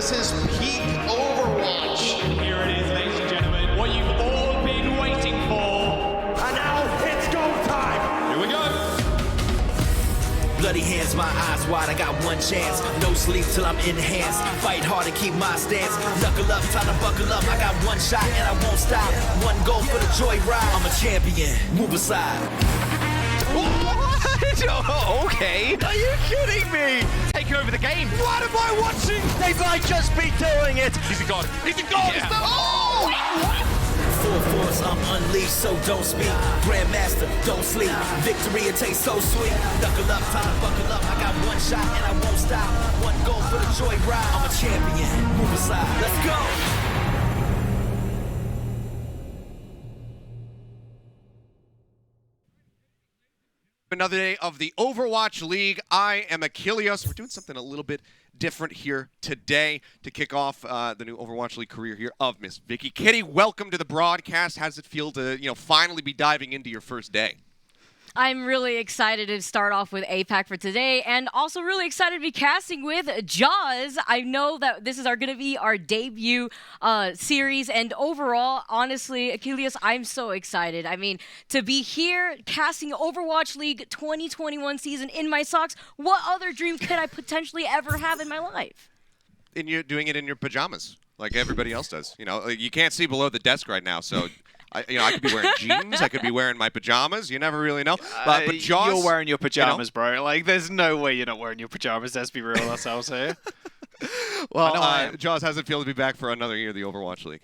This is peak Overwatch. Here it is, ladies and gentlemen, what you've all been waiting for. And now it's go time. Here we go. Bloody hands, my eyes wide, I got one chance. No sleep till I'm enhanced. Fight hard to keep my stance. Knuckle up, time to buckle up. I got one shot and I won't stop. One goal for the joyride. I'm a champion, move aside. Oh, okay. Are you kidding me? Taking over the game. What am I watching? They might just be doing it. He's a god. He's a god. Yeah. Oh! Full force, I'm unleashed, so don't speak. Grandmaster, don't sleep. Victory, it tastes so sweet. Knuckle up, time to buckle up. I got one shot and I won't stop. One goal for the joyride. I'm a champion, move aside. Let's go. Another day of the Overwatch League. I am Achilles. We're doing something a little bit different here today to kick off the new Overwatch League career here of Miss Vicky. Kitty, welcome to the broadcast. How does it feel to, finally be diving into your first day? I'm really excited to start off with APAC for today, and also really excited to be casting with Jaws. I know that this is going to be our debut series, and overall, honestly, Achilles, I'm so excited. I mean, to be here casting Overwatch League 2021 season in my socks, what other dream could I potentially ever have in my life? And you're doing it in your pajamas, like everybody else does. You can't see below the desk right now, so... I could be wearing jeans. I could be wearing my pajamas. You never really know. But Jaws, you're wearing your pajamas, bro. Like, there's no way you're not wearing your pajamas. Let's be real ourselves here. Well, Jaws, how's it feel to be back for another year of the Overwatch League?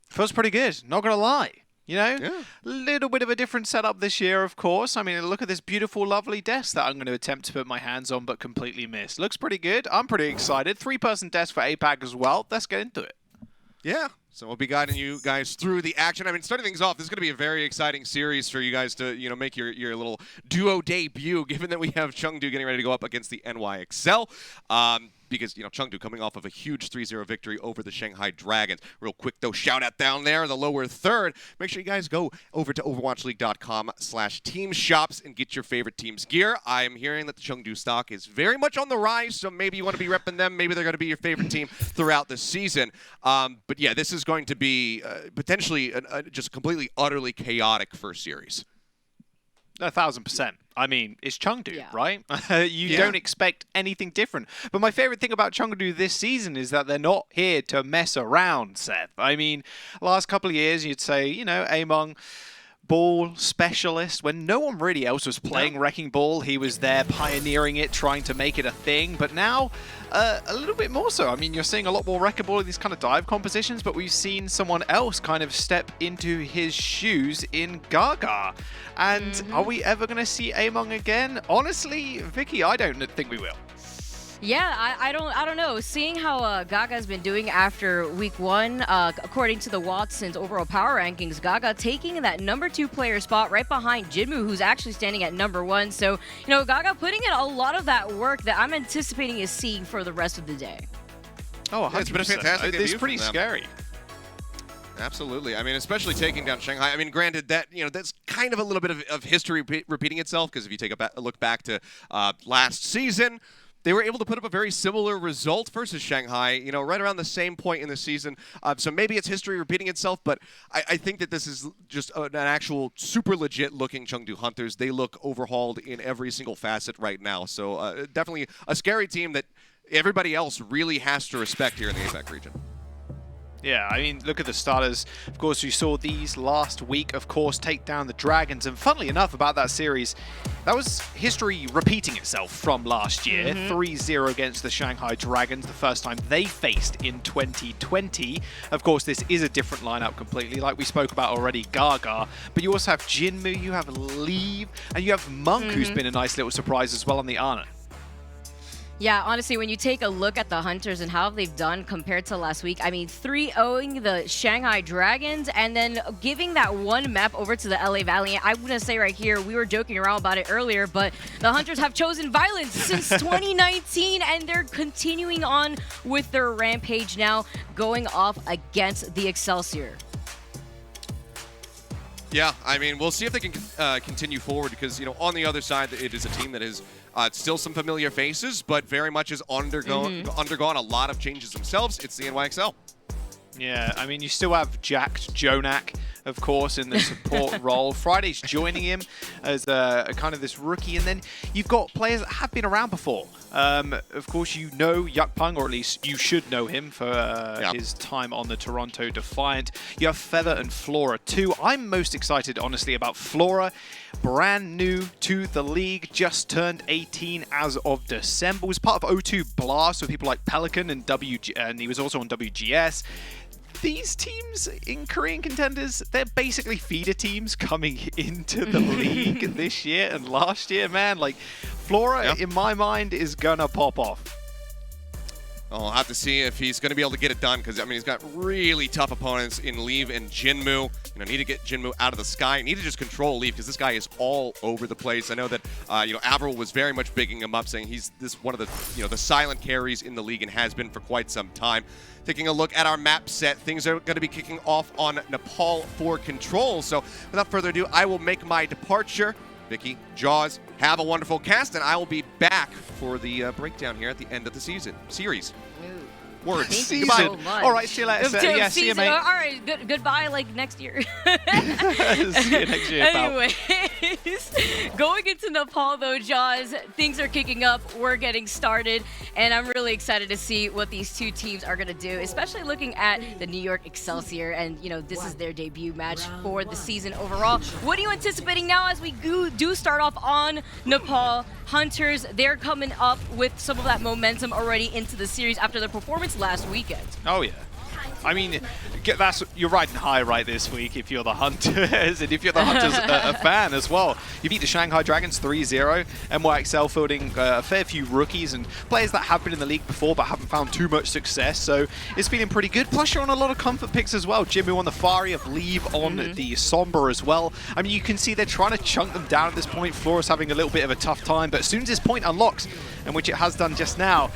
Feels pretty good. Not gonna lie. Yeah. Little bit of a different setup this year, of course. I mean, look at this beautiful, lovely desk that I'm going to attempt to put my hands on, but completely miss. Looks pretty good. I'm pretty excited. 3-person desk for APAC as well. Let's get into it. Yeah. So we'll be guiding you guys through the action. I mean, starting things off, this is going to be a very exciting series for you guys to, make your little duo debut, given that we have Chengdu getting ready to go up against the NYXL. Because, Chengdu coming off of a huge 3-0 victory over the Shanghai Dragons. Real quick, though, shout out down there, the lower third. Make sure you guys go over to overwatchleague.com/team shops and get your favorite team's gear. I am hearing that the Chengdu stock is very much on the rise, so maybe you want to be repping them. Maybe they're going to be your favorite team throughout the season. But yeah, this is going to be potentially just completely, utterly chaotic first series. 1,000%. I mean, it's Chengdu, right? You don't expect anything different. But my favorite thing about Chengdu this season is that they're not here to mess around, Seth. I mean, last couple of years, you'd say, Among ball specialist, when no one really else was playing Wrecking Ball, he was there pioneering it, trying to make it a thing. But now, a little bit more so. I mean, you're seeing a lot more Wrecking Ball in these kind of dive compositions, but we've seen someone else kind of step into his shoes in Gaga. And are we ever going to see Among again? Honestly, Vicky, I don't think we will. Yeah, I don't know. Seeing how Gaga's been doing after week 1, according to the Watson's overall power rankings, Gaga taking that number 2 player spot right behind Jinmu, who's actually standing at number 1. So, Gaga putting in a lot of that work that I'm anticipating is seeing for the rest of the day. Oh, 100%. It's been a fantastic debut. It's pretty scary. Absolutely. I mean, especially taking down Shanghai. I mean, granted, that that's kind of a little bit of history repeating itself, because if you take a look back to last season, they were able to put up a very similar result versus Shanghai, right around the same point in the season. So maybe it's history repeating itself, but I think that this is just an actual super legit looking Chengdu Hunters. They look overhauled in every single facet right now. So definitely a scary team that everybody else really has to respect here in the APAC region. Yeah, I mean, look at the starters. Of course, we saw these last week, of course, take down the Dragons. And funnily enough about that series, that was history repeating itself from last year. 3-0 against the Shanghai Dragons, the first time they faced in 2020. Of course, this is a different lineup completely, like we spoke about already, Gaga. But you also have Jinmu, you have Leave, and you have Monk, who's been a nice little surprise as well on the Ana. Yeah, honestly, when you take a look at the Hunters and how they've done compared to last week, I mean, 3-0ing the Shanghai Dragons and then giving that one map over to the LA Valiant. I'm going to say right here, we were joking around about it earlier, but the Hunters have chosen violence since 2019, and they're continuing on with their rampage now, going off against the Excelsior. Yeah, I mean, we'll see if they can continue forward because, on the other side, it is a team that is Still some familiar faces, but very much has undergone a lot of changes themselves. It's the NYXL. Yeah, I mean, you still have Jacked Jonak, of course, in the support role. Friday's joining him as a kind of this rookie, and then you've got players that have been around before. Of course, you know Yukpung, or at least you should know him for his time on the Toronto Defiant. You have Feather and Flora too. I'm most excited, honestly, about Flora. Brand new to the league, just turned 18 as of December. Was part of O2 Blast with people like Pelican and and he was also on WGS. These teams in Korean contenders, they're basically feeder teams coming into the league this year and last year, man. Like, Flora, in my mind, is gonna pop off. I'll have to see if he's going to be able to get it done, because, I mean, he's got really tough opponents in Leave and Jinmu. Need to get Jinmu out of the sky. Need to just control Leave, because this guy is all over the place. I know that, Avril was very much bigging him up, saying he's one of the, the silent carries in the league and has been for quite some time. Taking a look at our map set, things are going to be kicking off on Nepal for Control. So, without further ado, I will make my departure. Vicky, Jaws, have a wonderful cast, and I will be back for the breakdown here at the end of the series. Words. Thank you so much. All right, see you later. Yeah, see you, mate. All right, goodbye, like next year. See you next year, pal. Anyways, going into Nepal though, Jaws, things are kicking up. We're getting started, and I'm really excited to see what these two teams are gonna do, especially looking at the New York Excelsior, and this is their debut match for the season overall. What are you anticipating now as we do start off on Nepal? Hunters, they're coming up with some of that momentum already into the series after their performance last weekend. Oh, yeah. I mean, you're riding high right this week if you're the Hunters, and if you're the Hunters a fan as well. You beat the Shanghai Dragons 3-0, NYXL fielding a fair few rookies and players that have been in the league before but haven't found too much success, so it's feeling pretty good. Plus, you're on a lot of comfort picks as well. Jinmu on the Fari, of Leave on the Somber as well. I mean, you can see they're trying to chunk them down at this point. Flora's having a little bit of a tough time, but as soon as this point unlocks, and which it has done just now,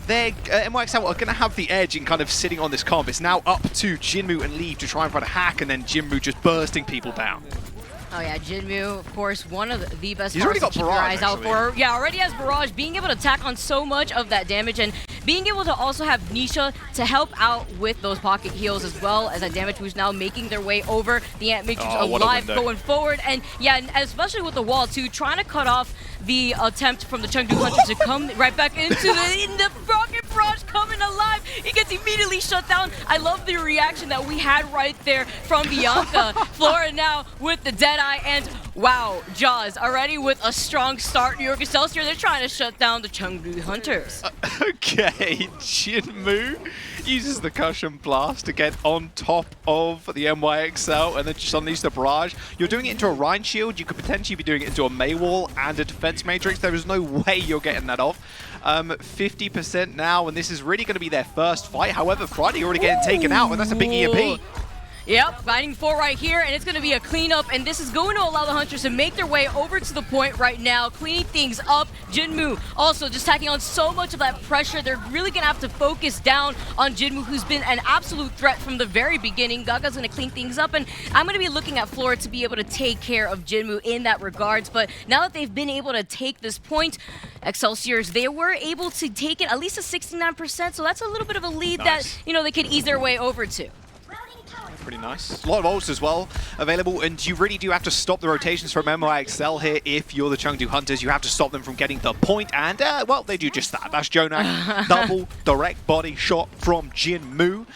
NYXL are going to have the edge in kind of sitting on this comp. It's now up to Jinmu and Leave to try and find a hack, and then Jinmu just bursting people down. Oh yeah, Jinmu, of course, one of the best. He's already got Barrage, out for. Yeah, already has Barrage, being able to attack on so much of that damage, and being able to also have Nisha to help out with those pocket heals as well as that damage boost, now making their way over. The Ant Matrix alive going forward, and yeah, and especially with the wall too, trying to cut off the attempt from the Chengdu Hunters to come right back into the rocket barrage coming alive. He gets immediately shut down. I love the reaction that we had right there from Bianca. Flora now with the Deadeye, and wow, Jaws already with a strong start. New York Excelsior, they're trying to shut down the Chengdu Hunters. Okay, Jinmu uses the Cushion Blast to get on top of the NYXL and then just unleash the Barrage. You're doing it into a Rhine Shield. You could potentially be doing it into a May Wall and a Defense Matrix. There is no way you're getting that off. 50% now, and this is really going to be their first fight. However, Friday already getting taken out, and that's a big EMP. Yep, fighting for right here, and it's going to be a cleanup, and this is going to allow the Hunters to make their way over to the point right now, cleaning things up. Jinmu also just tacking on so much of that pressure. They're really going to have to focus down on Jinmu, who's been an absolute threat from the very beginning. Gaga's going to clean things up, and I'm going to be looking at Flora to be able to take care of Jinmu in that regards. But now that they've been able to take this point, Excelsiors, they were able to take it at least a 69%, so that's a little bit of a lead that, they could ease their way over to. Pretty nice. A lot of ults as well available, and you really do have to stop the rotations from NYXL here if you're the Chengdu Hunters. You have to stop them from getting the point, and, well, they do just that. That's Jonak, double direct body shot from Jinmu,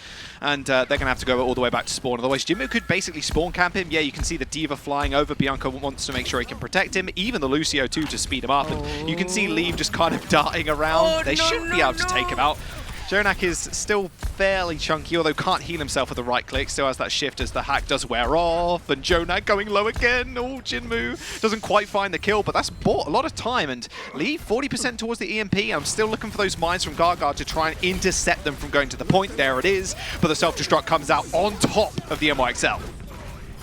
and they're going to have to go all the way back to spawn. Otherwise, Jinmu could basically spawn camp him. Yeah, you can see the Diva flying over. Bianca wants to make sure he can protect him, even the Lucio too to speed him up, and you can see Leave just kind of darting around. They should be able to take him out. Jonak is still fairly chunky, although can't heal himself with the right click. Still has that shift as the hack does wear off. And Jonak going low again. Oh, Jinmu doesn't quite find the kill, but that's bought a lot of time. And Leave 40% towards the EMP. I'm still looking for those mines from Gaga to try and intercept them from going to the point. There it is. But the self-destruct comes out on top of the NYXL.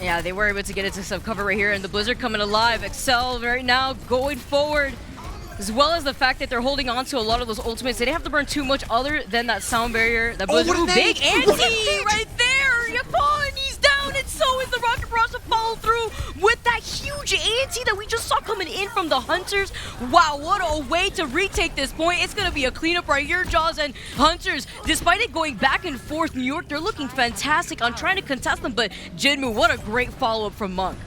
Yeah, they were able to get into some cover right here, and the Blizzard coming alive. Excel right now going forward, as well as the fact that they're holding on to a lot of those ultimates. They didn't have to burn too much other than that sound barrier. That Blizzard, big anti right there. Yapon, he's down and so is the Rocket Barrage to follow through with that huge ante that we just saw coming in from the Hunters. Wow, what a way to retake this point. It's going to be a cleanup right here, Jaws, and Hunters, despite it going back and forth, New York, they're looking fantastic on trying to contest them, but Jinmu, what a great follow-up from Monk.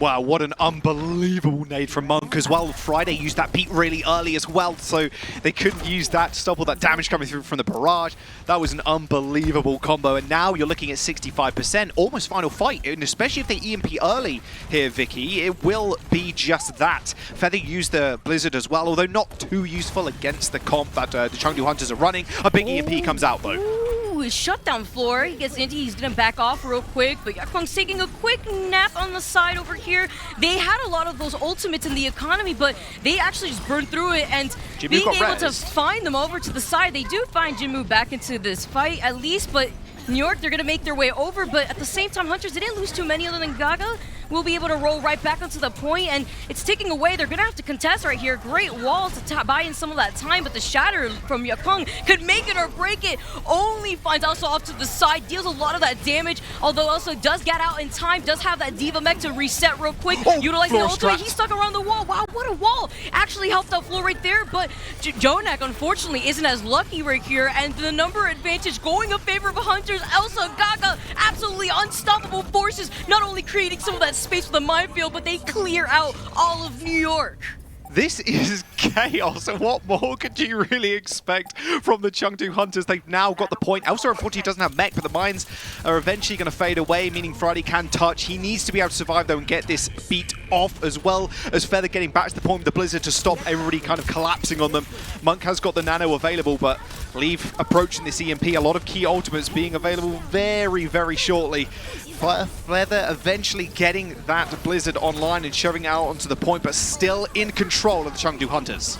Wow, what an unbelievable nade from Monk as well. Friday used that beat really early as well, so they couldn't use that to stop all that damage coming through from the barrage. That was an unbelievable combo, and now you're looking at 65%, almost final fight, and especially if they EMP early here, Vicky, it will be just that. Feather used the Blizzard as well, although not too useful against the comp that the Chengdu Hunters are running. A big EMP comes out, though. His shutdown floor. He gets into, he's gonna back off real quick, but Yakung's taking a quick nap on the side over here. They had a lot of those ultimates in the economy, but they actually just burned through it, and being able to find them over to the side, they do find Jinmu back into this fight at least, but New York, they're gonna make their way over, but at the same time, Hunters, they didn't lose too many other than Gaga. Will be able to roll right back onto the point, and it's ticking away. They're gonna have to contest right here. Great wall to buy in some of that time, but the shatter from Yakung could make it or break it. Only finds also off to the side, deals a lot of that damage, although also does get out in time, does have that Diva mech to reset real quick, utilizing the ultimate. He's stuck around the wall. Wow, what a wall! Actually helped out Floor right there, but Jonak unfortunately isn't as lucky right here, and the number advantage going in favor of Hunters. Elsa, Gaga, absolutely unstoppable forces, not only creating some of that space for the minefield, but they clear out all of New York. This is chaos, and what more could you really expect from the Chengdu Hunters? They've now got the point. Elsa, unfortunately, doesn't have mech, but the mines are eventually going to fade away, meaning Friday can touch. He needs to be able to survive, though, and get this beat off, as well as Feather getting back to the point with the Blizzard to stop everybody kind of collapsing on them. Monk has got the Nano available, but Leave approaching this EMP. A lot of key ultimates being available very, very shortly. Feather eventually getting that Blizzard online and shoving out onto the point, but still in control of the Chengdu Hunters.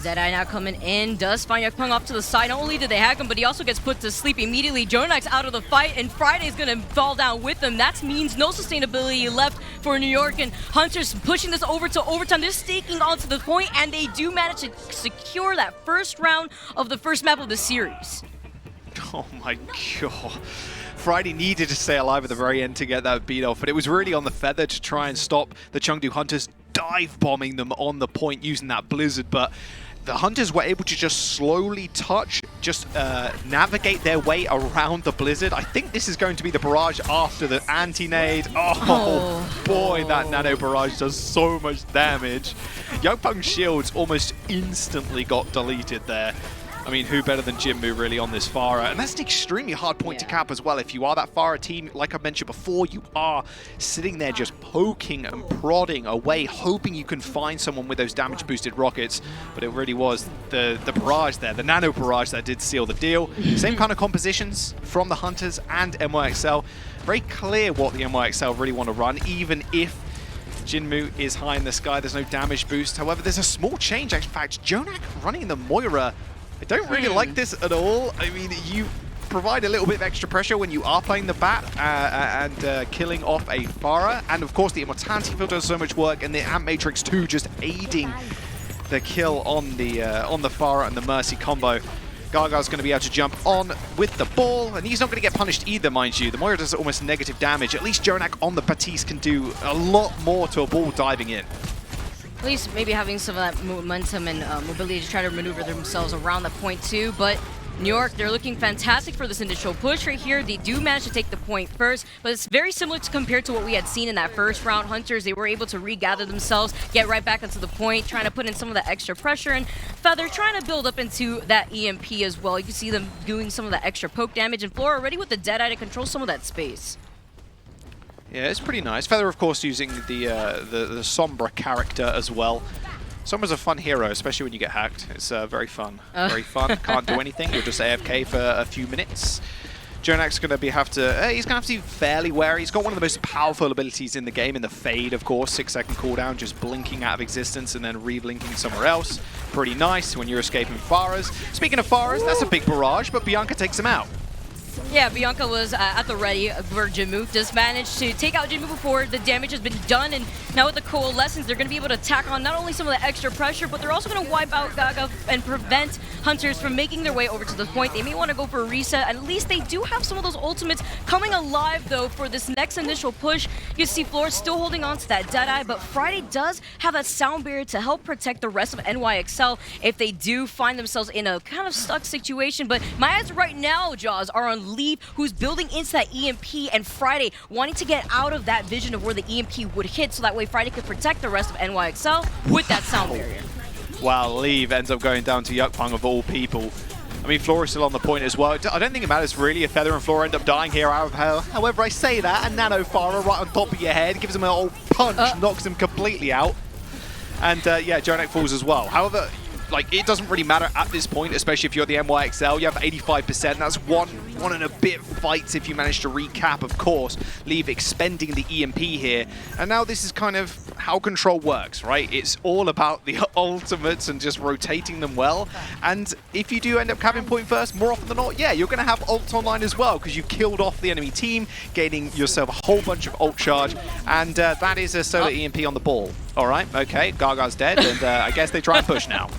Zedai now coming in, does find Yakung up to the side. Not only did they hack him, but he also gets put to sleep immediately. Jonak's out of the fight, and Friday's gonna fall down with him. That means no sustainability left for New York, and Hunters pushing this over to overtime. They're staking onto the point, and they do manage to secure that first round of the first map of the series. Oh my god. Friday needed to stay alive at the very end to get that beat off, but it was really on the Feather to try and stop the Chengdu Hunters dive bombing them on the point using that Blizzard, but the Hunters were able to just slowly touch, just navigate their way around the Blizzard. I think this is going to be the barrage after the anti-nade. Oh boy, that nano barrage does so much damage. Yopung's shields almost instantly got deleted there. I mean, who better than Jinmu really on this Pharah? And that's an extremely hard point to cap as well. If you are that Pharah team, like I mentioned before, you are sitting there just poking and prodding away, hoping you can find someone with those damage boosted rockets. But it really was the barrage there, the nano barrage that did seal the deal. Same kind of compositions from the Hunters and NYXL. Very clear what the NYXL really want to run, even if Jinmu is high in the sky, there's no damage boost. However, there's a small change. In fact, Jonak running the Moira, I don't really like this at all. I mean, you provide a little bit of extra pressure when you are playing the Bat and killing off a Pharah. And of course, the Immortality Field does so much work, and the Amp Matrix 2 just aiding the kill on the Pharah and the Mercy combo. Gaga's going to be able to jump on with the ball, and he's not going to get punished either, mind you. The Moira does almost negative damage. At least Jonak on the Batiste can do a lot more to a ball diving in. At least maybe having some of that momentum and mobility to try to maneuver themselves around the point too. But New York, they're looking fantastic for this initial push right here. They do manage to take the point first, but it's very similar to compared to what we had seen in that first round. Hunters, they were able to regather themselves, get right back into the point, trying to put in some of the extra pressure, and Feather trying to build up into that EMP as well. You can see them doing some of the extra poke damage, and Flora already with the Deadeye to control some of that space. Yeah, it's pretty nice. Feather, of course, using the Sombra character as well. Sombra's a fun hero, especially when you get hacked. It's very fun. Very fun. Can't do anything. You're just AFK for a few minutes. Jonak's going to have to... he's going to have to be fairly wary. He's got one of the most powerful abilities in the game, in the Fade, of course. 6-second cooldown, just blinking out of existence and then re-blinking somewhere else. Pretty nice when you're escaping Pharahs. Speaking of Pharahs, that's a big barrage, but Bianca takes him out. Yeah, Bianca was at the ready for Jinmu. Just managed to take out Jinmu before the damage has been done, and now with the Coalescence, they're going to be able to tack on not only some of the extra pressure, but they're also going to wipe out Gaga and prevent Hunters from making their way over to the point. They may want to go for a reset. At least they do have some of those ultimates coming alive, though, for this next initial push. You see Flora still holding on to that Deadeye, but Friday does have that sound barrier to help protect the rest of NYXL if they do find themselves in a kind of stuck situation. But my eyes right now, Jaws, are on Leaf, who's building into that EMP, and Friday wanting to get out of that vision of where the EMP would hit, so that way Friday could protect the rest of NYXL with that sound barrier. Wow, Leave ends up going down to Yukpang of all people. I mean, Flora's still on the point as well. I don't think it matters really if Feather and Flora end up dying here out of hell. However, I say that, and Nano Fara right on top of your head gives him an old punch, knocks him completely out. And yeah, Jonak falls as well. However, like, it doesn't really matter at this point, especially if you're the NYXL. You have 85%. That's one and a bit fights if you manage to recap, of course. Leave expending the EMP here. And now this is kind of how Control works, right? It's all about the ultimates and just rotating them well. And if you do end up capping point first, more often than not, yeah, you're going to have ult online as well, because you killed off the enemy team, gaining yourself a whole bunch of ult charge. And that is a solar EMP on the ball. All right, okay, Gaga's dead, and I guess they try and push now.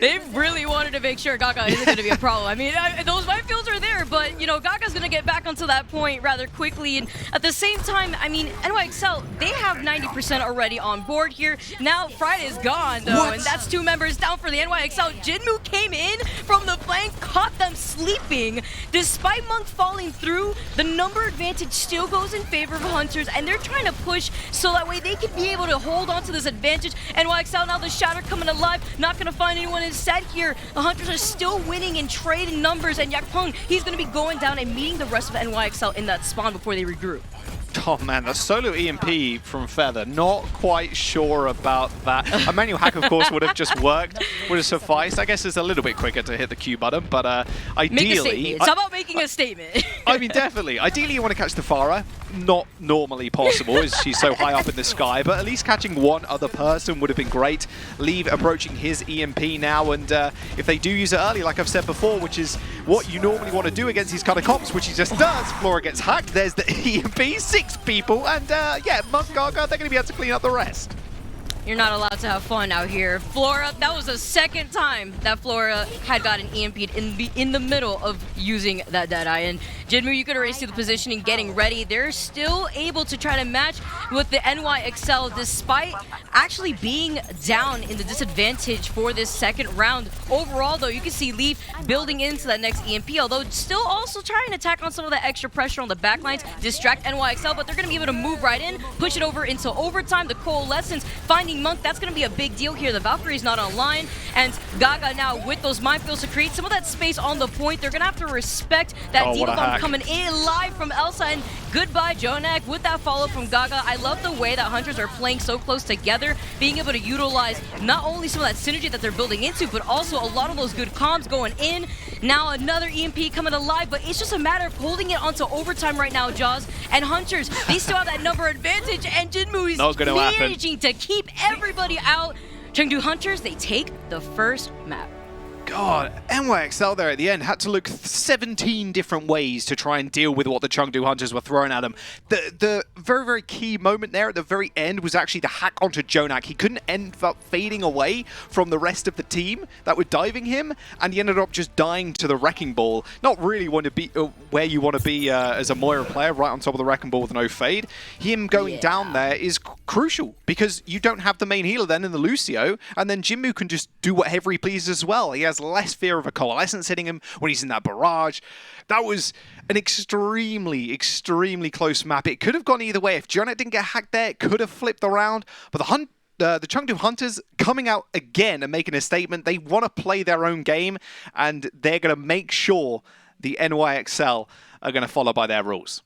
They really wanted to make sure Gaga isn't going to be a problem. I mean, those minefields are there, but, you know, Gaga's going to get back onto that point rather quickly. And at the same time, I mean, NYXL, they have 90% already on board here. Now, Friday's gone, though, and that's 2 members down for the NYXL. Jinmu came in from the flank, caught them sleeping. Despite Monk falling through, the number advantage still goes in favor of Hunters, and they're trying to push so that way they can be able to hold on to this advantage. NYXL now the Shatter coming alive, not going to find anyone instead here. The Hunters are still winning in trade and numbers, and Yakpeng, he's going to be going down and meeting the rest of NYXL in that spawn before they regroup. Oh man, the solo EMP from Feather, not quite sure about that. A manual hack, of course, would have just worked, would have sufficed. I guess it's a little bit quicker to hit the Q button, but ideally... Make a statement. It's about making a statement. I mean, definitely. Ideally, you want to catch the Farah. Not normally possible, as she's so high up in the sky, but at least catching one other person would have been great. Leave approaching his EMP now, and if they do use it early, like I've said before, which is what you normally want to do against these kind of comps, which he just does, Flora gets hacked, there's the EMP, 6 people, and yeah, Monk Gaga, they're going to be able to clean up the rest. You're not allowed to have fun out here. Flora, that was the second time that Flora had gotten EMP'd in the middle of using that Deadeye. And Jinmu, you could erase to the positioning, getting ready. They're still able to try to match with the NYXL despite actually being down in the disadvantage for this second round. Overall, though, you can see Leaf building into that next EMP, although still also trying to attack on some of that extra pressure on the backlines, distract NYXL, but they're going to be able to move right in, push it over into overtime. The Coalescence finding Monk, that's going to be a big deal here. The Valkyrie's not online, and Gaga now with those minefields to create some of that space on the point. They're going to have to respect that Diva Bomb coming in live from Elsa, and goodbye Jonak with that follow from Gaga. I love the way that Hunters are playing so close together, being able to utilize not only some of that synergy that they're building into, but also a lot of those good comms going in. Now another EMP coming alive, but it's just a matter of holding it onto overtime right now, Jaws. And Hunters, they still have that number advantage, and Jinmu is managing to keep everybody out. Chengdu Hunters, they take the first map. God, NYXL there at the end had to look 17 different ways to try and deal with what the Chengdu Hunters were throwing at him. The very, very key moment there at the very end was actually the hack onto Jonak. He couldn't end up fading away from the rest of the team that were diving him, and he ended up just dying to the Wrecking Ball. Not really want to be where you want to be as a Moira player, right on top of the Wrecking Ball with no fade. Him going down there is crucial, because you don't have the main healer then in the Lucio, and then Jinmu can just do whatever he pleases as well. He has less fear of a Coalescence hitting him when he's in that barrage. That was an extremely, extremely close map. It could have gone either way. If Jonak didn't get hacked there, it could have flipped around. But the Chengdu Hunters coming out again and making a statement. They want to play their own game, and they're going to make sure the NYXL are going to follow by their rules.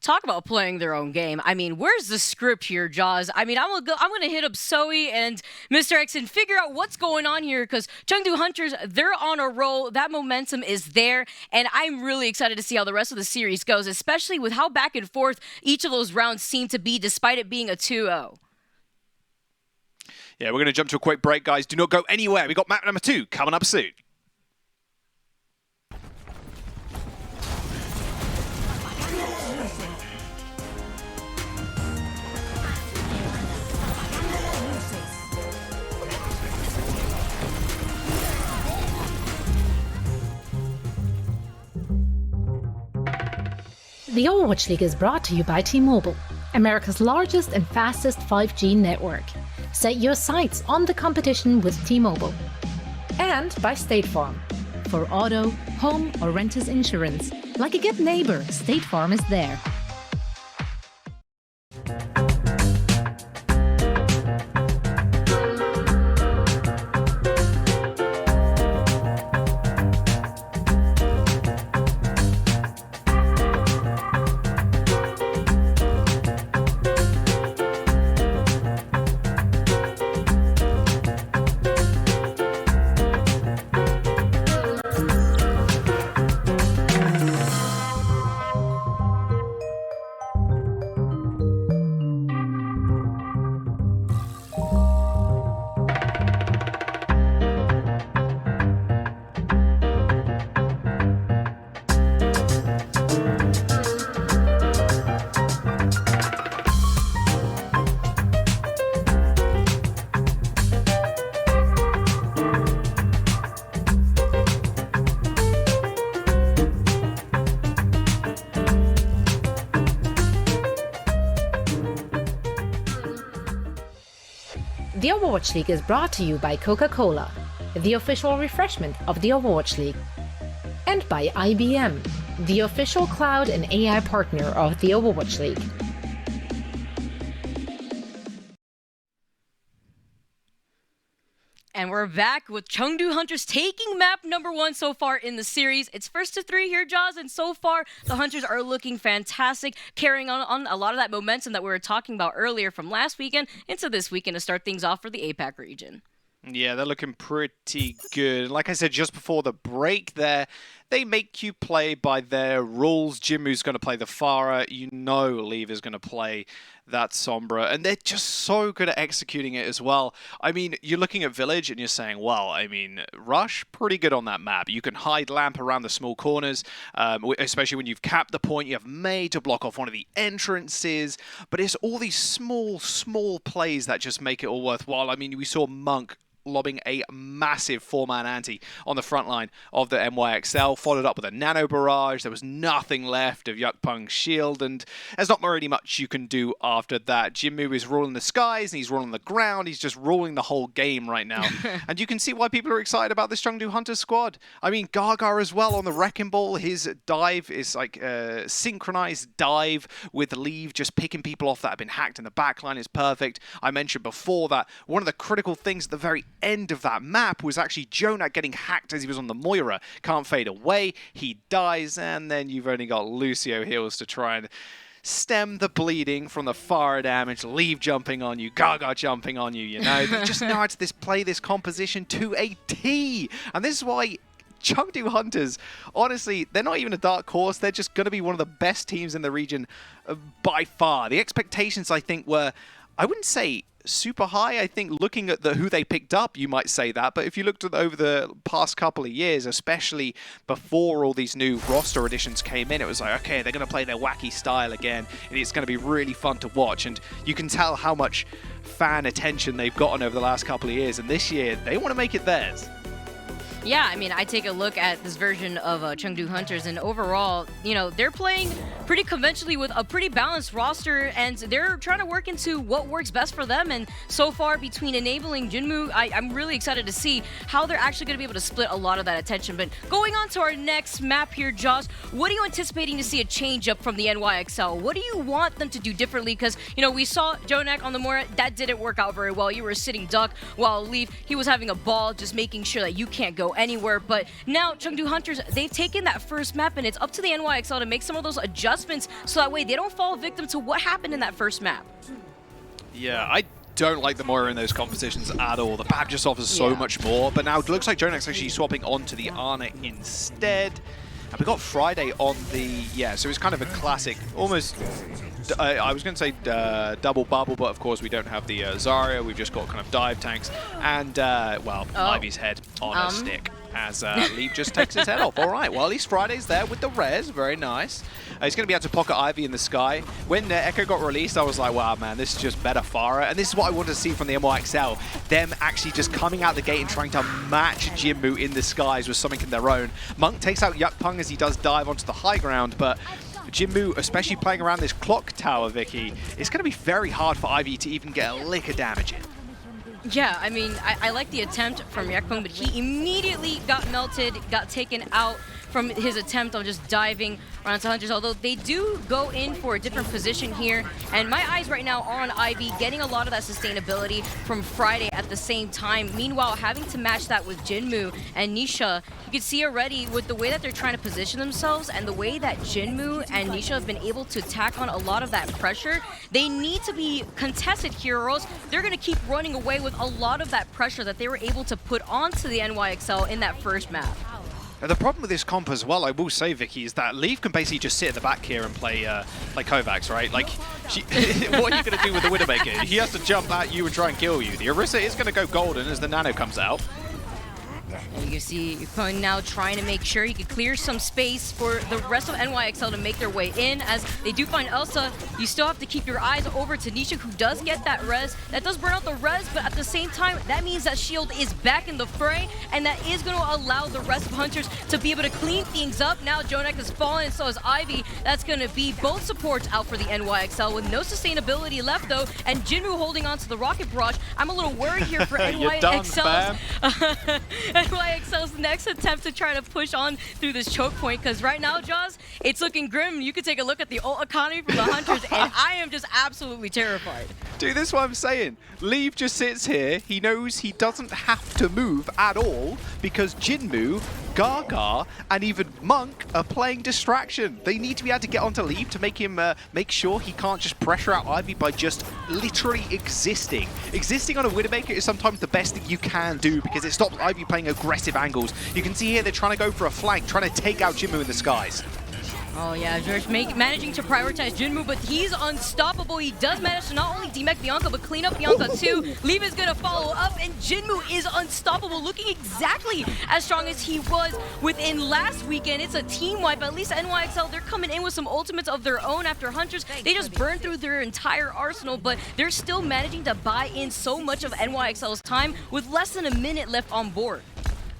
Talk about playing their own game. I mean, where's the script here, Jaws? I mean, I'm gonna hit up Zoe and Mr. X and figure out what's going on here, because Chengdu Hunters, they're on a roll. That momentum is there, and I'm really excited to see how the rest of the series goes, especially with how back and forth each of those rounds seem to be, despite it being a 2-0. Yeah, we're going to jump to a quick break, guys. Do not go anywhere. We got map number 2 coming up soon. The Overwatch League is brought to you by T-Mobile, America's largest and fastest 5G network. Set your sights on the competition with T-Mobile. And by State Farm. For auto, home or renters insurance, like a good neighbor, State Farm is there. The Overwatch League is brought to you by Coca-Cola, the official refreshment of the Overwatch League, and by IBM, the official cloud and AI partner of the Overwatch League. And we're back with Chengdu Hunters taking map number 1 so far in the series. It's first to 3 here, Jaws, and so far the Hunters are looking fantastic, carrying on a lot of that momentum that we were talking about earlier from last weekend into this weekend to start things off for the APAC region. Yeah, they're looking pretty good. Like I said just before the break there, they make you play by their rules. Jinmu's going to play the Pharah. You know Lever's going to play that Sombra. And they're just so good at executing it as well. I mean, you're looking at Village and you're saying, well, I mean, Rush, pretty good on that map. You can hide Lamp around the small corners, especially when you've capped the point. You have May to block off one of the entrances. But it's all these small plays that just make it all worthwhile. I mean, we saw Monk lobbing a massive 4-man ante on the front line of the NYXL, followed up with a nano barrage. There was nothing left of Yukpung's shield, and there's not really much you can do after that. Jinmu is ruling the skies, and he's ruling the ground. He's just ruling the whole game right now. And you can see why people are excited about this Chengdu Hunters squad. I mean, Gaga as well on the Wrecking Ball. His dive is like a synchronized dive with Leave just picking people off that have been hacked in the backline is perfect. I mentioned before that one of the critical things at the very end of that map was actually Jonak getting hacked as he was on the Moira. Can't fade away, he dies, and then you've only got Lucio heals to try and stem the bleeding from the Pharah damage, Leave jumping on you, Gaga jumping on you, you know. They just know how to play this composition to a T. And this is why Chengdu Hunters, honestly, they're not even a dark horse. They're just going to be one of the best teams in the region by far. The expectations, I think, were, I wouldn't say super high. I think looking at who they picked up, you might say that. But if you looked at over the past couple of years, especially before all these new roster additions came in, it was like, okay, they're going to play their wacky style again, and it's going to be really fun to watch. And you can tell how much fan attention they've gotten over the last couple of years. And this year, they want to make it theirs. Yeah, I mean, I take a look at this version of Chengdu Hunters, and overall, you know, they're playing pretty conventionally with a pretty balanced roster, and they're trying to work into what works best for them. And so far, between enabling Jinmu, I'm really excited to see how they're actually going to be able to split a lot of that attention. But going on to our next map here, Josh, what are you anticipating to see a change up from the NYXL? What do you want them to do differently? Because, you know, we saw Jonak on the Moira, that didn't work out very well. You were a sitting duck, while Leaf, he was having a ball, just making sure that you can't go anywhere. But now Chengdu Hunters, they've taken that first map, and it's up to the NYXL to make some of those adjustments so that way they don't fall victim to what happened in that first map. Yeah, I don't like the Moira in those compositions at all. The map just offers so much more, but now it looks like Jonak's actually swapping onto the Ana instead. And we got Friday on the, so it's kind of a classic, almost, I was going to say double bubble, but of course we don't have the Zarya. We've just got kind of dive tanks and, Ivy's head on a stick as Leaf just takes his head off. All right, well, at least Friday's there with the res. Very nice. He's going to be able to pocket Ivy in the sky. When Echo got released, I was like, wow, man, this is just better Pharah. And this is what I wanted to see from the NYXL. Them actually just coming out the gate and trying to match Jinmu in the skies with something in their own. Monk takes out Yukpung as he does dive onto the high ground, but Jinmu, especially playing around this clock tower, Vicky, it's going to be very hard for Ivy to even get a lick of damage in. Yeah, I mean, I like the attempt from Yakpeng, but he immediately got melted, got taken out from his attempt of just diving around to Hunters, although they do go in for a different position here. And my eyes right now are on Ivy, getting a lot of that sustainability from Friday at the same time. Meanwhile, having to match that with Jinmu and Nisha, you can see already with the way that they're trying to position themselves and the way that Jinmu and Nisha have been able to tack on a lot of that pressure, they need to be contested here, or else they're going to keep running away with a lot of that pressure that they were able to put onto the NYXL in that first map. The problem with this comp as well, I will say, Vicky, is that Leaf can basically just sit at the back here and play like Kovacs, right? Like, what are you going to do with the Widowmaker? He has to jump at you and try and kill you. The Orisa is going to go golden as the Nano comes out. And you can see Yakpeng now trying to make sure he can clear some space for the rest of NYXL to make their way in. As they do find Elsa, you still have to keep your eyes over to Nisha, who does get that res. That does burn out the res, but at the same time, that means that Shield is back in the fray, and that is going to allow the rest of Hunters to be able to clean things up. Now Jonak has fallen, and so is Ivy. That's going to be both supports out for the NYXL with no sustainability left, though, and Jinmu holding on to the Rocket Barrage. I'm a little worried here for NYXL's next attempt to try to push on through this choke point, because right now, Jaws, it's looking grim. You can take a look at the ult economy from the Hunters, and I am just absolutely terrified. Dude, this is what I'm saying. Leaf just sits here. He knows he doesn't have to move at all because Jinmu, Gaga, and even Monk are playing distraction. They need to be able to get onto Leaf to make him make sure he can't just pressure out Ivy by just literally existing. Existing on a Widowmaker is sometimes the best thing you can do because it stops Ivy playing aggressive angles. You can see here they're trying to go for a flank, trying to take out Jinmu in the skies. Oh yeah, George managing to prioritize Jinmu, but he's unstoppable. He does manage to not only demech Bianca, but clean up Bianca too. Leaf is gonna follow up, and Jinmu is unstoppable, looking exactly as strong as he was within last weekend. It's a team wipe. At least NYXL, they're coming in with some ultimates of their own after Hunters. They just burned through their entire arsenal, but they're still managing to buy in so much of NYXL's time with less than a minute left on board.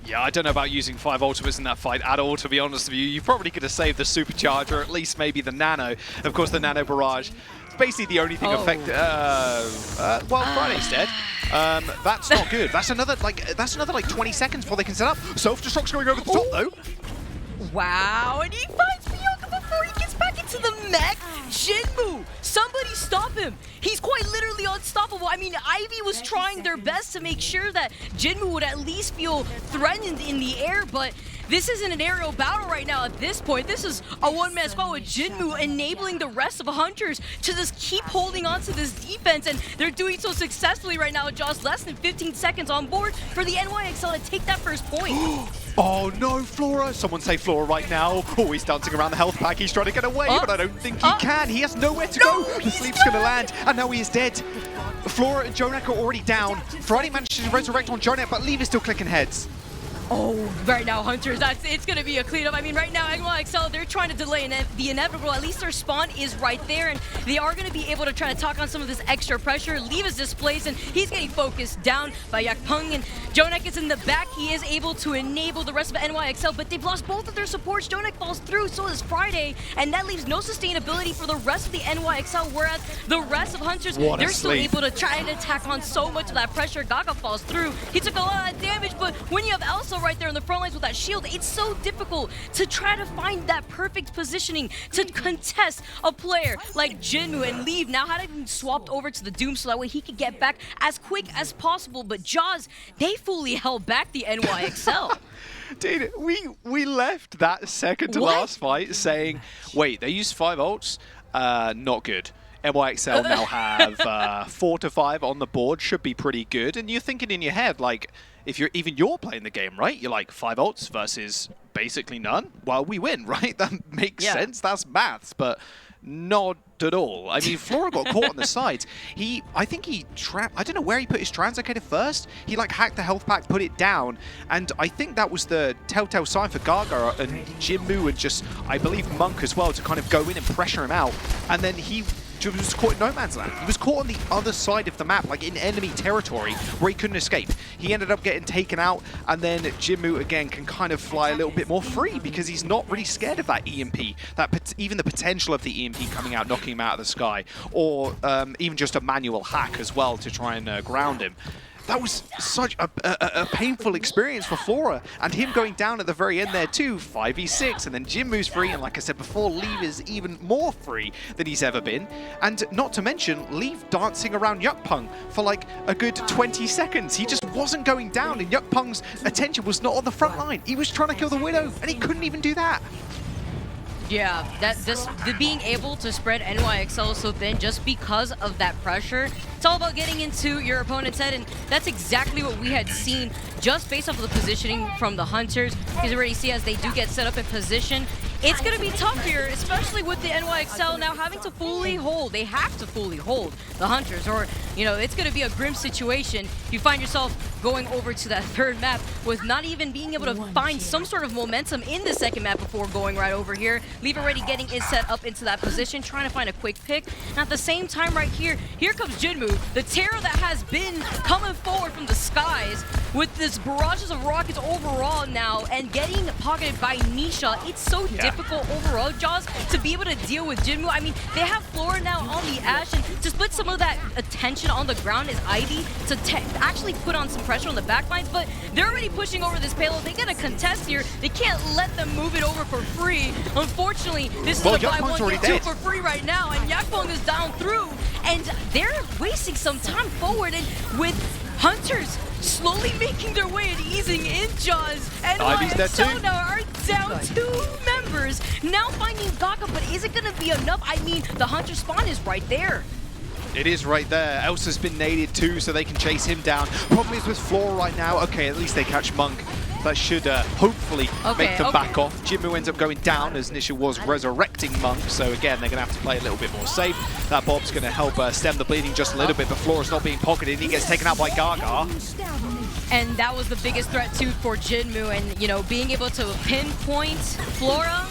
Yeah, I don't know about using 5 ultimates in that fight at all, to be honest with you. You probably could have saved the Supercharger, or at least maybe the Nano. Of course, the Nano Barrage. It's basically the only thing affected. Well, Friday's dead. That's not good. That's another like 20 seconds before they can set up. Self-destruct's going over the top though. Wow, and he finds Bianca before he gets back into the mech. Jinmu, somebody stop him. He's quite literally unstoppable. I mean, Ivy was trying their best to make sure that Jinmu would at least feel threatened in the air, but this isn't an aerial battle right now at this point. This is a one-man squad with Jinmu enabling the rest of Hunters to just keep holding on to this defense, and they're doing so successfully right now. Just less than 15 seconds on board for the NYXL to take that first point. Oh no, Flora! Someone say Flora right now. Oh, he's dancing around the health pack. He's trying to get away, but I don't think he can. He has nowhere to go. The sleep's going to land, and now he is dead. Flora and Jonak are already down. Friday manages to resurrect on Jonak, but Leaf is still clicking heads. Oh, right now, Hunters, it's going to be a cleanup. I mean, right now, NYXL, they're trying to delay the inevitable. At least their spawn is right there, and they are going to be able to try to talk on some of this extra pressure. Leave is displaced, and he's getting focused down by Yakpeng, and Jonak is in the back. He is able to enable the rest of NYXL, but they've lost both of their supports. Jonak falls through, so does Friday, and that leaves no sustainability for the rest of the NYXL, whereas the rest of Hunters, they're still able to try and attack on so much of that pressure. Gaga falls through. He took a lot of damage, but when you have Elsa right there in the front lines with that shield, it's so difficult to try to find that perfect positioning to contest a player like Jinmu, and Leave now had him swapped over to the Doom so that way he could get back as quick as possible, but Jaws, they fully held back the NYXL. Dude, we left that second to last fight saying, wait, they used 5 ults? Not good. NYXL now have 4 to 5 on the board, should be pretty good, and you're thinking in your head, like, if you're playing the game, right? You're like 5 ults versus basically none. Well, we win, right? That makes sense. That's maths, but not at all. I mean, Flora got caught on the sides. I think he I don't know where he put his translocator first. He like hacked the health pack, put it down, and I think that was the telltale sign for Gaga and Jinmu and just, I believe, Monk as well to kind of go in and pressure him out. And then he Jinmu was caught in no man's land. He was caught on the other side of the map, like in enemy territory, where he couldn't escape. He ended up getting taken out, and then Jinmu again can kind of fly a little bit more free because he's not really scared of that EMP, even the potential of the EMP coming out, knocking him out of the sky, or even just a manual hack as well to try and ground him. That was such a painful experience for Flora, and him going down at the very end there too, 5v6, and then Jinmu's free, and like I said before, Leave is even more free than he's ever been. And not to mention, Leave dancing around Yukpeng for like a good 20 seconds. He just wasn't going down, and Yukpeng's attention was not on the front line. He was trying to kill the Widow, and he couldn't even do that. Yeah, the being able to spread NYXL so thin just because of that pressure. It's all about getting into your opponent's head, and that's exactly what we had seen just based off of the positioning from the Hunters. You can already see as they do get set up in position. It's going to be tough here, especially with the NYXL now having to fully hold. They have to fully hold the Hunters, or, you know, it's going to be a grim situation if you find yourself going over to that third map with not even being able to find some sort of momentum in the second map before going right over here. Leave already getting it set up into that position, trying to find a quick pick. And at the same time right here, here comes Jinmu, the terror that has been coming forward from the skies with this barrages of rockets overall now and getting pocketed by Nisha. It's so difficult overall, Jaws, to be able to deal with Jinmu. I mean, they have Flora now on the Ashe, and to split some of that attention on the ground is Ivy to actually put on some pressure on the backlines, but they're already pushing over this payload. They get a contest here. They can't let them move it over for free. Unfortunately, this is a buy one, get two for free right now, and Yakpong is down through, and they're wasting some time forward, and with Hunters slowly making their way and easing in, Jaws. And NYXL now are down 2 members. Now finding Gaga, but is it going to be enough? I mean, the Hunter spawn is right there. It is right there. Elsa's been naded too, so they can chase him down. Problem is with Flora right now, okay, at least they catch Monk. That should hopefully make them back off. Jinmu ends up going down as Nisha was resurrecting Monk, so again, they're going to have to play a little bit more safe. That Bob's going to help stem the bleeding just a little bit, but Flora's not being pocketed. He gets taken out by Gaga. And that was the biggest threat too for Jinmu, and you know, being able to pinpoint Flora.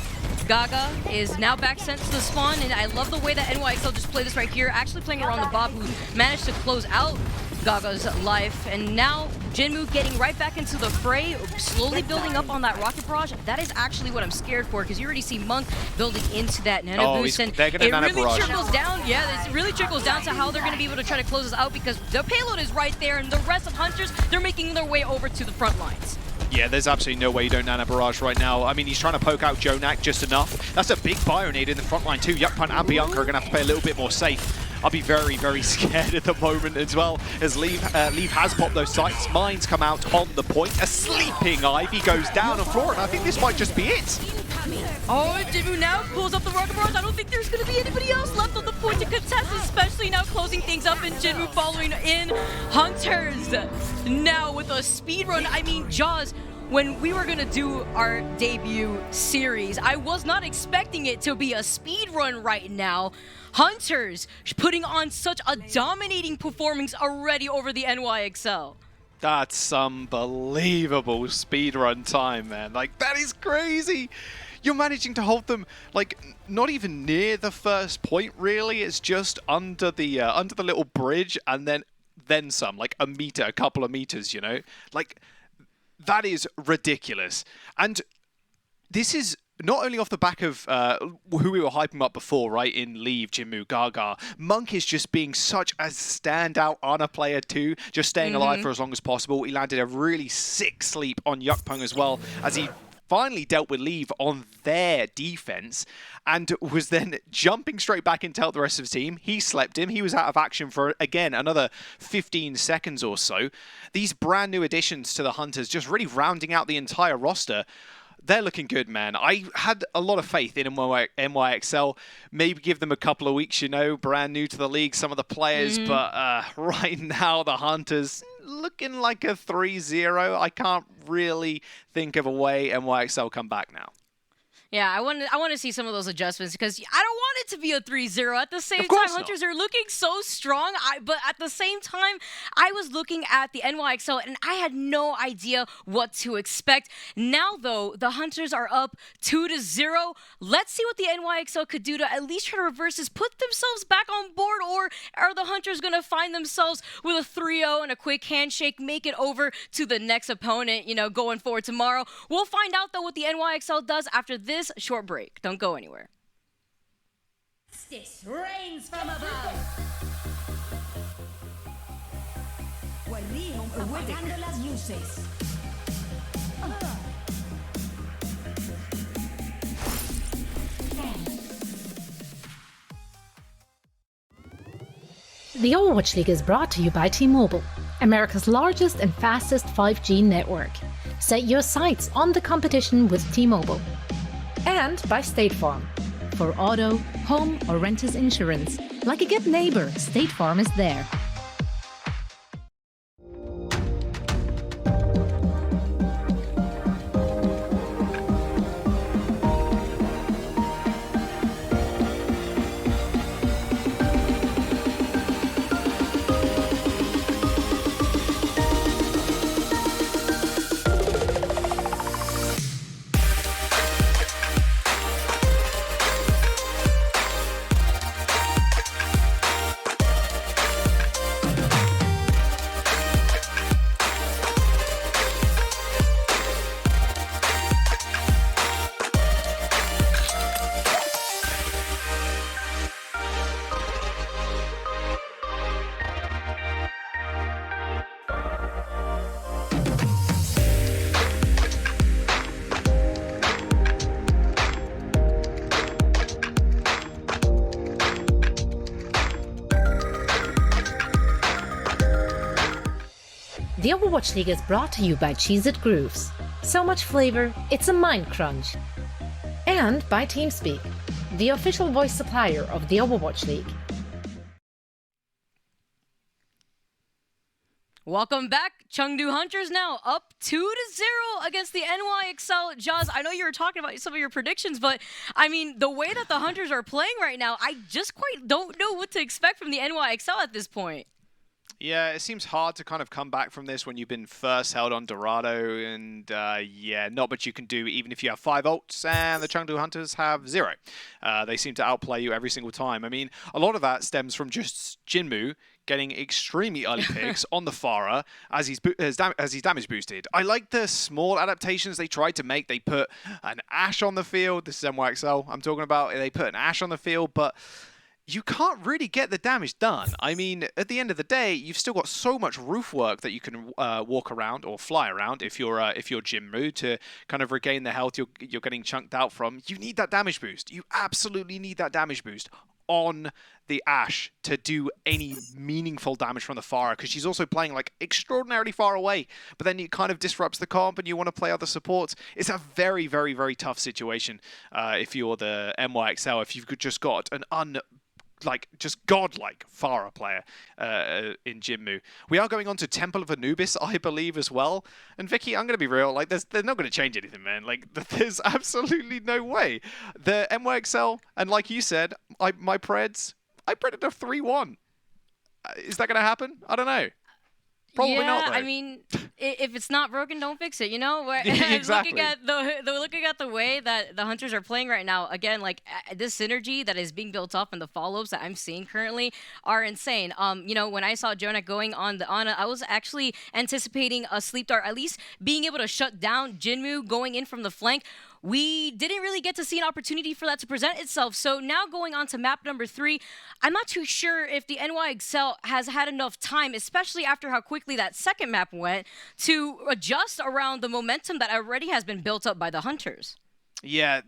Gaga is now back sent to the spawn, and I love the way that NYXL just played this right here, actually playing around the Bob, who managed to close out Gaga's life, and now Jinmu getting right back into the fray, slowly building up on that rocket barrage. That is actually what I'm scared for, because you already see Monk building into that nano boost, and it really trickles down. Yeah, it really trickles down to how they're going to be able to try to close this out, because the payload is right there, and the rest of Hunters, they're making their way over to the front lines. Yeah, there's absolutely no way you don't nano barrage right now. I mean, he's trying to poke out Jonak just enough. That's a big fire nade in the front line too. Yukpeng and Bianca are going to have to play a little bit more safe. I'll be very, very scared at the moment as well, as Leave has popped those sights. Mines come out on the point. A sleeping Ivy goes down on Flora, and I think this might just be it. Oh, Jinmu now pulls up the rocket barrage. I don't think there's going to be anybody else left on the point to contest, especially now closing things up, and Jinmu following in. Hunters now with a speed run. I mean, Jaws, when we were going to do our debut series, I was not expecting it to be a speed run right now. Hunters putting on such a dominating performance already over the NYXL. That's unbelievable speedrun time, man. Like, that is crazy. You're managing to hold them, like, not even near the first point, really. It's just under the little bridge, and then some, like a couple of meters, you know? Like, that is ridiculous. And this is not only off the back of who we were hyping up before, right, in Leave, Jinmu, Gaga. Monk is just being such a standout honor player too, just staying alive for as long as possible. He landed a really sick sleep on Yukpeng as well, as he finally dealt with Leave on their defense, and was then jumping straight back into the rest of the team. He slept him. He was out of action for, again, another 15 seconds or so. These brand new additions to the Hunters just really rounding out the entire roster. They're looking good, man. I had a lot of faith in NYXL. Maybe give them a couple of weeks, you know, brand new to the league, some of the players. But right now, the Hunters looking like a 3-0. I can't really think of a way NYXL come back now. Yeah, I want to see some of those adjustments because I don't want it to be a 3-0. At the same Of time, course not. Hunters are looking so strong. But at the same time, I was looking at the NYXL and I had no idea what to expect. Now, though, the Hunters are up 2-0. Let's see what the NYXL could do to at least try to reverse this, put themselves back on board, or are the Hunters going to find themselves with a 3-0 and a quick handshake, make it over to the next opponent, going forward tomorrow? We'll find out, though, what the NYXL does after this short break. Don't go anywhere. Justice reigns from above. Guardián apagando las luces. The Overwatch League is brought to you by T-Mobile, America's largest and fastest 5G network. Set your sights on the competition with T-Mobile. And by State Farm. For auto, home, or renters insurance, like a good neighbor, State Farm is there. The Overwatch League is brought to you by Cheez-It Grooves. So much flavor, it's a mind crunch. And by TeamSpeak, the official voice supplier of the Overwatch League. Welcome back. Chengdu Hunters now up 2-0 against the NYXL. Jaws, I know you were talking about some of your predictions, but I mean, the way that the Hunters are playing right now, I just quite don't know what to expect from the NYXL at this point. Yeah, it seems hard to kind of come back from this when you've been first held on Dorado, and yeah, not much you can do even if you have 5 ults and the Chengdu Hunters have 0. They seem to outplay you every single time. I mean, a lot of that stems from just Jinmu getting extremely early picks on the Pharah as he's damage boosted. I like the small adaptations they tried to make. They put an Ashe on the field. This is NYXL I'm talking about. They put an Ashe on the field, but you can't really get the damage done. I mean, at the end of the day, you've still got so much roof work that you can walk around or fly around if you're Jinmu to kind of regain the health you're getting chunked out from. You need that damage boost. You absolutely need that damage boost on the Ashe to do any meaningful damage from the Pharah, because she's also playing like extraordinarily far away, but then it kind of disrupts the comp and you want to play other supports. It's a very, very, very tough situation if you're the NYXL, if you've just got an just godlike Pharah player in Jinmu. We are going on to Temple of Anubis, I believe, as well. And Vicky, I'm going to be real, like, they're not going to change anything, man. Like, there's absolutely no way. The NYXL, and like you said, my Preds, I predicted a 3-1. Is that going to happen? I don't know. Probably not, though. I mean, if it's not broken, don't fix it, you know? Exactly. Looking at the way that the Hunters are playing right now, again, like, this synergy that is being built up and the follow-ups that I'm seeing currently are insane. You know, when I saw Jonah going on the Ana, I was actually anticipating a sleep dart, at least being able to shut down Jinmu going in from the flank. We didn't really get to see an opportunity for that to present itself. So now going on to map number 3, I'm not too sure if the NYXL has had enough time, especially after how quickly that second map went, to adjust around the momentum that already has been built up by the Hunters. Yeah,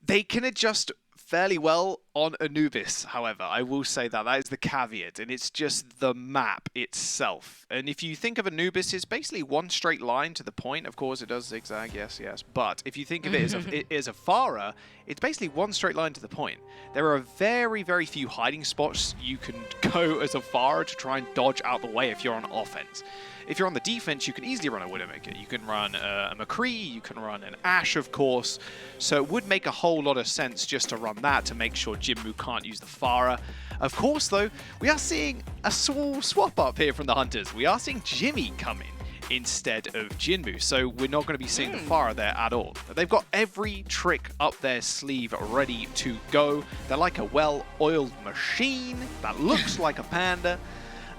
they can adjust fairly well on Anubis, however. I will say that is the caveat, and it's just the map itself. And if you think of Anubis, it's basically one straight line to the point. Of course, it does zigzag, yes. But if you think of it as a Pharah, it's basically one straight line to the point. There are very, very few hiding spots you can go as a Pharah to try and dodge out the way if you're on offense. if you're on the defense, you can easily run a Widowmaker. You can run a McCree, you can run an Ashe, of course. So it would make a whole lot of sense just to run that to make sure Jinmu can't use the Pharah. Of course, though, we are seeing a small swap up here from the Hunters. We are seeing Jimmy come in instead of Jinmu, so we're not going to be seeing the Pharah there at all. They've got every trick up their sleeve ready to go. They're like a well-oiled machine that looks like a panda,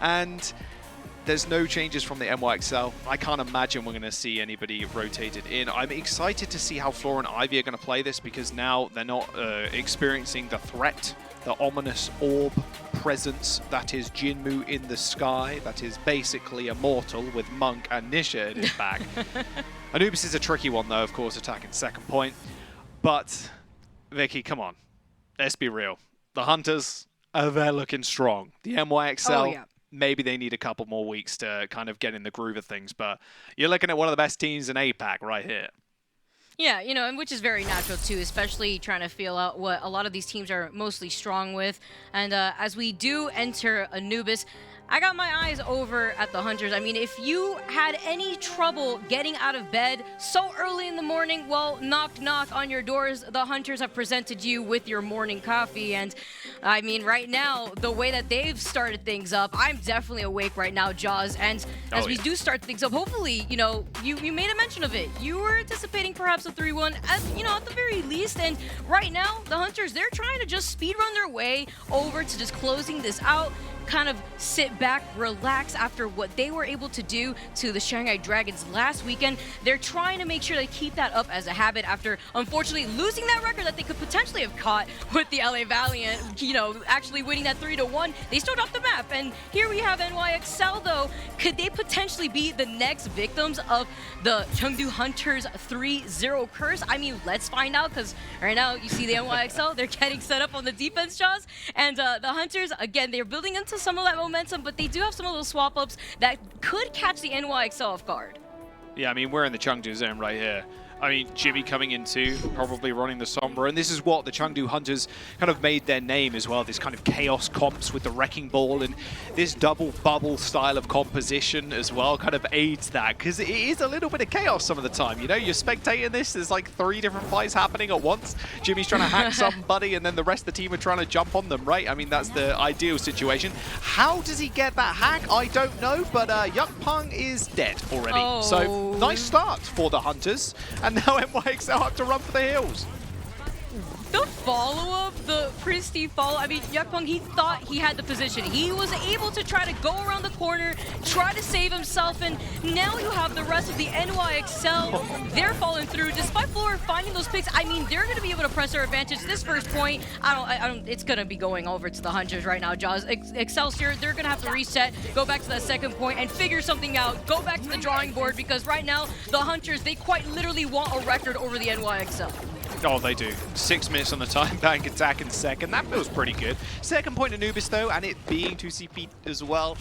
and there's no changes from the NYXL. I can't imagine we're going to see anybody rotated in. I'm excited to see how Flora and Ivy are going to play this, because now they're not experiencing the threat, the ominous orb presence that is Jinmu in the sky, that is basically immortal with Monk and Nisha at his back. Anubis is a tricky one though, of course, attacking second point. But, Vicky, come on. Let's be real. The Hunters, they're looking strong. The NYXL, maybe they need a couple more weeks to kind of get in the groove of things, but you're looking at one of the best teams in APAC right here. Yeah, you know, and which is very natural too, especially trying to feel out what a lot of these teams are mostly strong with. And as we do enter Anubis, I got my eyes over at the Hunters. I mean, if you had any trouble getting out of bed so early in the morning, well, knock, knock on your doors. The Hunters have presented you with your morning coffee. And I mean, right now, the way that they've started things up, I'm definitely awake right now, Jaws. And as we do start things up, hopefully, you know, you made a mention of it. You were anticipating perhaps a 3-1, you know, at the very least. And right now, the Hunters, they're trying to just speed run their way over to just closing this out, kind of sit back, relax after what they were able to do to the Shanghai Dragons last weekend. They're trying to make sure they keep that up as a habit after, unfortunately, losing that record that they could potentially have caught with the LA Valiant, you know, actually winning that 3-1. They still dropped the map, and here we have NYXL, though. Could they potentially be the next victims of the Chengdu Hunters 3-0 curse? I mean, let's find out, because right now, you see the NYXL, they're getting set up on the defense, Jaws, and the Hunters, again, they're building into some of that momentum, but they do have some of those swap-ups that could catch the NYXL off guard. Yeah, I mean, we're in the Chengdu zone right here. I mean, Jimmy coming in too, probably running the Sombra, and this is what the Chengdu Hunters kind of made their name as well, this kind of chaos comps with the Wrecking Ball, and this double bubble style of composition as well kind of aids that, because it is a little bit of chaos some of the time, you know? You're spectating this, there's like 3 different fights happening at once. Jimmy's trying to hack somebody, and then the rest of the team are trying to jump on them, right? I mean, that's the ideal situation. How does he get that hack? I don't know, but Yukpeng is dead already. So, nice start for the Hunters. And now NYXL have to run for the hills. The follow-up, the pretty steep follow, I mean, Yukpeng, he thought he had the position. He was able to try to go around the corner, try to save himself, and now you have the rest of the NYXL. They're falling through. Despite Flora finding those picks, I mean, they're going to be able to press their advantage. This first point, it's going to be going over to the Hunters right now, Jaws. Excelsior, they're going to have to reset, go back to that second point, and figure something out. Go back to the drawing board, because right now, the Hunters, they quite literally want a record over the NYXL. Oh, they do. 6 minutes on the time bank attack in second. That feels pretty good. Second point Anubis, though, and it being 2CP as well.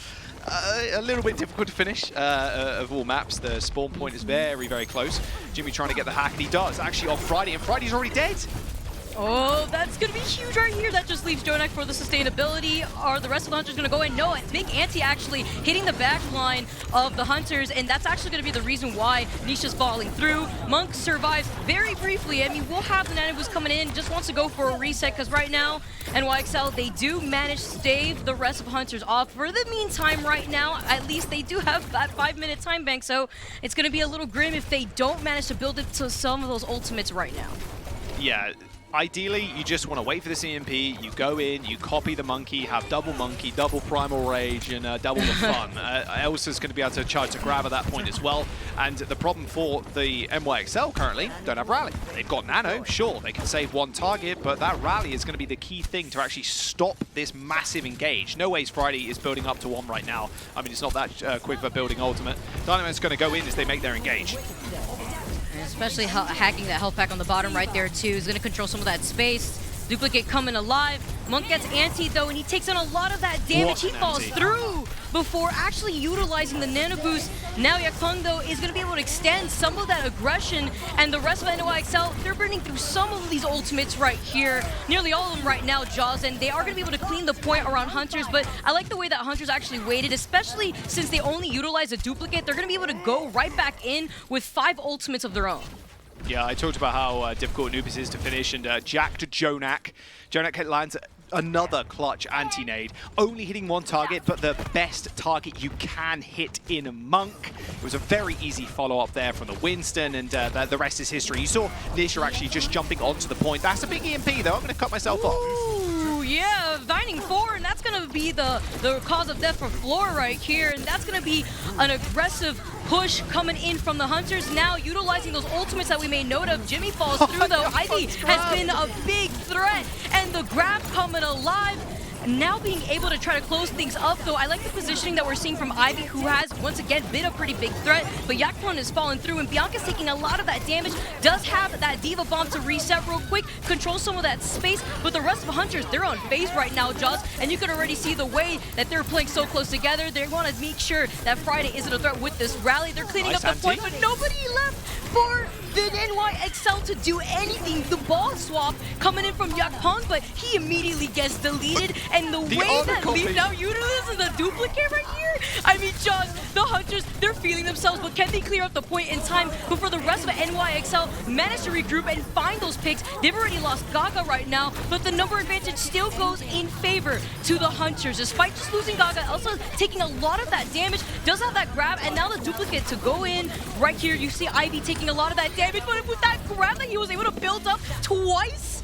A little bit difficult to finish of all maps. The spawn point is very, very close. Jimmy trying to get the hack, and he does, actually, on Friday, and Friday's already dead. Oh, that's going to be huge right here. That just leaves Jonak for the sustainability. Are the rest of the Hunters going to go in? No, big anti actually hitting the back line of the Hunters, and that's actually going to be the reason why Nisha's falling through. Monk survives very briefly. I mean, we'll have the Anubis coming in, just wants to go for a reset, because right now, NYXL, they do manage to stave the rest of Hunters off. For the meantime, right now, at least they do have that 5-minute time bank, so it's going to be a little grim if they don't manage to build it to some of those ultimates right now. Yeah. Ideally, you just want to wait for this EMP, you go in, you copy the monkey, have double monkey, double primal rage, and double the fun. Elsa's going to be able to charge to grab at that point as well. And the problem for the NYXL currently, don't have rally. They've got nano, sure, they can save one target, but that rally is going to be the key thing to actually stop this massive engage. No ways Friday is building up to 1 right now. I mean, it's not that quick for building ultimate. Dynamite's going to go in as they make their engage. Especially hacking that health pack on the bottom right there too is going to control some of that space. Duplicate coming alive. Monk gets anti though, and he takes on a lot of that damage. He falls through before actually utilizing the nano boost. Now Yakung though is going to be able to extend some of that aggression, and the rest of NYXL, they're burning through some of these ultimates right here. Nearly all of them right now, Jaws, and they are going to be able to clean the point around Hunters, but I like the way that Hunters actually waited, especially since they only utilize a duplicate. They're going to be able to go right back in with 5 ultimates of their own. Yeah, I talked about how difficult Anubis is to finish, and Jack to Jonak. Jonak lands another clutch anti-nade, only hitting one target, but the best target you can hit in Monk. It was a very easy follow-up there from the Winston, and the rest is history. You saw Nisha actually just jumping onto the point. That's a big EMP, though. I'm going to cut myself off. Ooh, yeah, Vining 4, and that's going to be the cause of death for Floor right here, and that's going to be an aggressive push coming in from the Hunters, now utilizing those ultimates that we made note of. Jimmy falls through though. Ivy has been a big threat, and the grab coming alive. Now being able to try to close things up though. I like the positioning that we're seeing from Ivy, who has once again been a pretty big threat, but Yakpon is falling through, and Bianca's taking a lot of that damage. Does have that Diva Bomb to reset real quick, control some of that space, but the rest of the Hunters, they're on phase right now, Jaws, and you can already see the way that they're playing so close together. They want to make sure that Friday isn't a threat with this rally. They're cleaning up the point, but nobody left for the NYXL to do anything. The ball swap coming in from Yakpon, but he immediately gets deleted, and the way that Leaf now utilizes the duplicate right here, I mean, Jaws, the Hunters, they're feeling themselves, but can they clear up the point in time before the rest of NYXL manage to regroup and find those picks? They've already lost Gaga right now, but the number advantage still goes in favor to the Hunters. Despite just losing Gaga, Elsa taking a lot of that damage, does have that grab, and now the duplicate to go in. Right here, you see Ivy taking a lot of that damage, but with that grab that he was able to build up twice,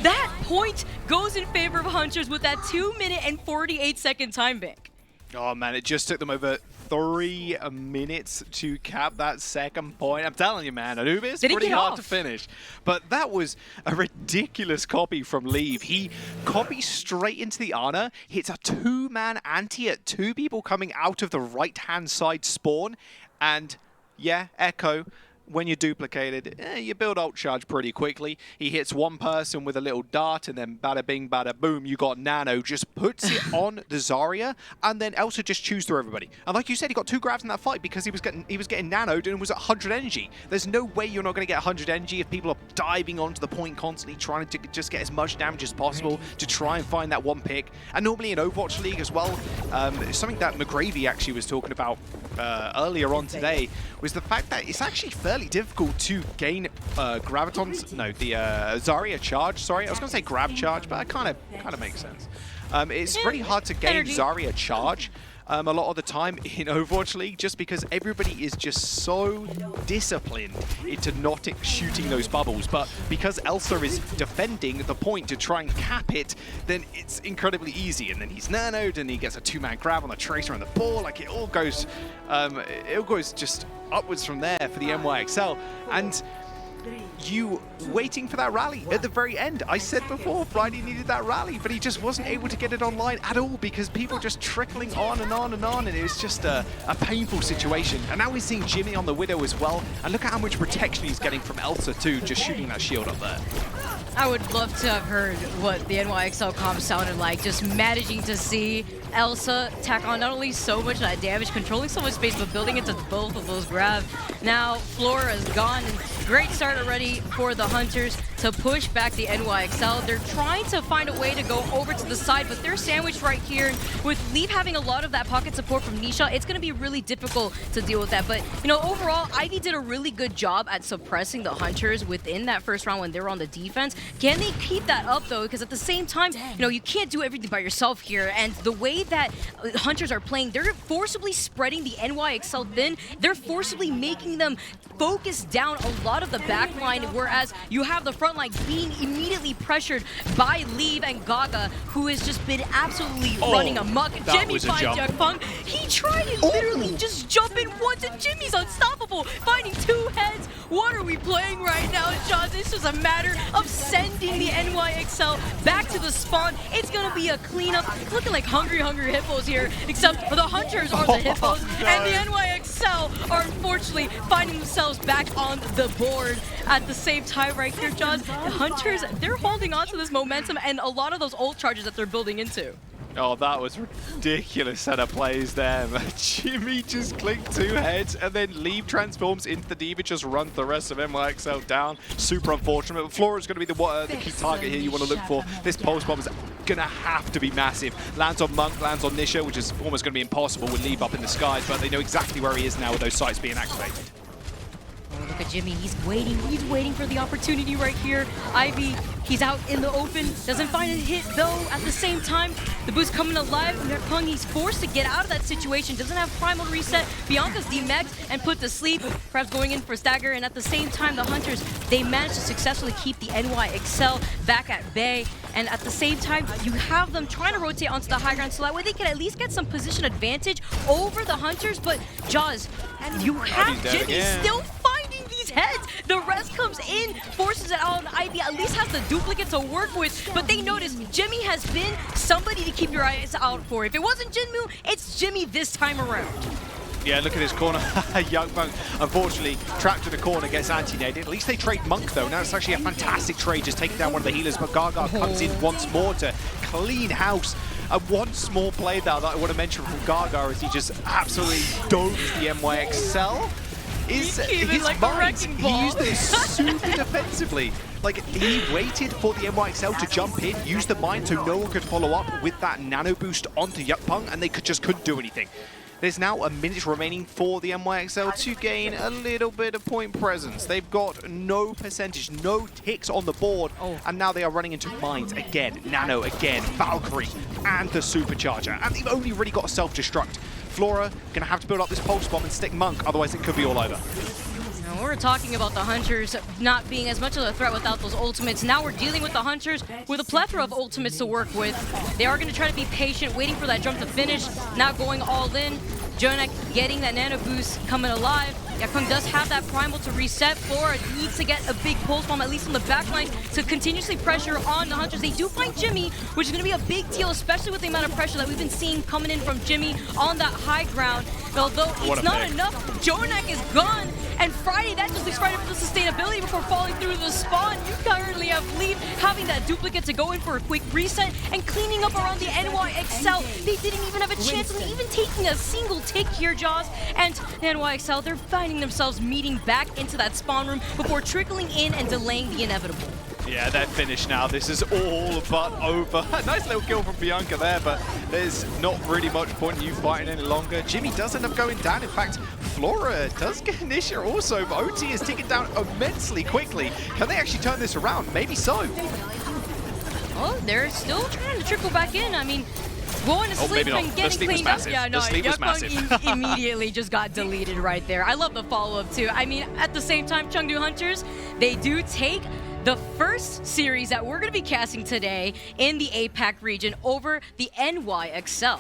that point goes in favor of Hunters with that 2-minute and 48-second time bank. Oh man, it just took them over 3 minutes to cap that second point. I'm telling you, man, Anubis, pretty hard to finish. But that was a ridiculous copy from Leave. He copies straight into the Ana, hits a 2-man anti at 2 people coming out of the right-hand side spawn, and yeah, Echo, when you're duplicated, you build ult charge pretty quickly. He hits one person with a little dart, and then bada bing, bada boom, you got Nano, just puts it on the Zarya, and then Elsa just chews through everybody. And like you said, he got 2 grabs in that fight because he was getting nanoed and was at 100 energy. There's no way you're not going to get 100 energy if people are diving onto the point constantly, trying to just get as much damage as possible to try and find that one pick. And normally in Overwatch League as well, something that McGravy actually was talking about earlier on today was the fact that it's actually fairly difficult to gain Graviton's, no, the Zarya charge, sorry. I was going to say grab charge, but it kind of makes sense. It's pretty hard to gain Zarya charge a lot of the time in Overwatch League just because everybody is just so disciplined into not shooting those bubbles. But because Elsa is defending the point to try and cap it, then it's incredibly easy. And then he's nanoed and he gets a 2-man grab on the Tracer and the ball. Like it all goes just upwards from there for the NYXL. And you waiting for that rally at the very end. I said before, Friday needed that rally, but he just wasn't able to get it online at all because people just trickling on and on and on, and it was just a painful situation. And now we're seeing Jimmy on the Widow as well, and look at how much protection he's getting from Elsa too, just shooting that shield up there. I would love to have heard what the NYXL comp sounded like, just managing to see Elsa tack on not only so much of that damage, controlling so much space, but building into both of those grabs. Now, Flora is gone, and great start already for the Hunters to push back the NYXL. They're trying to find a way to go over to the side, but they're sandwiched right here. With Leaf having a lot of that pocket support from Nisha, it's going to be really difficult to deal with that. But, you know, overall, Ivy did a really good job at suppressing the Hunters within that first round when they were on the defense. Can they keep that up, though? Because at the same time, you know, you can't do everything by yourself here. And the way that Hunters are playing, they're forcibly spreading the NYXL thin. They're forcibly making them focus down a lot of the back line, whereas you have the front line being immediately pressured by Leave and Gaga, who has just been absolutely running amok. Jimmy finds Jakpung. He tried to literally just jump in once, and Jimmy's unstoppable, finding 2 heads. What are we playing right now, Jaws. It's just a matter of sending the NYXL back to the spawn. It's gonna be a cleanup. It's looking like hungry hippos here, except for the Hunters are the hippos, and the NYXL are unfortunately finding themselves back on the board. At the same time right here, Jaws, the Hunters, they're holding on to this momentum and a lot of those ult charges that they're building into. Oh, that was ridiculous set of plays there. Jimmy just clicked 2 heads and then Leave transforms into the Diva, just runs the rest of NYXL down. Super unfortunate. But Flora's going to be the key target here you want to look for. This pulse bomb is going to have to be massive. Lands on Monk, lands on Nisha, which is almost going to be impossible with Leave up in the skies, but they know exactly where he is now with those sights being activated. Oh, look at Jimmy, he's waiting for the opportunity right here. Ivy, he's out in the open, doesn't find a hit though. At the same time, the boost coming alive. Pung, he's forced to get out of that situation, doesn't have primal reset. Bianca's demexed and put to sleep, perhaps going in for stagger, and at the same time, the Hunters, they managed to successfully keep the NYXL back at bay. And at the same time, you have them trying to rotate onto the high ground so that way they can at least get some position advantage over the Hunters. But Jaws, you have Jimmy still fighting these heads. The rest comes in, forces it out on Ivy, at least has the duplicate to work with. But they notice Jimmy has been somebody to keep your eyes out for. If it wasn't Jinmu, it's Jimmy this time around. Yeah, look at this corner. Young Monk, unfortunately, trapped in the corner, gets anti-naded. At least they trade Monk, though. Now it's actually a fantastic trade, just taking down one of the healers. But Gaga comes in once more to clean house. And one small play there that I want to mention from Gaga is he just absolutely domes the NYXL. His like mind, he used it super defensively. Like, he waited for the NYXL to jump in, use the mine so no one could follow up with that nano boost onto Yukpung, and they just couldn't do anything. There's now a minute remaining for the NYXL to gain a little bit of point presence. They've got no percentage, no ticks on the board, and now they are running into mines again, Nano again, Valkyrie, and the Supercharger. And they've only really got a self-destruct. Flora gonna have to build up this pulse bomb and stick Monk, otherwise it could be all over. Now we're talking about the Hunters not being as much of a threat without those ultimates. Now we're dealing with the Hunters with a plethora of ultimates to work with. They are going to try to be patient, waiting for that jump to finish, not going all in. Jonak getting that nano boost coming alive. Yakung does have that primal to reset. Flora needs to get a big pulse bomb, at least on the backline, to continuously pressure on the Hunters. They do find Jimmy, which is going to be a big deal, especially with the amount of pressure that we've been seeing coming in from Jimmy on that high ground. Although it's not enough, Jonak is gone. And Friday, that just leaves Friday for the sustainability before falling through the spawn. You currently have Leave having that duplicate to go in for a quick reset and cleaning up around the NYXL. They didn't even have a chance of even taking a single tick here, Jaws. And the NYXL, they're finding themselves meeting back into that spawn room before trickling in and delaying the inevitable. Yeah, they're finished now. This is all but over. Nice little kill from Bianca there, but there's not really much point in you fighting any longer. Jimmy does end up going down. In fact, Flora does get Nisha also, but OT is ticking down immensely quickly. Can they actually turn this around? Maybe so. Oh, they're still trying to trickle back in. I mean, going to sleep and getting cleaned up. Yeah, no, Yakung immediately just got deleted right there. I love the follow-up too. I mean, at the same time, Chengdu Hunters, they do take the first series that we're going to be casting today in the APAC region over the NYXL.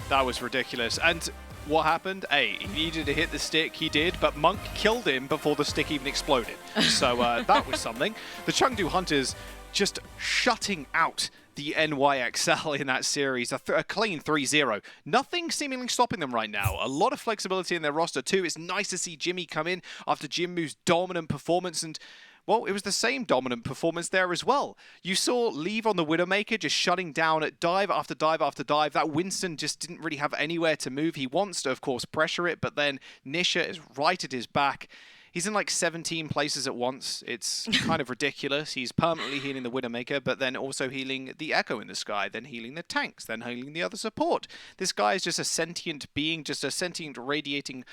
That was ridiculous. And what happened? Hey, he needed to hit the stick, he did, but Monk killed him before the stick even exploded. So that was something. The Chengdu Hunters just shutting out the NYXL in that series, a clean 3-0. Nothing seemingly stopping them right now. A lot of flexibility in their roster too. It's nice to see Jimmy come in after Jinmu's dominant performance, and well, it was the same dominant performance there as well. You saw Leave on the Widowmaker just shutting down at dive after dive after dive. That Winston just didn't really have anywhere to move. He wants to, of course, pressure it, but then Nisha is right at his back. He's in like 17 places at once. It's kind of ridiculous. He's permanently healing the Widowmaker, but then also healing the Echo in the sky, then healing the tanks, then healing the other support. This guy is just a sentient being, just a sentient radiating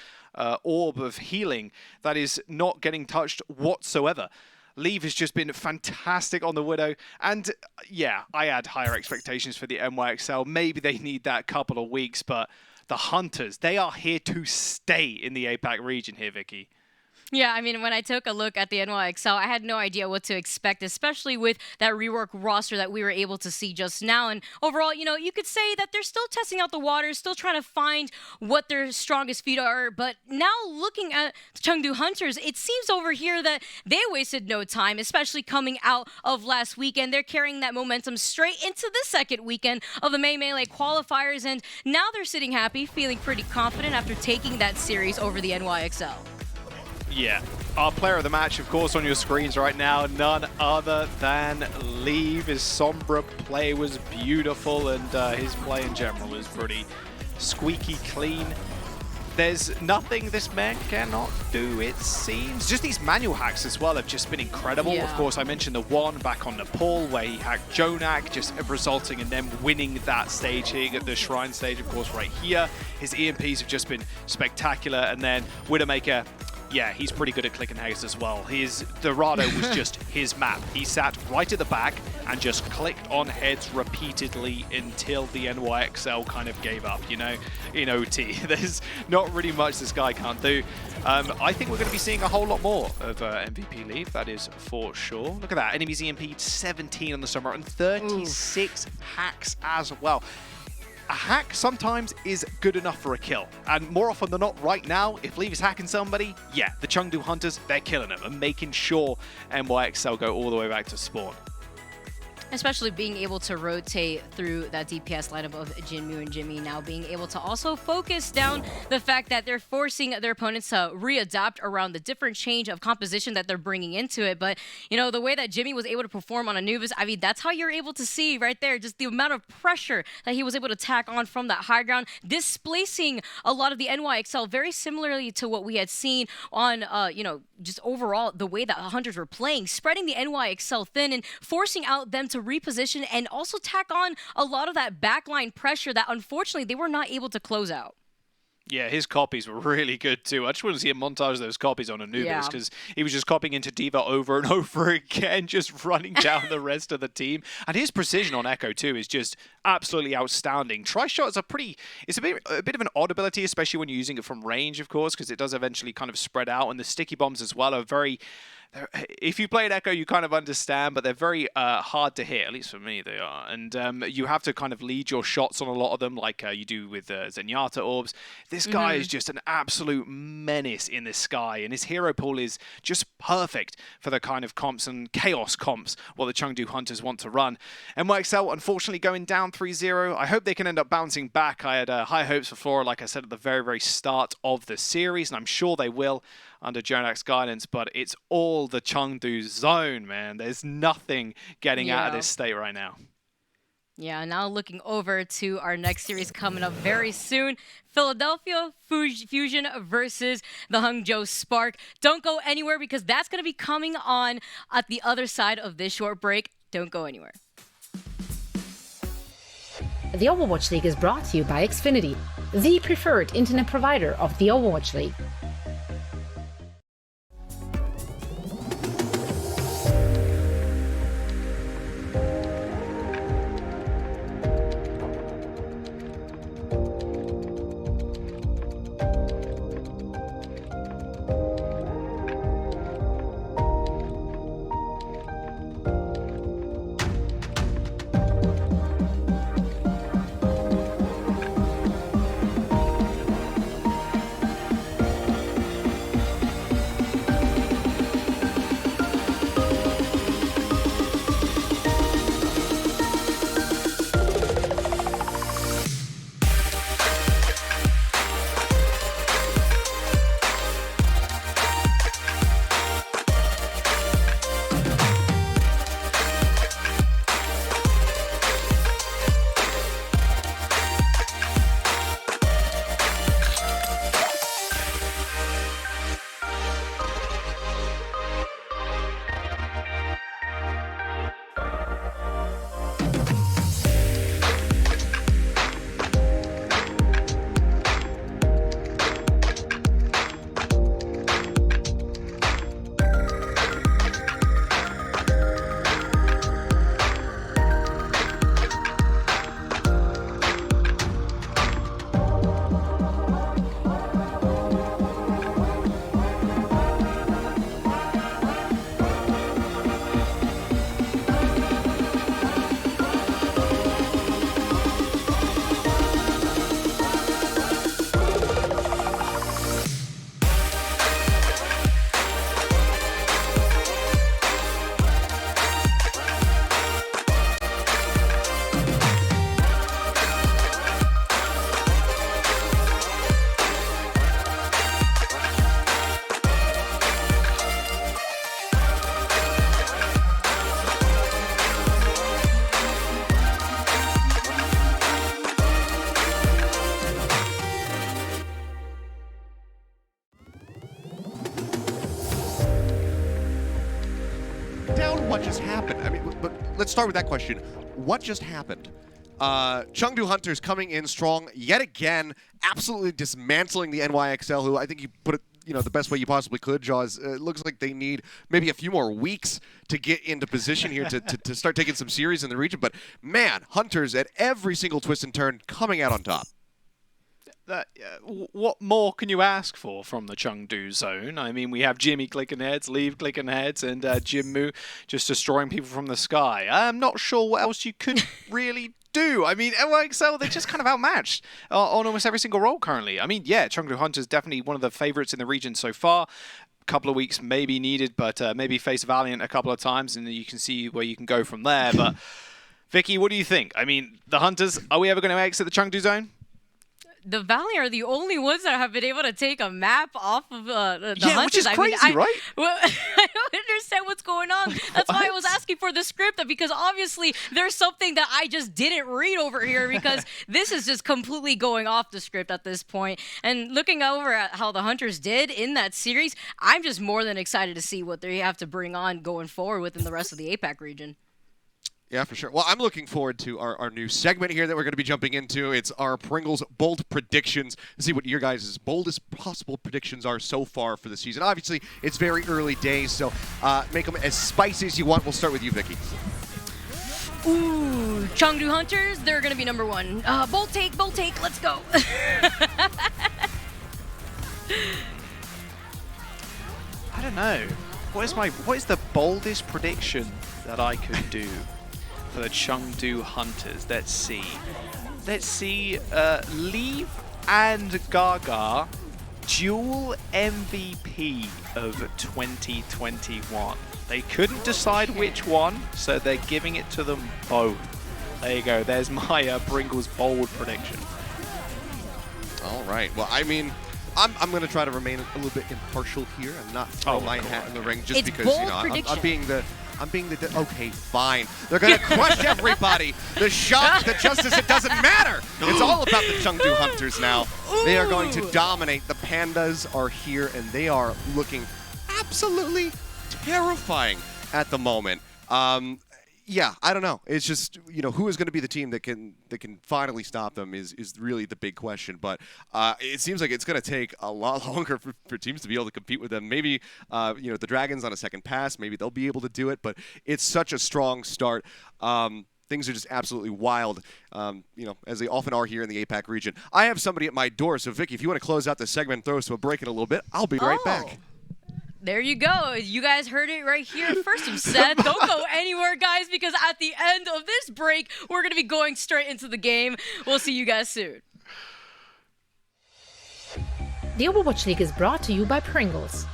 orb of healing that is not getting touched whatsoever. Leave has just been fantastic on the Widow, and yeah, I had higher expectations for the NYXL. Maybe they need that couple of weeks, but the Hunters, they are here to stay in the APAC region here, Vicky. Yeah, I mean, when I took a look at the NYXL, I had no idea what to expect, especially with that rework roster that we were able to see just now. And overall, you know, you could say that they're still testing out the waters, still trying to find what their strongest feet are. But now looking at Chengdu Hunters, it seems over here that they wasted no time, especially coming out of last weekend. They're carrying that momentum straight into the second weekend of the May Melee Qualifiers. And now they're sitting happy, feeling pretty confident after taking that series over the NYXL. Yeah, our player of the match, of course, on your screens right now, none other than Leave. His Sombra play was beautiful, and his play in general is pretty squeaky clean. There's nothing this man cannot do, it seems. Just these manual hacks as well have just been incredible. Yeah. Of course, I mentioned the one back on Nepal where he hacked Jonak, just resulting in them winning that stage here at the Shrine stage, of course, right here. His EMPs have just been spectacular, and then Widowmaker, yeah, he's pretty good at clicking heads as well. His Dorado was just his map. He sat right at the back and just clicked on heads repeatedly until the NYXL kind of gave up, you know, in OT. There's not really much this guy can't do. I think we're going to be seeing a whole lot more of MVP Leave, that is for sure. Look at that, enemies EMP'd 17 on the summer and 36 hacks as well. A hack sometimes is good enough for a kill, and more often than not right now, if Leave is hacking somebody, yeah, the Chengdu Hunters, they're killing them and making sure NYXL go all the way back to spawn. Especially being able to rotate through that DPS lineup of Jinmu and Jimmy, now being able to also focus down the fact that they're forcing their opponents to readapt around the different change of composition that they're bringing into it. But, you know, the way that Jimmy was able to perform on Anubis, I mean, that's how you're able to see right there just the amount of pressure that he was able to tack on from that high ground, displacing a lot of the NYXL very similarly to what we had seen on, you know, just overall the way that the Hunters were playing, spreading the NYXL thin and forcing out them to reposition and also tack on a lot of that backline pressure that unfortunately they were not able to close out. Yeah, his copies were really good too. I just want to see him montage those copies on Anubis because he was just copying into D.Va over and over again, just running down the rest of the team. And his precision on Echo too is just absolutely outstanding. Tri-shot is it's a bit of an odd ability, especially when you're using it from range, of course, because it does eventually kind of spread out. And the sticky bombs as well are very... If you played Echo, you kind of understand, but they're very hard to hit, at least for me they are. And you have to kind of lead your shots on a lot of them, like you do with Zenyatta Orbs. This guy is just an absolute menace in the sky, and his hero pool is just perfect for the kind of comps and chaos comps what the Chengdu Hunters want to run. NYXL, unfortunately, going down 3-0. I hope they can end up bouncing back. I had high hopes for Flora, like I said, at the very, very start of the series, and I'm sure they will under Jonak's guidance, but it's all the Chengdu zone, man. There's nothing getting out of this state right now. Yeah, now looking over to our next series coming up very soon. Philadelphia Fusion versus the Hangzhou Spark. Don't go anywhere because that's going to be coming on at the other side of this short break. Don't go anywhere. The Overwatch League is brought to you by Xfinity, the preferred internet provider of the Overwatch League. down what just happened. I mean, but let's start with that question. What just happened? Chengdu Hunters coming in strong yet again, absolutely dismantling the NYXL, who I think you put it, the best way you possibly could, Jaws. It looks like they need maybe a few more weeks to get into position here to start taking some series in the region. But man, Hunters at every single twist and turn coming out on top. What more can you ask for from the Chengdu zone? I mean, we have Jimmy clicking heads, Leave clicking heads, and Jimmu just destroying people from the sky. I'm not sure what else you could really do. I mean, NYXL, they're just kind of outmatched on almost every single role currently. I mean, yeah, Chengdu Hunters definitely one of the favorites in the region so far. A couple of weeks maybe needed, but maybe face Valiant a couple of times, and then you can see where you can go from there. But Vicky, what do you think? I mean, the Hunters, are we ever going to exit the Chengdu zone? The Valiant are the only ones that have been able to take a map off of the Hunters. Which is crazy, right? Well, I don't understand what's going on. That's why I was asking for the script, because obviously there's something that I just didn't read over here, because this is just completely going off the script at this point. And looking over at how the Hunters did in that series, I'm just more than excited to see what they have to bring on going forward within the rest of the APAC region. Yeah, for sure. Well, I'm looking forward to our new segment here that we're going to be jumping into. It's our Pringles bold predictions. To see what your guys' boldest possible predictions are so far for the season. Obviously, it's very early days, so make them as spicy as you want. We'll start with you, Vicky. Ooh, Chengdu Hunters, they're going to be number one. Bold take, let's go. I don't know. What is the boldest prediction that I could do for the Chengdu Hunters? Let's see. Leave and Gaga dual MVP of 2021. They couldn't decide which one, so they're giving it to them both. There you go. There's my Pringles bold prediction. All right. Well, I mean, I'm going to try to remain a little bit impartial here and not throw my hat in the ring just because, I'm being the okay, fine. They're going to crush everybody. The shock, the justice, it doesn't matter. It's all about the Chengdu Hunters now. They are going to dominate. The Pandas are here, and they are looking absolutely terrifying at the moment. Yeah, I don't know. It's just, who is going to be the team that can finally stop them is really the big question. But it seems like it's going to take a lot longer for teams to be able to compete with them. Maybe, the Dragons on a second pass, maybe they'll be able to do it. But it's such a strong start. Things are just absolutely wild, as they often are here in the APAC region. I have somebody at my door. So, Vicky, if you want to close out this segment and throw us to a break in a little bit, I'll be right back. There you go. You guys heard it right here first from Seth. Don't go anywhere, guys, because at the end of this break, we're going to be going straight into the game. We'll see you guys soon. The Overwatch League is brought to you by Pringles.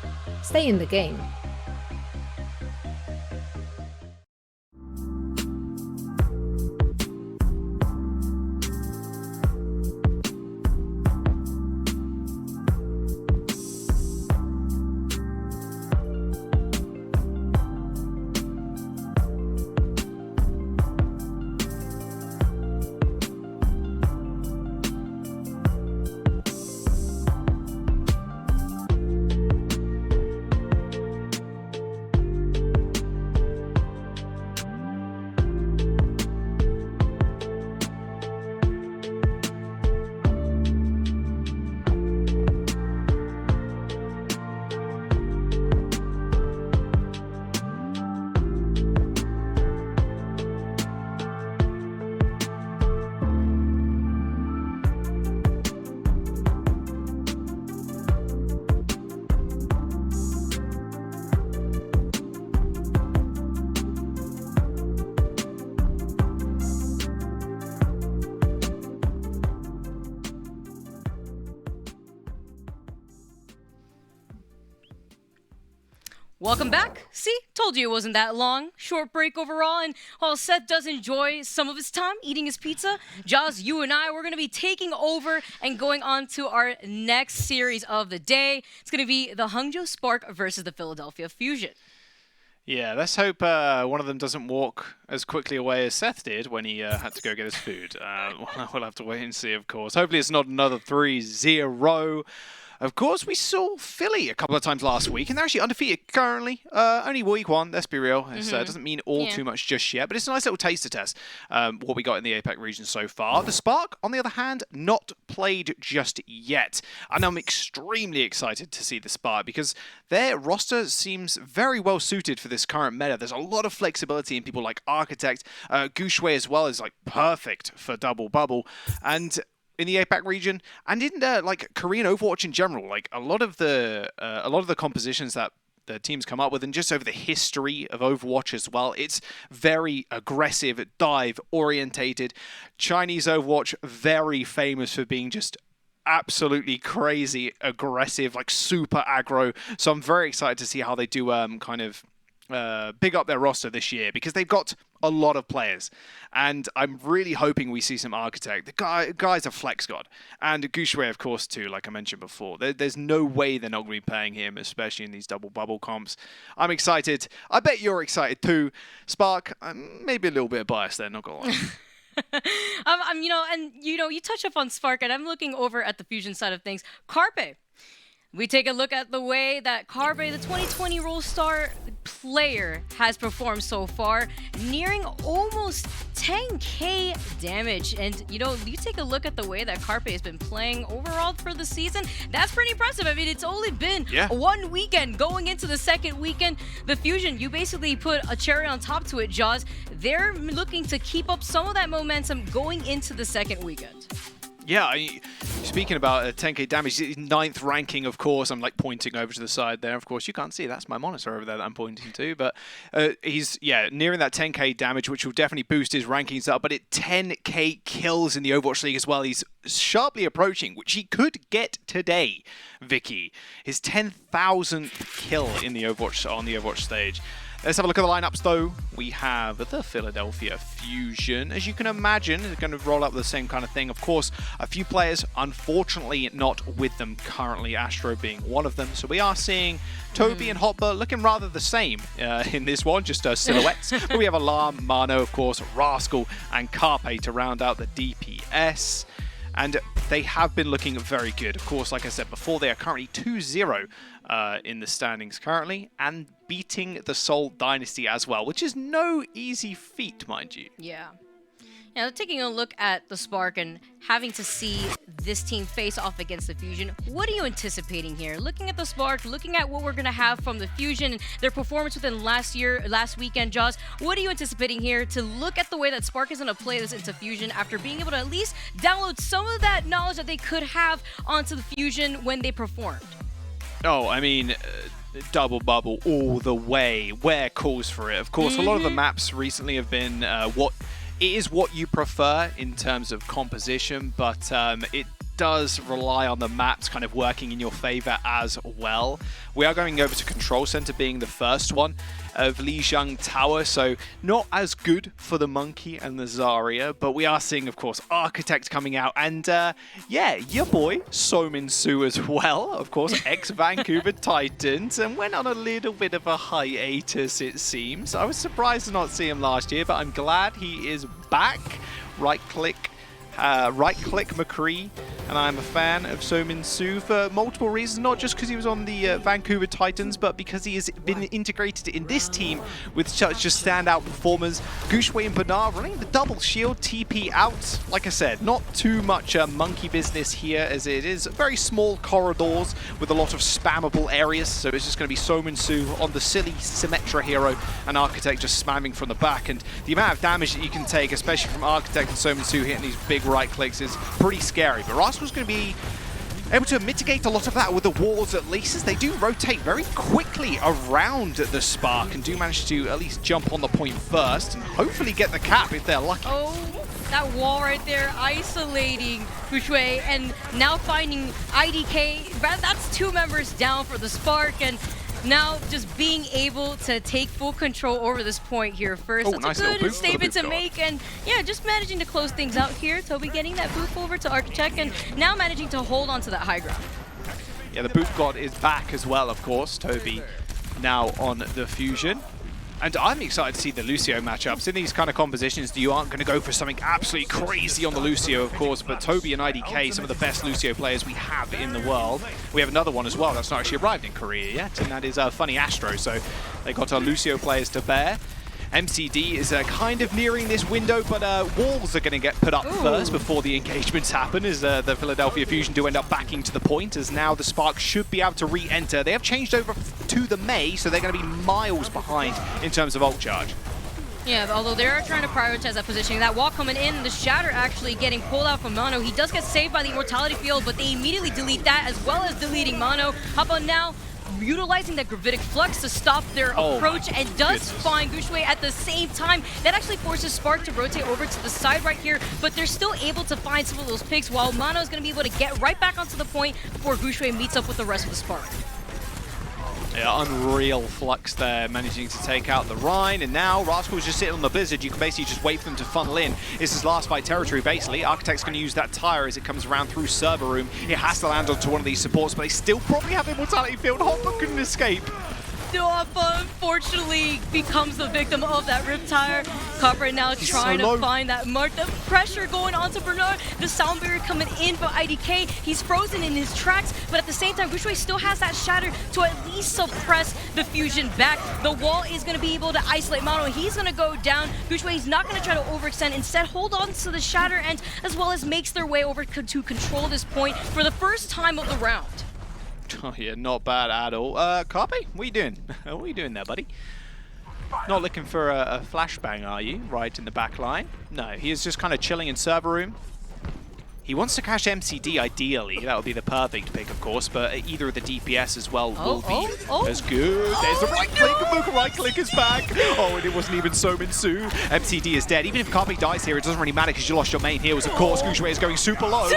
Stay in the game. Welcome back. See, told you it wasn't that long. Short break overall, and while Seth does enjoy some of his time eating his pizza, Jaws, you and I, we're going to be taking over and going on to our next series of the day. It's going to be the Hangzhou Spark versus the Philadelphia Fusion. Yeah, let's hope one of them doesn't walk as quickly away as Seth did when he had to go get his food. We'll have to wait and see, of course. Hopefully it's not another 3-0. Of course, we saw Philly a couple of times last week, and they're actually undefeated currently. Only week 1, let's be real. It doesn't mean too much just yet, but it's a nice little taster test, what we got in the APAC region so far. The Spark, on the other hand, not played just yet. And I'm extremely excited to see the Spark because their roster seems very well suited for this current meta. There's a lot of flexibility in people like Architect. Guangzhou as well is like perfect for double bubble. And in the APAC region, and in like Korean Overwatch in general, like a lot of the compositions that the teams come up with, and just over the history of Overwatch as well, it's very aggressive, dive orientated. Chinese Overwatch, very famous for being just absolutely crazy aggressive, like super aggro. So I'm very excited to see how they do kind of big up their roster this year, because they've got a lot of players, and I'm really hoping we see some Architect. The guy's a flex god, and Guangzhou of course too, like I mentioned before. There's no way they're not going to be playing him, especially in these double bubble comps. I'm excited. I bet you're excited too. Spark, maybe a little bit biased there, not gonna lie. You touch up on Spark, and I'm looking over at the Fusion side of things. Carpe. We take a look at the way that Carpe, the 2020 Role Star player, has performed so far, nearing almost 10k damage. And, you take a look at the way that Carpe has been playing overall for the season, that's pretty impressive. I mean, it's only been one weekend going into the second weekend. The Fusion, you basically put a cherry on top to it, Jaws. They're looking to keep up some of that momentum going into the second weekend. Yeah, speaking about 10k damage, 9th ranking, of course. I'm like pointing over to the side there. Of course, you can't see. That's my monitor over there that I'm pointing to. But he's, nearing that 10k damage, which will definitely boost his rankings up. But at 10k kills in the Overwatch League as well, he's sharply approaching, which he could get today, Vicky. His 10,000th kill in the on the Overwatch stage. Let's have a look at the lineups, though. We have the Philadelphia Fusion. As you can imagine, they're going to roll out the same kind of thing. Of course, a few players, unfortunately, not with them currently, Astro being one of them. So we are seeing Toby and Hotba looking rather the same in this one, just silhouettes. But we have Alarm, Mano, of course, Rascal, and Carpe to round out the DPS. And they have been looking very good. Of course, like I said before, they are currently 2-0 in the standings currently, and beating the Seoul Dynasty as well, which is no easy feat, mind you. Yeah. Now, taking a look at the Spark and having to see this team face off against the Fusion, what are you anticipating here? Looking at the Spark, looking at what we're going to have from the Fusion and their performance within last weekend, Jaws, what are you anticipating here to look at the way that Spark is going to play this into Fusion after being able to at least download some of that knowledge that they could have onto the Fusion when they performed? Oh, I mean, double bubble all the way, where calls for it. Of course, a lot of the maps recently have been what you prefer in terms of composition, but it does rely on the maps kind of working in your favor as well. We are going over to Control Center being the first one of Lijiang Tower, so not as good for the Monkey and the Zarya, but we are seeing, of course, Architect coming out, and your boy Somin Su as well, of course, ex-Vancouver Titans, and went on a little bit of a hiatus, it seems. I was surprised to not see him last year, but I'm glad he is back. Right-click McCree, and I'm a fan of Somin Su for multiple reasons, not just because he was on the Vancouver Titans, but because he has been integrated in this team with such just standout performers. Guangzhou and Bernard running the double shield TP out. Like I said, not too much monkey business here, as it is very small corridors with a lot of spammable areas, so it's just going to be Somin Su on the silly Symmetra hero, and Architect just spamming from the back, and the amount of damage that you can take, especially from Architect and Somin Su hitting these big right clicks, is pretty scary. But Rascal's going to be able to mitigate a lot of that with the walls, at least, as they do rotate very quickly around the Spark and do manage to at least jump on the point first and hopefully get the cap if they're lucky. Oh, that wall right there isolating Guangzhou, and now finding IDK. That's 2 members down for the Spark, and now just being able to take full control over this point here first. Oh, that's nice a good statement to make, and yeah, just managing to close things out here. Toby getting that booth over to Architect, and now managing to hold on to that high ground. Yeah, the Booth God is back as well, of course. Toby now on the Fusion. And I'm excited to see the Lucio matchups. In these kind of compositions, you aren't going to go for something absolutely crazy on the Lucio, of course, but Toby and IDK, some of the best Lucio players we have in the world. We have another one as well that's not actually arrived in Korea yet, and that is Funny Astro. So they got our Lucio players to bear. MCD is kind of nearing this window, but walls are going to get put up first before the engagements happen, as the Philadelphia Fusion do end up backing to the point, as now the Spark should be able to re-enter. They have changed over to the May, so they're going to be miles behind in terms of ult charge. Yeah, although they're trying to prioritize that positioning. That wall coming in, the Shatter actually getting pulled out from Mono. He does get saved by the Immortality Field, but they immediately delete that, as well as deleting Mono. How about now? Utilizing that Gravitic Flux to stop their approach, and does find Gushue at the same time. That actually forces Spark to rotate over to the side right here, but they're still able to find some of those picks, while Mono is going to be able to get right back onto the point before Gushue meets up with the rest of the Spark. Yeah, unreal Flux there, managing to take out the Rhine, and now Rascal's just sitting on the Blizzard. You can basically just wait for them to funnel in. This is last fight territory, basically. Architect's going to use that tire as it comes around through server room. It has to land onto one of these supports, but they still probably have Immortality Field. Hopper couldn't escape. Alpha unfortunately becomes the victim of that Riptire. Copper now trying to find that mark. The pressure going onto Bernard. The sound barrier coming in for IDK. He's frozen in his tracks, but at the same time, Gushue still has that Shatter to at least suppress the Fusion back. The wall is going to be able to isolate Mono. He's going to go down. Gushue is not going to try to overextend. Instead, hold on to the Shatter end, as well as makes their way over to control this point for the first time of the round. Oh yeah, not bad at all. Carpe, what are you doing? What are you doing there, buddy? Not looking for a flashbang, are you? Right in the back line? No, he is just kind of chilling in server room. He wants to cash MCD, ideally. That would be the perfect pick, of course, but either of the DPS as well will be as good. There's the right click, and the right click is back. Oh, and it wasn't even So Min-Soo. MCD is dead. Even if Carpe dies here, it doesn't really matter because you lost your main heals, of course. Gushue is going super low.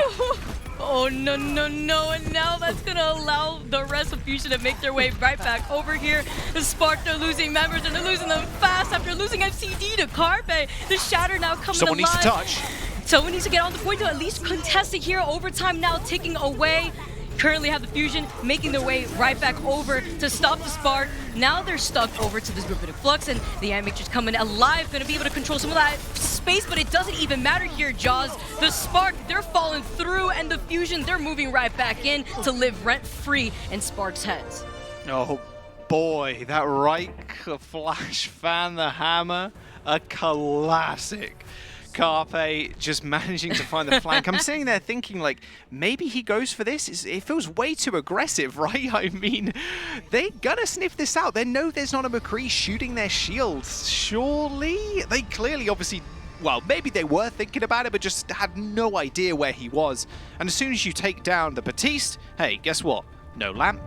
Oh, no, no, no, and now that's going to allow the rest of Fusion to make their way right back over here. The Spark, they're losing members, and they're losing them fast after losing MCD to Carpe. The Shatter now coming Someone alive. Needs to touch. Someone needs to get on the point to at least contest it here. Overtime now ticking away. Currently have the Fusion making their way right back over to stop the Spark. Now they're stuck over to this Gravitic Flux, and the Animatrix coming alive, going to be able to control some of that space, but it doesn't even matter here, Jaws. The Spark, they're falling through, and the Fusion, they're moving right back in to live rent-free in Spark's heads. Oh boy, that right flash fan the hammer, a classic. Carpe just managing to find the flank. I'm sitting there thinking, like, maybe he goes for this. It feels way too aggressive, right? I mean, they gotta sniff this out. They know there's not a McCree shooting their shields. Surely? They clearly, obviously, well, maybe they were thinking about it, but just had no idea where he was. And as soon as you take down the Batiste, hey, guess what? No lamp.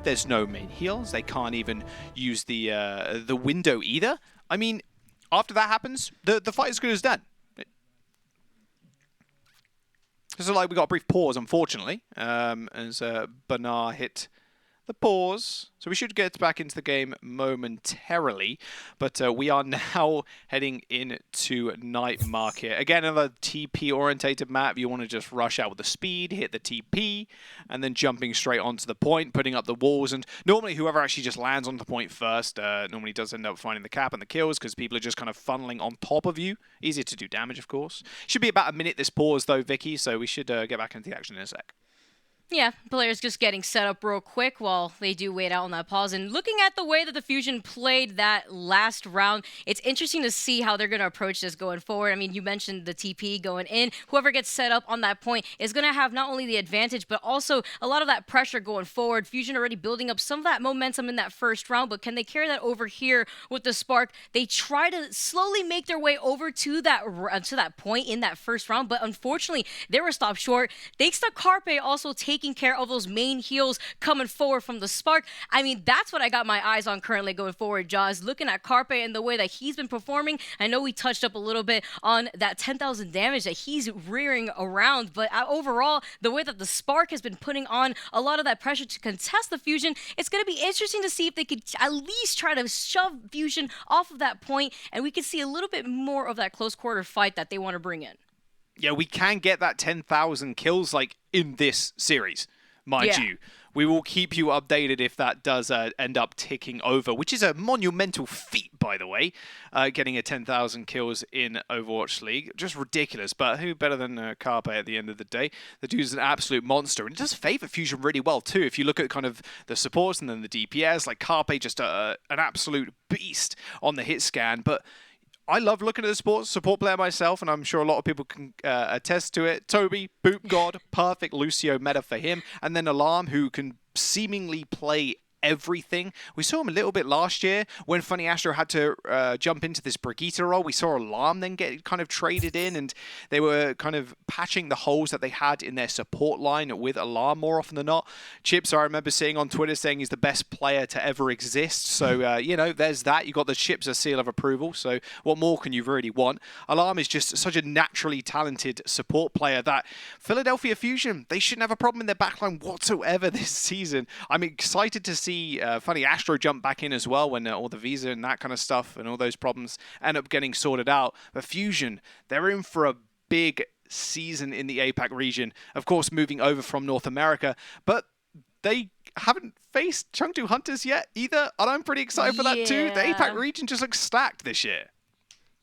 There's no main heals. They can't even use the window either. I mean, after that happens, the fight is good as done. So, like, we got a brief pause, unfortunately, as Bernard hit the pause. So we should get back into the game momentarily, but we are now heading into Night Market. Again, another TP-orientated map. You want to just rush out with the speed, hit the TP, and then jumping straight onto the point, putting up the walls. And normally, whoever actually just lands on the point first normally does end up finding the cap and the kills because people are just kind of funneling on top of you. Easier to do damage, of course. Should be about a minute this pause, though, Vicky, so we should get back into the action in a sec. Yeah, players just getting set up real quick while they do wait out on that pause. And looking at the way that the Fusion played that last round, it's interesting to see how they're going to approach this going forward. I mean, you mentioned the TP going in. Whoever gets set up on that point is going to have not only the advantage, but also a lot of that pressure going forward. Fusion already building up some of that momentum in that first round, but can they carry that over here with the Spark? They try to slowly make their way over to that point in that first round, but unfortunately, they were stopped short. Thanks to Carpe also taking care of those main heals coming forward from the Spark. I mean, that's what I got my eyes on currently going forward, Jaws. Looking at Carpe and the way that he's been performing, I know we touched up a little bit on that 10,000 damage that he's rearing around, but overall, the way that the Spark has been putting on a lot of that pressure to contest the Fusion, it's going to be interesting to see if they could at least try to shove Fusion off of that point, and we could see a little bit more of that close quarter fight that they want to bring in. Yeah, we can get that 10,000 kills, like, in this series. mind Yeah. you. We will keep you updated if that does end up ticking over, which is a monumental feat, by the way, getting a 10,000 kills in Overwatch League. Just ridiculous, but who better than Carpe at the end of the day? The dude's an absolute monster, and it does favor Fusion really well, too. If you look at kind of the supports and then the DPS, like Carpe just an absolute beast on the hit scan, but I love looking at the support player myself, and I'm sure a lot of people can attest to it. Toby, Boot God, perfect Lucio meta for him. And then Alarm, who can seemingly play everything. We saw him a little bit last year when Funny Astro had to jump into this Brigitte role. We saw Alarm then get kind of traded in, and they were kind of patching the holes that they had in their support line with Alarm more often than not. Chips, I remember seeing on Twitter saying he's the best player to ever exist. So, you know, there's that. You got the Chips a seal of approval. So what more can you really want? Alarm is just such a naturally talented support player that Philadelphia Fusion, they shouldn't have a problem in their backline whatsoever this season. I'm excited to see Funny Astro jump back in as well when all the visa and that kind of stuff and all those problems end up getting sorted out. But Fusion, they're in for a big season in the APAC region. Of course, moving over from North America, but they haven't faced Chengdu Hunters yet either, and I'm pretty excited for that too. The APAC region just looks stacked this year.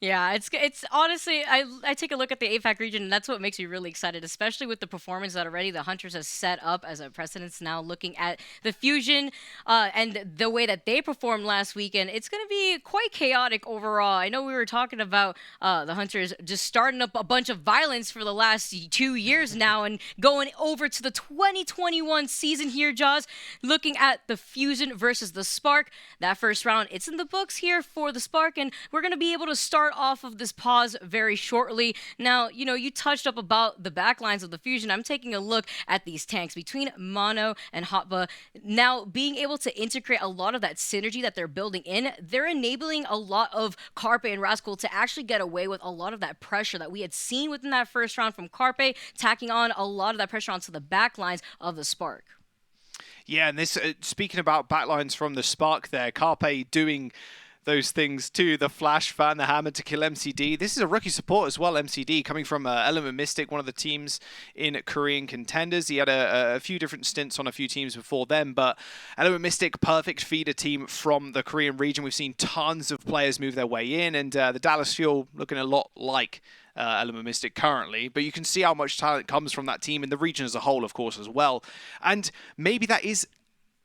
Yeah, it's honestly, I take a look at the APAC region, and that's what makes me really excited, especially with the performance that already the Hunters has set up as a precedence now, looking at the Fusion and the way that they performed last weekend. It's going to be quite chaotic overall. I know we were talking about the Hunters just starting up a bunch of violence for the last 2 years now and going over to the 2021 season here, Jaws, looking at the Fusion versus the Spark. That first round, it's in the books here for the Spark, and we're going to be able to start off of this pause very shortly. Now, you know, you touched up about the backlines of the Fusion. I'm taking a look at these tanks between Mono and Hotba. Now, being able to integrate a lot of that synergy that they're building in, they're enabling a lot of Carpe and Rascal to actually get away with a lot of that pressure that we had seen within that first round from Carpe, tacking on a lot of that pressure onto the backlines of the Spark. Yeah, and this, speaking about backlines from the Spark there, Carpe doing those things too, the flash fan, the hammer to kill MCD. This is a rookie support as well, MCD, coming from Element Mystic, one of the teams in Korean contenders. He had a few different stints on a few teams before them, but Element Mystic, perfect feeder team from the Korean region. We've seen tons of players move their way in, and the Dallas Fuel looking a lot like Element Mystic currently, but you can see how much talent comes from that team in the region as a whole, of course, as well. And maybe that is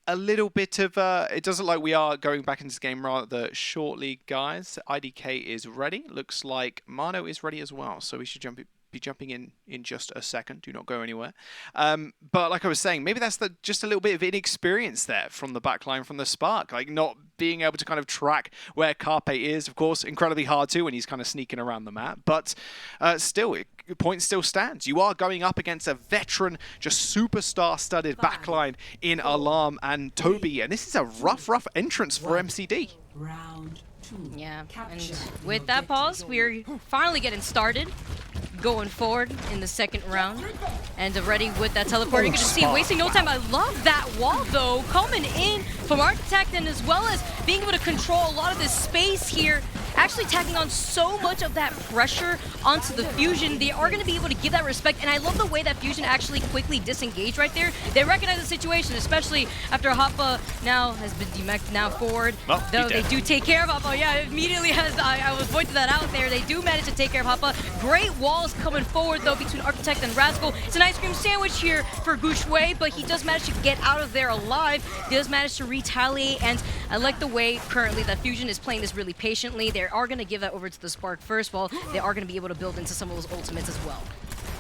a little bit of it doesn't look like we are going back into this game rather shortly, guys. IDK is ready. Looks like Mano is ready as well, so we should be jumping in just a second. Do not go anywhere. But like I was saying, maybe that's just a little bit of inexperience there from the backline from the Spark, like not being able to kind of track where Carpe is. Of course, incredibly hard to when he's kind of sneaking around the map, but still, point still stands. You are going up against a veteran, just superstar-studded backline in Alarm and Toby, and this is a rough entrance for MCD. Round 2. Yeah, and with that pause, we're finally getting started, going forward in the second round, and ready with that teleport. You can just see, wasting no time. I love that wall, though, coming in from Architect, and as well as being able to control a lot of this space here, actually tacking on so much of that pressure onto the Fusion. They are going to be able to give that respect, and I love the way that Fusion actually quickly disengaged right there. They recognize the situation, especially after Hoppa now has been demeched now forward. Well, though they do take care of Hoppa. Yeah, immediately as I was pointing that out there, they do manage to take care of Hoppa. Great walls coming forward, though, between Architect and Rascal. It's an ice cream sandwich here for Gouchwei, but he does manage to get out of there alive. He does manage to retaliate, and I like the way currently that Fusion is playing this really patiently. They are going to give that over to the Spark first, while they are going to be able to build into some of those ultimates as well.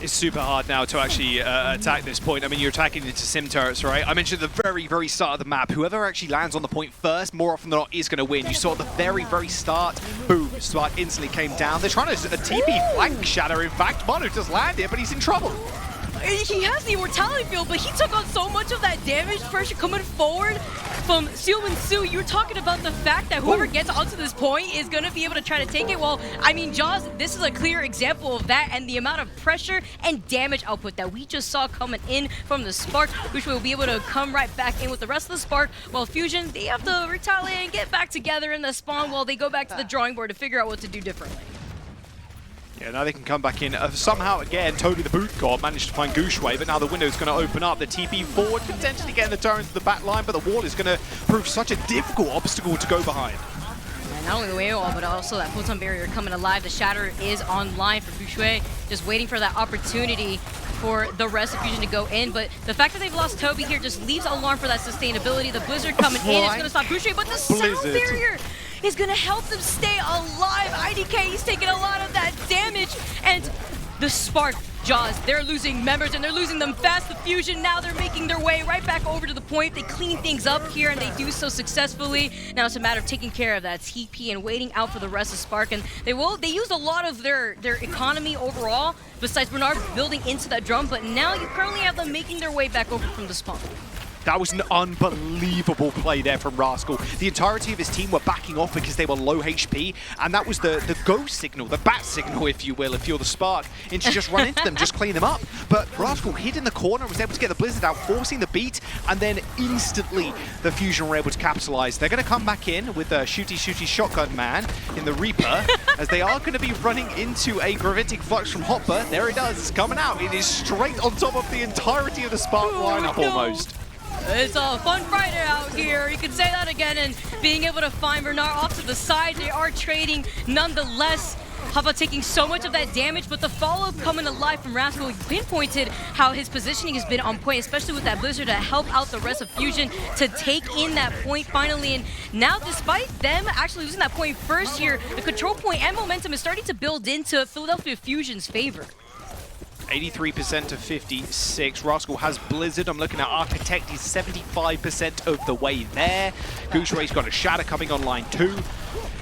It's super hard now to actually attack this point. I mean, you're attacking into sim turrets, right? I mentioned at the very start of the map, whoever actually lands on the point first, more often than not, is going to win. You saw at the very start, boom, Spark instantly came down. They're trying to TP flank shatter. In fact, Mono just landed, but he's in trouble. He has the immortality field, but he took on so much of that damage pressure coming forward from Seoul Su. You're talking about the fact that whoever gets onto this point is going to be able to try to take it. Well, I mean, Jaws, this is a clear example of that, and the amount of pressure and damage output that we just saw coming in from the Spark, which will be able to come right back in with the rest of the Spark, while Fusion, they have to retaliate and get back together in the spawn while they go back to the drawing board to figure out what to do differently. Yeah, now they can come back in. Somehow, again, Toby the Boot God managed to find Gushue, but now the window's going to open up. The TP forward, potentially getting the turn to the back line, but the wall is going to prove such a difficult obstacle to go behind. And not only the wave wall, but also that photon barrier coming alive. The Shatter is online for Gushue, just waiting for that opportunity for the rest of Fusion to go in. But the fact that they've lost Toby here just leaves alarm for that sustainability. The Blizzard coming in is going to stop Gushue, but the sound barrier is going to help them stay alive. IDK is taking a lot of that damage, and the Spark Jaws, they're losing members, and they're losing them fast. The Fusion, now they're making their way right back over to the point. They clean things up here, and they do so successfully. Now it's a matter of taking care of that TP and waiting out for the rest of Spark, and they used a lot of their economy overall, besides Bernard building into that drum, but now you currently have them making their way back over from the spawn. That was an unbelievable play there from Rascal. The entirety of his team were backing off because they were low HP, and that was the go signal, the bat signal, if you will, if you're the Spark, and to just run into them, just clean them up. But Rascal hid in the corner, was able to get the Blizzard out, forcing the beat, and then instantly the Fusion were able to capitalize. They're going to come back in with a shooty shotgun man in the Reaper, as they are going to be running into a Gravitic Flux from Hopper. There it does, it's coming out. It is straight on top of the entirety of the Spark lineup almost. It's a fun Friday out here. You can say that again, and being able to find Bernard off to the side, they are trading nonetheless. Hava taking so much of that damage, but the follow-up coming alive from Rascal. He pinpointed how his positioning has been on point, especially with that Blizzard to help out the rest of Fusion to take in that point finally. And now, despite them actually losing that point first here, the control point and momentum is starting to build into Philadelphia Fusion's favor. 83% to 56. Rascal has Blizzard. I'm looking at Architect. He's 75% of the way there. Gushue's got a Shatter coming online too.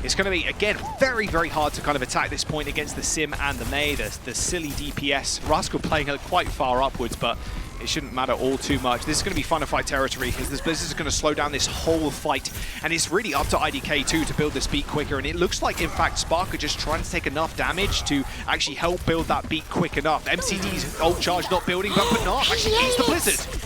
It's going to be, again, very, very hard to kind of attack this point against the Sim and the May, the silly DPS. Rascal playing quite far upwards, but it shouldn't matter all too much. This is going to be fun to fight territory because this Blizzard is going to slow down this whole fight, and it's really up to IDK too to build this beat quicker, and it looks like, in fact, Spark are just trying to take enough damage to actually help build that beat quick enough. MCD's ult charge not building, but not actually eats the Blizzard.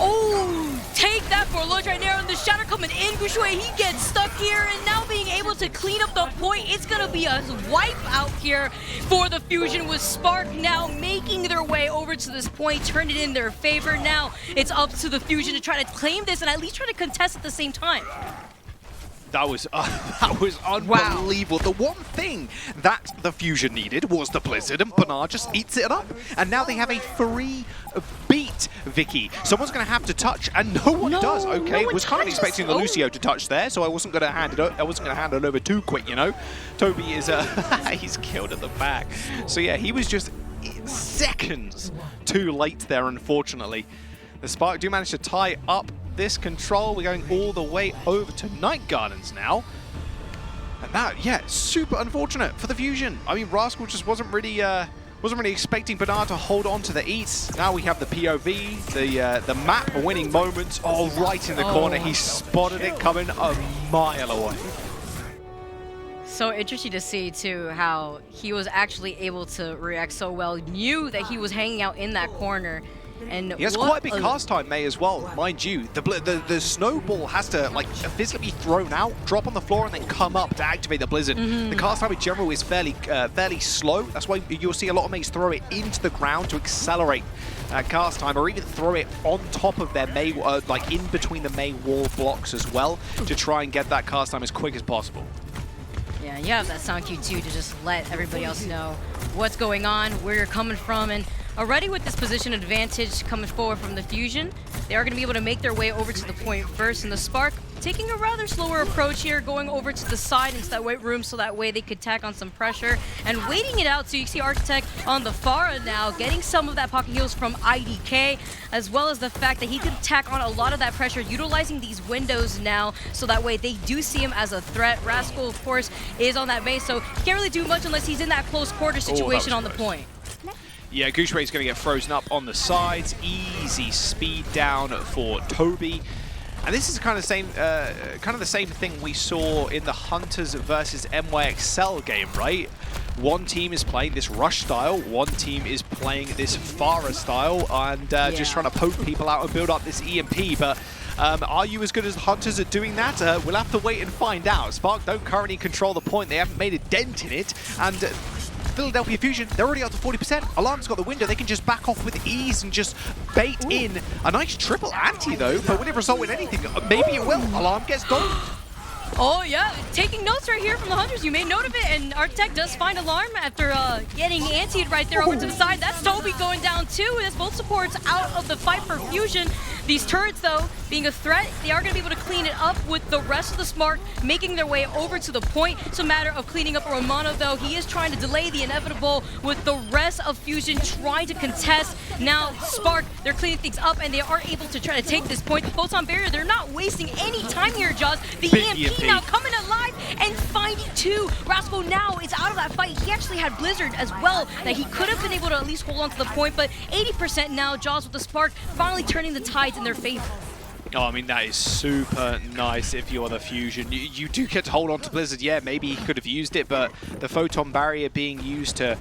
Oh, take that for a lunch right there, and the Shatter coming in. Gushue, he gets stuck here, and now being able to clean up the point, it's gonna be a wipe out here for the Fusion, with Spark now making their way over to this point, turn it in their favor. Now it's up to the Fusion to try to claim this and at least try to contest at the same time. That was unbelievable. Wow. The one thing that the Fusion needed was the Blizzard, and Bernard just eats it up. And now they have a free beat, Vicky. Someone's going to have to touch, and no one does. Okay, was kind of expecting the Lucio to touch there, so I wasn't going to hand it over too quick, you know. Toby is he's killed at the back. So yeah, he was just seconds too late there, unfortunately. The Spark do manage to tie up this control. We're going all the way over to Night Gardens now. And that, yeah, super unfortunate for the Fusion. I mean, Rascal just wasn't really expecting Bernard to hold on to the eats. Now we have the POV, the map winning moments. Oh, right in the corner. He spotted it coming a mile away. So interesting to see, too, how he was actually able to react so well. Knew that he was hanging out in that corner. And he has quite a big cast time, May, as well, mind you. The snowball has to like physically be thrown out, drop on the floor, and then come up to activate the Blizzard. The cast time in general is fairly slow. That's why you'll see a lot of Mays throw it into the ground to accelerate cast time, or even throw it on top of their May, like in between the May wall blocks as well, to try and get that cast time as quick as possible. Yeah, you have that sound cue too to just let everybody else know what's going on, where you're coming from, and already with this position advantage coming forward from the Fusion, they are going to be able to make their way over to the point first, and the Spark taking a rather slower approach here, going over to the side into that weight room so that way they could tack on some pressure and waiting it out. So you see Architect on the Pharah now, getting some of that pocket heals from IDK, as well as the fact that he could tack on a lot of that pressure, utilizing these windows now so that way they do see him as a threat. Rascal, of course, is on that base, so he can't really do much unless he's in that close quarter situation on the point. Yeah, Gushue is going to get frozen up on the sides. Easy speed down for Toby. And this is kind of the same thing we saw in the Hunters versus NYXL game, right? One team is playing this rush style, one team is playing this Pharah style, and just trying to poke people out and build up this EMP. But are you as good as the Hunters at doing that? We'll have to wait and find out. Spark don't currently control the point. They haven't made a dent in it. And Philadelphia Fusion, they're already up to 40%. Alarm's got the window. They can just back off with ease and just bait in a nice triple anti, though. But will it result in anything? Maybe it will. Alarm gets done. Oh, yeah. Taking notes right here from the Hunters. You made note of it, and Architect does find Alarm after getting antied right there over to the side. That's Toby going down, too, as both supports out of the fight for Fusion. These turrets, though, being a threat, they are going to be able to clean it up with the rest of the Spark making their way over to the point. It's a matter of cleaning up Romano, though. He is trying to delay the inevitable with the rest of Fusion trying to contest. Now, Spark, they're cleaning things up, and they are able to try to take this point. The Photon Barrier, they're not wasting any time here, Jaws. The EMP now coming alive and finding two. Rascal now is out of that fight. He actually had Blizzard as well that he could have been able to at least hold on to the point, but 80% now, Jaws with the Spark finally turning the tides in their favor. Oh, I mean, that is super nice if you're the Fusion. You do get to hold on to Blizzard. Yeah, maybe he could have used it, but the Photon Barrier being used to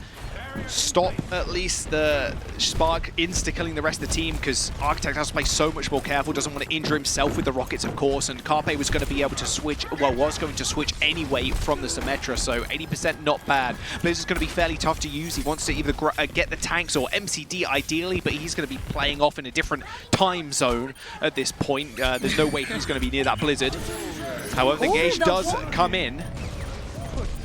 stop at least the Spark insta-killing the rest of the team, because Architect has to play so much more careful, doesn't want to injure himself with the rockets, of course, and Carpe was going to be able to switch, well, was going to switch anyway from the Symmetra, so 80% not bad. Blizzard's going to be fairly tough to use. He wants to either get the tanks or MCD ideally, but he's going to be playing off in a different time zone at this point. There's no way he's going to be near that Blizzard. However, the gauge does come in.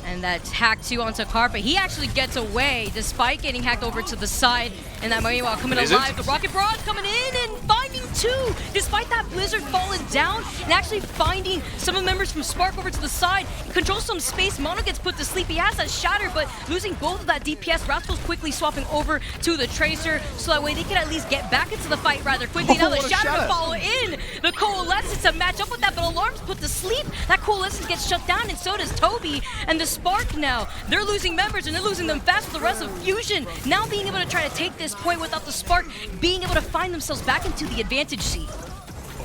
And that's hacked too onto Carpe. He actually gets away despite getting hacked over to the side. And that Mayhem coming alive. The Rocket Barrage coming in and finding two. Despite that Blizzard falling down and actually finding some of the members from Spark over to the side. He controls some space. Mono gets put to sleep. He has that Shatter, but losing both of that DPS. Rascal's quickly swapping over to the Tracer so that way they can at least get back into the fight rather quickly. Now the Shatter to follow in. The Coalescence to match up with that, but Alarm's put to sleep. That Coalescence gets shut down, and so does Toby. And the Spark now, they're losing members and they're losing them fast with the rest of Fusion. Now being able to try to take this point without the Spark being able to find themselves back into the advantage seat.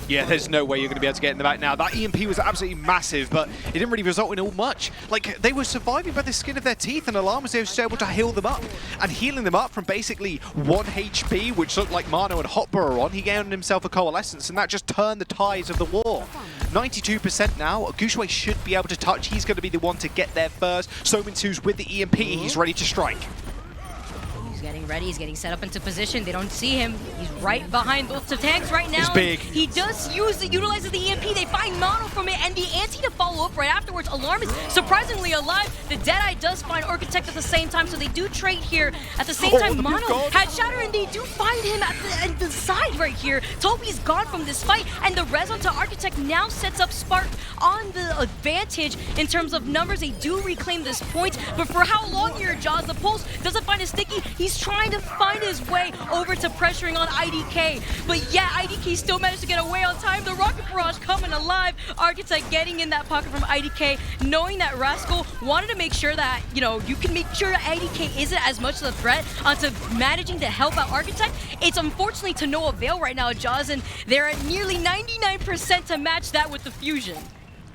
Yeah, there's no way you're going to be able to get in the back now. That EMP was absolutely massive, but it didn't really result in all much. Like, they were surviving by the skin of their teeth, and Alarm was able to heal them up. And healing them up from basically 1 HP, which looked like Mano and Hotbar are on, he gained himself a Coalescence, and that just turned the tides of the war. 92% now. Gushue should be able to touch. He's going to be the one to get there first. Sominsu's with the EMP. He's ready to strike. Getting ready, he's getting set up into position. They don't see him. He's right behind both the tanks right now. He's big. He does utilize the EMP. They find Mono from it, and the anti to follow up right afterwards. Alarm is surprisingly alive. The Deadeye does find Architect at the same time, so they do trade here. At the same time, Mono had Shatter, and they do find him at the side right here. Toby's gone from this fight, and the res onto Architect now sets up Spark on the advantage in terms of numbers. They do reclaim this point, but for how long here, Jaws? The Pulse doesn't find a sticky. He's trying to find his way over to pressuring on IDK. But yeah, IDK still managed to get away on time. The Rocket Barrage coming alive. Architect getting in that pocket from IDK, knowing that Rascal wanted to make sure that, you know, you can make sure that IDK isn't as much of a threat onto managing to help out Architect. It's unfortunately to no avail right now, Jaws, and they're at nearly 99% to match that with the Fusion.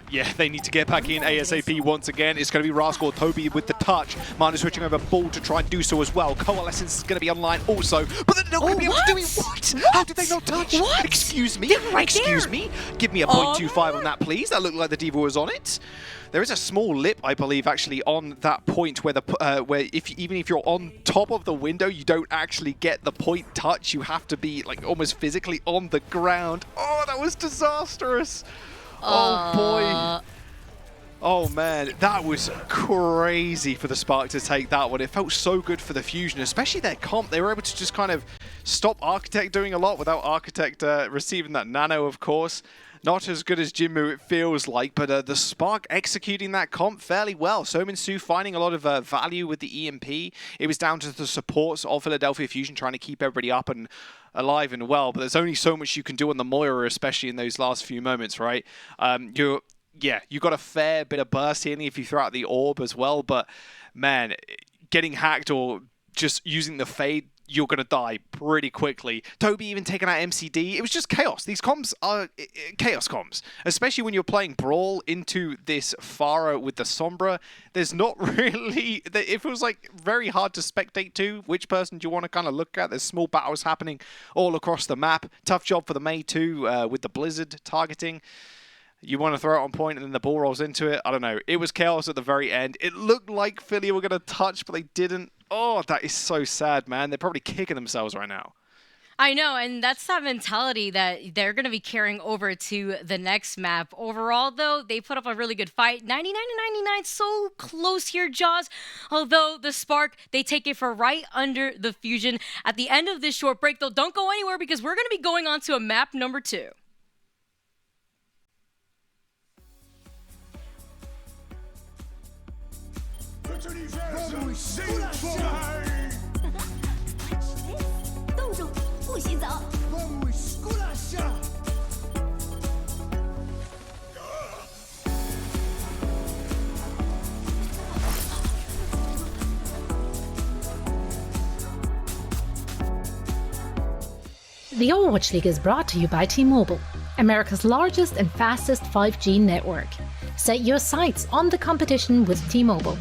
Yeah, they need to get back in ASAP once again. It's going to be Rascal Toby with the touch. Manu switching over Ball to try and do so as well. Coalescence is going to be online also, but they're not going to be able to do it. What? How did they not touch? What? Excuse me. Excuse me. Give me a 0.25 on that, please. That looked like the Diva was on it. There is a small lip, I believe, actually on that point where even if you're on top of the window, you don't actually get the point touch. You have to be like almost physically on the ground. Oh, that was disastrous. Oh boy. Oh man, that was crazy for the Spark to take that one. It felt so good for the Fusion, especially their comp. They were able to just kind of stop Architect doing a lot without Architect receiving that nano, of course. Not as good as Jinmu, it feels like, but the Spark executing that comp fairly well. Sominsu finding a lot of value with the EMP. It was down to the supports of Philadelphia Fusion trying to keep everybody up and alive and well, but there's only so much you can do on the Moira, especially in those last few moments, right? You got a fair bit of burst healing if you throw out the orb as well, but man, getting hacked or just using the fade, you're going to die pretty quickly. Toby even taking out MCD. It was just chaos. These comms are chaos comms, especially when you're playing Brawl into this Pharah with the Sombra. There's not really... It feels like very hard to spectate to. Which person do you want to kind of look at? There's small battles happening all across the map. Tough job for the May too with the Blizzard targeting. You want to throw it on point and then the ball rolls into it. I don't know. It was chaos at the very end. It looked like Philly were going to touch, but they didn't. Oh, that is so sad, man. They're probably kicking themselves right now. I know, and that's that mentality that they're going to be carrying over to the next map. Overall, though, they put up a really good fight. 99-99, so close here, Jaws. Although the Spark, they take it for right under the Fusion. At the end of this short break, though, don't go anywhere because we're going to be going on to a map number 2. The Overwatch League is brought to you by T-Mobile, America's largest and fastest 5G network. Set your sights on the competition with T-Mobile.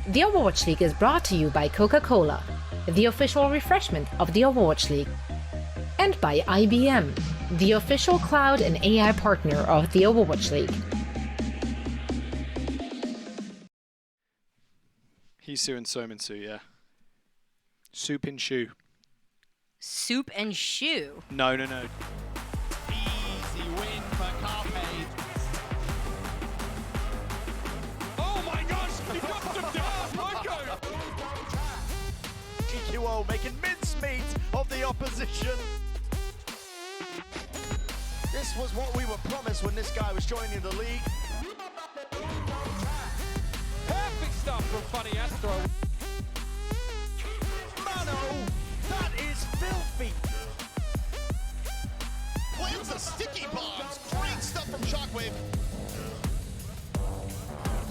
The Overwatch League is brought to you by Coca-Cola, the official refreshment of the Overwatch League, and by IBM, the official cloud and AI partner of the Overwatch League. Hisu and Sominsu, yeah. Soup and shoe. Soup and shoe? No. Easy win for Carpe. Oh my gosh! He got him down! Marco! GQO making mincemeat of the opposition. This was what we were promised when this guy was joining the league. Perfect stuff from Funny Astro. Mano, that is filthy. Plants the sticky bombs. Great stuff from Shockwave.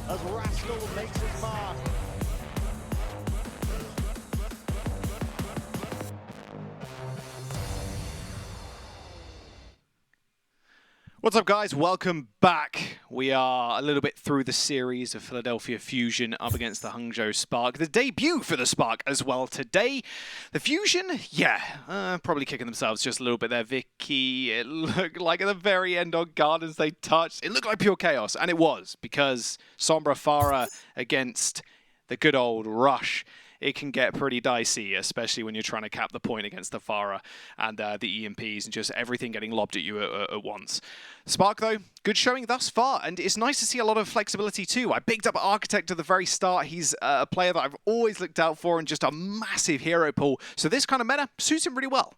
As Rascal makes his mark. What's up, guys? Welcome back. We are a little bit through the series of Philadelphia Fusion up against the Hangzhou Spark. The debut for the Spark as well today. The Fusion, probably kicking themselves just a little bit there. Vicky, it looked like at the very end on Gardens they touched. It looked like pure chaos, and it was, because Sombra Farah against the good old Rush. It can get pretty dicey, especially when you're trying to cap the point against the Farah and the EMPs and just everything getting lobbed at you at once. Spark, though, good showing thus far, and it's nice to see a lot of flexibility too. I picked up Architect at the very start. He's a player that I've always looked out for and just a massive hero pool, so this kind of meta suits him really well.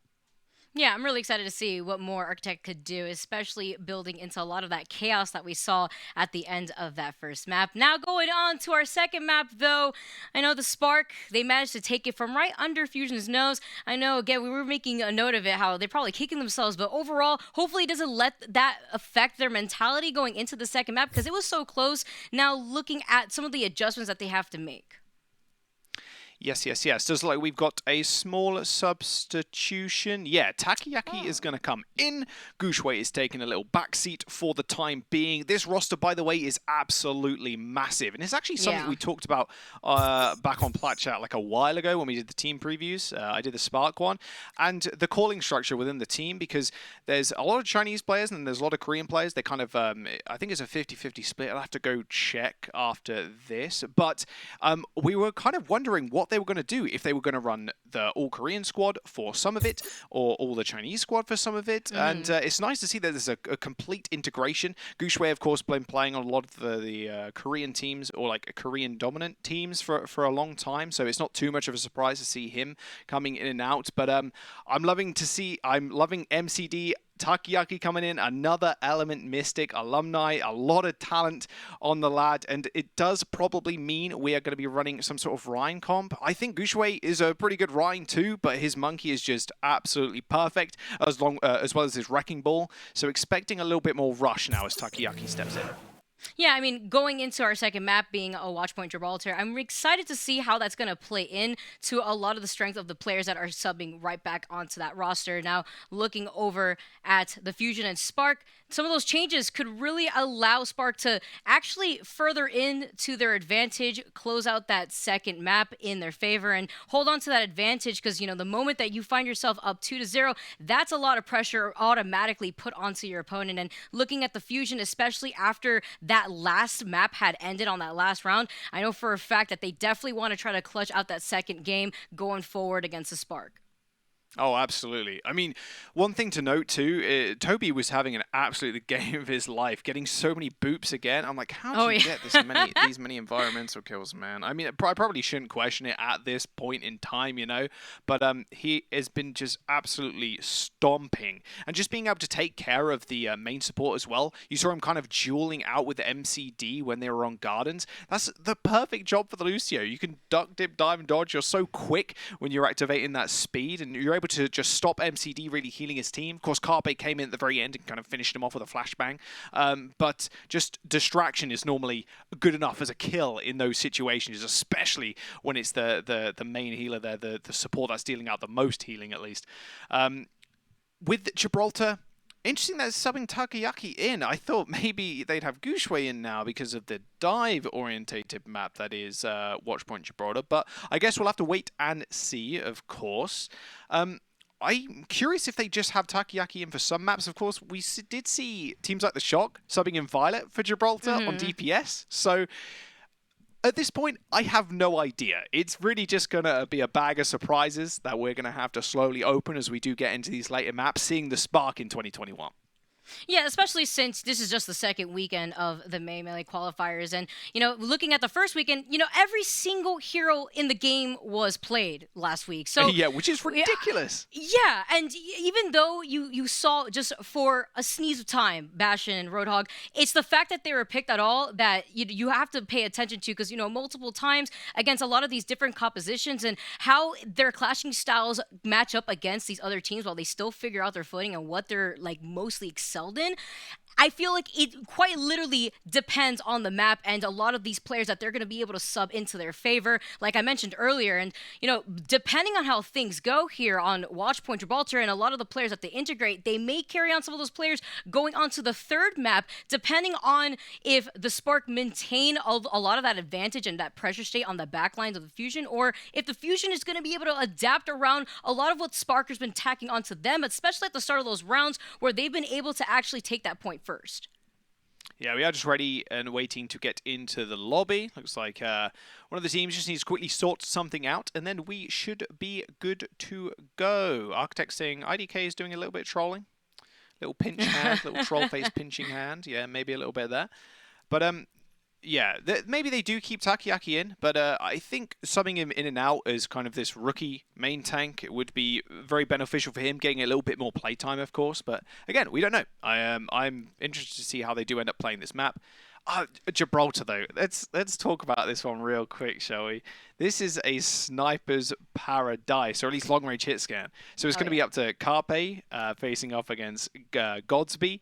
Yeah, I'm really excited to see what more Architect could do, especially building into a lot of that chaos that we saw at the end of that first map. Now going on to our second map, though. I know the Spark, they managed to take it from right under Fusion's nose. I know, again, we were making a note of it, how they're probably kicking themselves, but overall, hopefully it doesn't let that affect their mentality going into the second map, because it was so close. Now looking at some of the adjustments that they have to make. Yes. Just like we've got a small substitution. Yeah, Takayaki is going to come in. Gushwei is taking a little backseat for the time being. This roster, by the way, is absolutely massive. And it's actually something we talked about back on Plat Chat like a while ago when we did the team previews. I did the Spark one. And the calling structure within the team, because there's a lot of Chinese players and there's a lot of Korean players. They kind of, I think it's a 50-50 split. I'll have to go check after this. But we were kind of wondering what they were going to do, if they were going to run the all-Korean squad for some of it, or all the Chinese squad for some of it. And it's nice to see that there's a complete integration. Gushue, of course, been playing on a lot of the Korean teams, or like Korean-dominant teams for a long time, so it's not too much of a surprise to see him coming in and out. But I'm loving MCD Takayaki coming in, another Element Mystic alumni, a lot of talent on the lad, and it does probably mean we are going to be running some sort of Rhine comp. I think Gushue is a pretty good Rhine too, but his monkey is just absolutely perfect, as well as his Wrecking Ball, so expecting a little bit more rush now as Takayaki steps in. Yeah, I mean, going into our second map being a Watchpoint Gibraltar, I'm excited to see how that's going to play in to a lot of the strength of the players that are subbing right back onto that roster. Now, looking over at the Fusion and Spark, some of those changes could really allow Spark to actually further in to their advantage, close out that second map in their favor, and hold on to that advantage because, you know, the moment that you find yourself up 2-0, that's a lot of pressure automatically put onto your opponent. And looking at the Fusion, especially after that last map had ended on that last round, I know for a fact that they definitely want to try to clutch out that second game going forward against the Spark. Oh, absolutely. I mean, one thing to note too, Toby was having an absolute game of his life, getting so many boops again. I'm like, how do you get these many environmental kills, man? I mean, I probably shouldn't question it at this point in time, you know, but he has been just absolutely stomping, and just being able to take care of the main support as well. You saw him kind of dueling out with the MCD when they were on Gardens. That's the perfect job for the Lucio. You can duck, dip, dive, and dodge. You're so quick when you're activating that speed, and you're able to just stop MCD really healing his team. Of course, Carpe came in at the very end and kind of finished him off with a flashbang. But just distraction is normally good enough as a kill in those situations, especially when it's the main healer there, the support that's dealing out the most healing, at least. With Gibraltar, interesting that it's subbing Takayaki in. I thought maybe they'd have Gushue in now because of the dive-orientated map that is Watchpoint Gibraltar, but I guess we'll have to wait and see, of course. I'm curious if they just have Takayaki in for some maps. Of course, we did see teams like the Shock subbing in Violet for Gibraltar on DPS, so at this point, I have no idea. It's really just going to be a bag of surprises that we're going to have to slowly open as we do get into these later maps, seeing the Spark in 2021. Yeah, especially since this is just the second weekend of the May Melee Qualifiers. And, you know, looking at the first weekend, you know, every single hero in the game was played last week. So yeah, which is ridiculous. Yeah, and even though you saw just for a sneeze of time, Bastion and Roadhog, it's the fact that they were picked at all that you have to pay attention to, because, you know, multiple times against a lot of these different compositions and how their clashing styles match up against these other teams while they still figure out their footing and what they're, like, mostly excelled in. I feel like it quite literally depends on the map and a lot of these players that they're going to be able to sub into their favor, like I mentioned earlier. And, you know, depending on how things go here on Watchpoint Gibraltar and a lot of the players that they integrate, they may carry on some of those players going on to the third map, depending on if the Spark maintain a lot of that advantage and that pressure state on the backlines of the Fusion, or if the Fusion is going to be able to adapt around a lot of what Spark has been tacking onto them, especially at the start of those rounds where they've been able to actually take that point first. Yeah, we are just ready and waiting to get into the lobby. Looks like one of the teams just needs to quickly sort something out, and then we should be good to go. Architect saying IDK is doing a little bit of trolling. Little pinch hand, little troll face pinching hand. Yeah, maybe a little bit of that. But yeah, maybe they do keep Takayaki in, but I think subbing him in and out as kind of this rookie main tank would be very beneficial for him, getting a little bit more playtime, of course. But again, we don't know. I'm interested to see how they do end up playing this map. Gibraltar, though, let's talk about this one real quick, shall we? This is a sniper's paradise, or at least long-range hit scan. So it's going to be up to Carpe facing off against Godsby.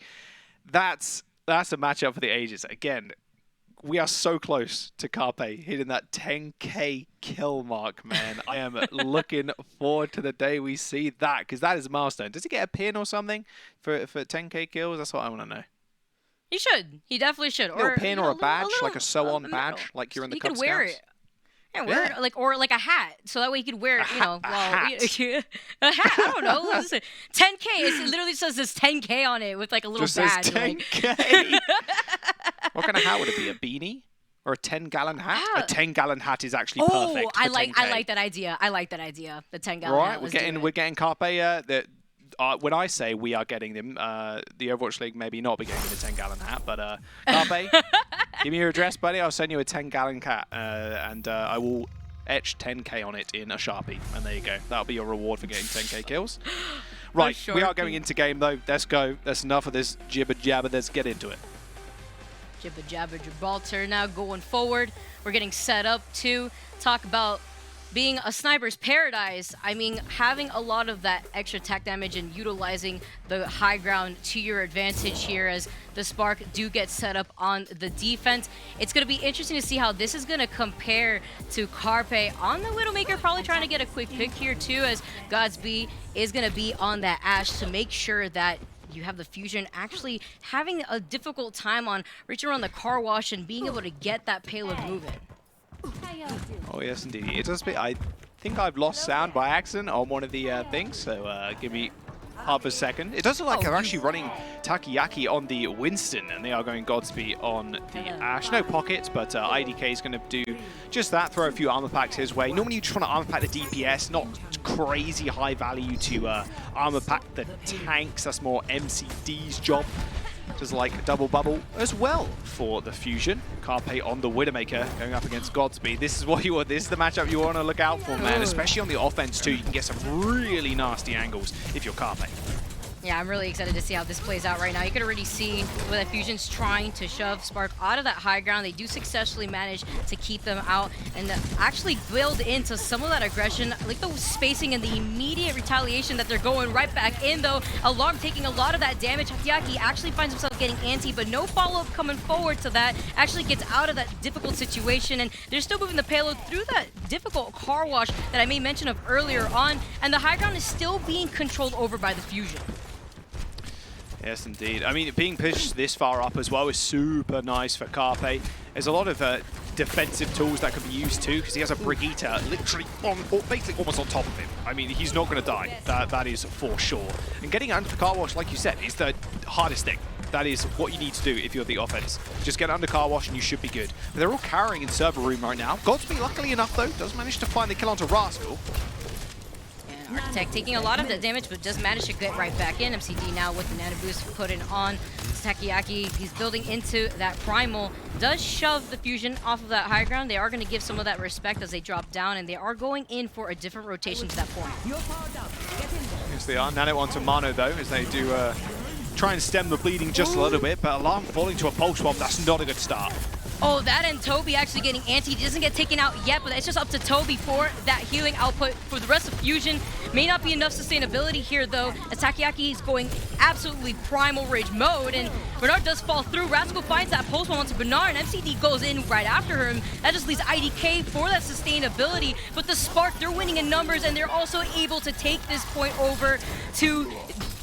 That's a matchup for the ages. Again, we are so close to Carpe hitting that 10k kill mark, man. I am looking forward to the day we see that, because that is a milestone. Does he get a pin or something for 10k kills? That's what I want to know. He should. He definitely should. A little pin or a badge, like a sew-on badge, like you're in the Cub Scouts. He could wear it. Yeah, wear it, or like a hat, so that way you could wear it, you know, a hat. A hat, I don't know. Listen, 10K, it literally says this 10K on it with like a little just badge. Says 10K. What kind of hat would it be? A beanie? Or a 10-gallon hat? Ah. A 10-gallon hat is actually perfect. I for like 10K. that idea. I like that idea. The 10-gallon Right, hat. we're getting Carpe. When I say we are getting them, the Overwatch League maybe not be getting them a 10-gallon hat, but Carpe, give me your address, buddy. I'll send you a 10-gallon hat, and I will etch 10K on it in a Sharpie. And there you go. That'll be your reward for getting 10K kills. Right, we are going into game though. Let's go. That's enough of this jibber jabber. Let's get into it. Jibba jabber Gibraltar now going forward. We're getting set up to talk about being a sniper's paradise. I mean, having a lot of that extra attack damage and utilizing the high ground to your advantage here as the Spark do get set up on the defense. It's going to be interesting to see how this is going to compare to Carpe on the Widowmaker, probably trying to get a quick pick here too, as Godsby is going to be on that Ashe to make sure that you have the Fusion actually having a difficult time on reaching around the car wash and being able to get that payload moving. Oh yes, indeed. It does be. I think I've lost sound by accident on one of the things, so give me half a second. It does look like they're actually running Takoyaki on the Winston, and they are going Godspeed on the Ashe. No pockets, but IDK is going to do just that, throw a few armor packs his way. Normally you just want to armor pack the DPS, not crazy high value to armor pack the tanks. That's more MCD's job. Just like a double bubble as well for the Fusion. Carpe on the Widowmaker going up against Godspeed. This is what you want. This is the matchup you want to look out for, man. Especially on the offense too. You can get some really nasty angles if you're Carpe. Yeah, I'm really excited to see how this plays out right now. You can already see where that Fusion's trying to shove Spark out of that high ground. They do successfully manage to keep them out and actually build into some of that aggression. I like the spacing and the immediate retaliation that they're going right back in, though. Alarm taking a lot of that damage. Takoyaki actually finds himself getting anti, but no follow-up coming forward to that. Actually gets out of that difficult situation, and they're still moving the payload through that difficult car wash that I made mention of earlier on, and the high ground is still being controlled over by the Fusion. Yes, indeed. I mean, being pushed this far up as well is super nice for Carpe. There's a lot of defensive tools that can be used too, because he has a Brigitte literally basically almost on top of him. I mean, he's not going to die. That is for sure. And getting under the car wash, like you said, is the hardest thing. That is what you need to do if you're the offense. Just get under car wash and you should be good. But they're all carrying in server room right now. Godspeed, luckily enough though, does manage to find the kill onto Rascal. Architect taking a lot of the damage, but does manage to get right back in. MCD now with the Anubis putting on Takoyaki. He's building into that primal. Does shove the Fusion off of that high ground. They are going to give some of that respect as they drop down, and they are going in for a different rotation to that point. Yes, they are. Nano onto Mano though, as they do try and stem the bleeding just a little bit, but Alarm falling to a pulse bomb. That's not a good start. Oh, that and Toby actually getting anti. He doesn't get taken out yet, but it's just up to Toby for that healing output for the rest of Fusion. May not be enough sustainability here, though, as Takoyaki is going absolutely primal rage mode, and Bernard does fall through. Rascal finds that pulse bomb onto Bernard, and MCD goes in right after him. That just leaves IDK for that sustainability, but the Spark, they're winning in numbers, and they're also able to take this point over to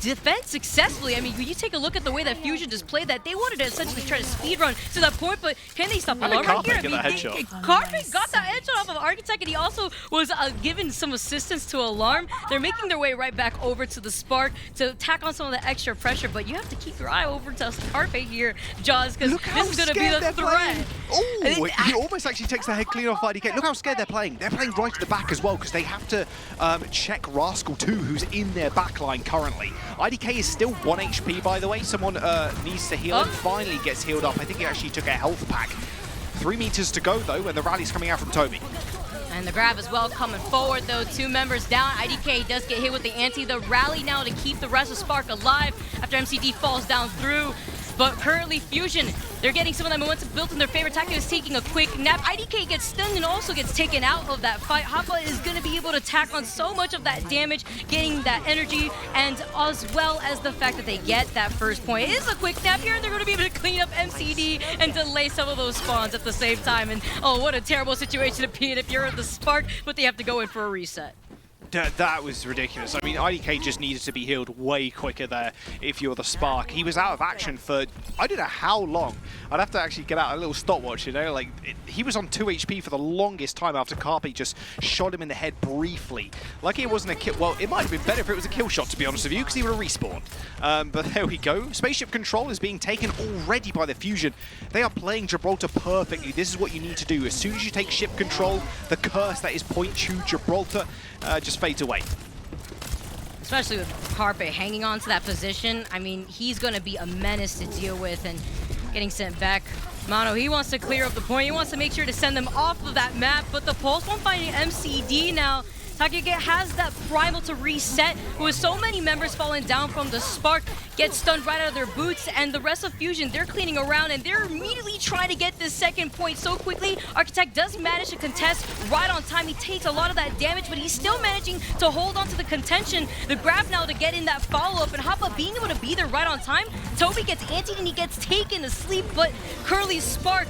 defend successfully. I mean, when you take a look at the way that Fusion just played that, they wanted to essentially try to speedrun to that point, but can they stop Alarm right here? I mean, Carpe got that headshot off of Architect, and he also was given some assistance to Alarm. They're making their way right back over to the Spark to tack on some of the extra pressure, but you have to keep your eye over to Carpe here, Jaws, because this is going to be the threat. Oh, he almost actually takes the head clean off IDK. Look how scared they're playing. They're playing right at the back as well, because they have to check Rascal too, who's in their backline currently. IDK is still 1 HP, by the way. Someone needs to heal and finally gets healed up. I think he actually took a health pack. 3 meters to go, though, and the rally's coming out from Toby. And the grab as well coming forward, though. 2 members down. IDK does get hit with the anti. The rally now to keep the rest of Spark alive after MCD falls down through. But currently, Fusion, they're getting some of that momentum built in their favor. Taku is taking a quick nap. IDK gets stunned and also gets taken out of that fight. Hoppa is going to be able to tack on so much of that damage, getting that energy, and as well as the fact that they get that first point. It is a quick nap here, and they're going to be able to clean up MCD and delay some of those spawns at the same time. And oh, what a terrible situation to be in if you're in the Spark, but they have to go in for a reset. That was ridiculous. I mean, IDK just needed to be healed way quicker there if you're the Spark. He was out of action for, I don't know how long. I'd have to actually get out a little stopwatch, you know? Like, he was on 2 HP for the longest time after Carpe just shot him in the head briefly. Lucky it wasn't a kill. Well, it might have been better if it was a kill shot, to be honest with you, because he would have respawned. But there we go. Spaceship control is being taken already by the Fusion. They are playing Gibraltar perfectly. This is what you need to do. As soon as you take ship control, the curse that is Point 2 Gibraltar just fades away. Especially with Carpe hanging on to that position. I mean, he's going to be a menace to deal with and getting sent back. Mano, he wants to clear up the point. He wants to make sure to send them off of that map, but the Pulse won't find an MCD now. Takayuki has that primal to reset, with so many members falling down from the Spark, get stunned right out of their boots, and the rest of Fusion, they're cleaning around, and they're immediately trying to get this second point so quickly. Architect does manage to contest right on time. He takes a lot of that damage, but he's still managing to hold on to the contention. The grab now to get in that follow-up, and Hoppa being able to be there right on time. Toby gets antied, and he gets taken to sleep, but Curly's Spark,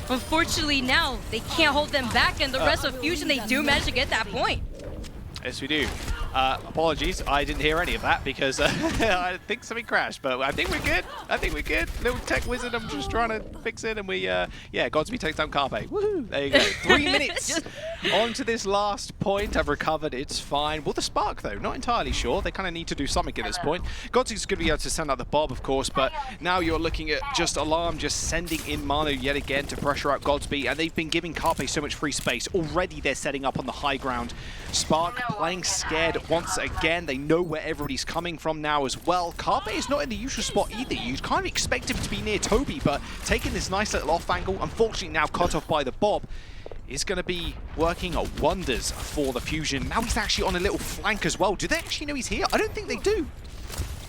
unfortunately now, they can't hold them back, and the rest of Fusion, they do manage to get that point. Yes, we do. Apologies, I didn't hear any of that because I think something crashed, but I think we're good. I think we're good. Little tech wizard, I'm just trying to fix it, and we, yeah, Godspeed takes down Carpe. Woohoo! There you go. 3 minutes on to this last point. I've recovered. It's fine. Will the Spark, though? Not entirely sure. They kind of need to do something at this point. Godspeed's going to be able to send out the Bob, of course, but now you're looking at just Alarm just sending in Manu yet again to pressure out Godspeed, and they've been giving Carpe so much free space. Already they're setting up on the high ground. Spark playing scared once again. They know where everybody's coming from now as well. Carpe is not in the usual spot either. You'd kind of expect him to be near Toby, but taking this nice little off angle, unfortunately now cut off by the Bob, is going to be working wonders for the Fusion. Now he's actually on a little flank as well. Do they actually know he's here? I don't think they do.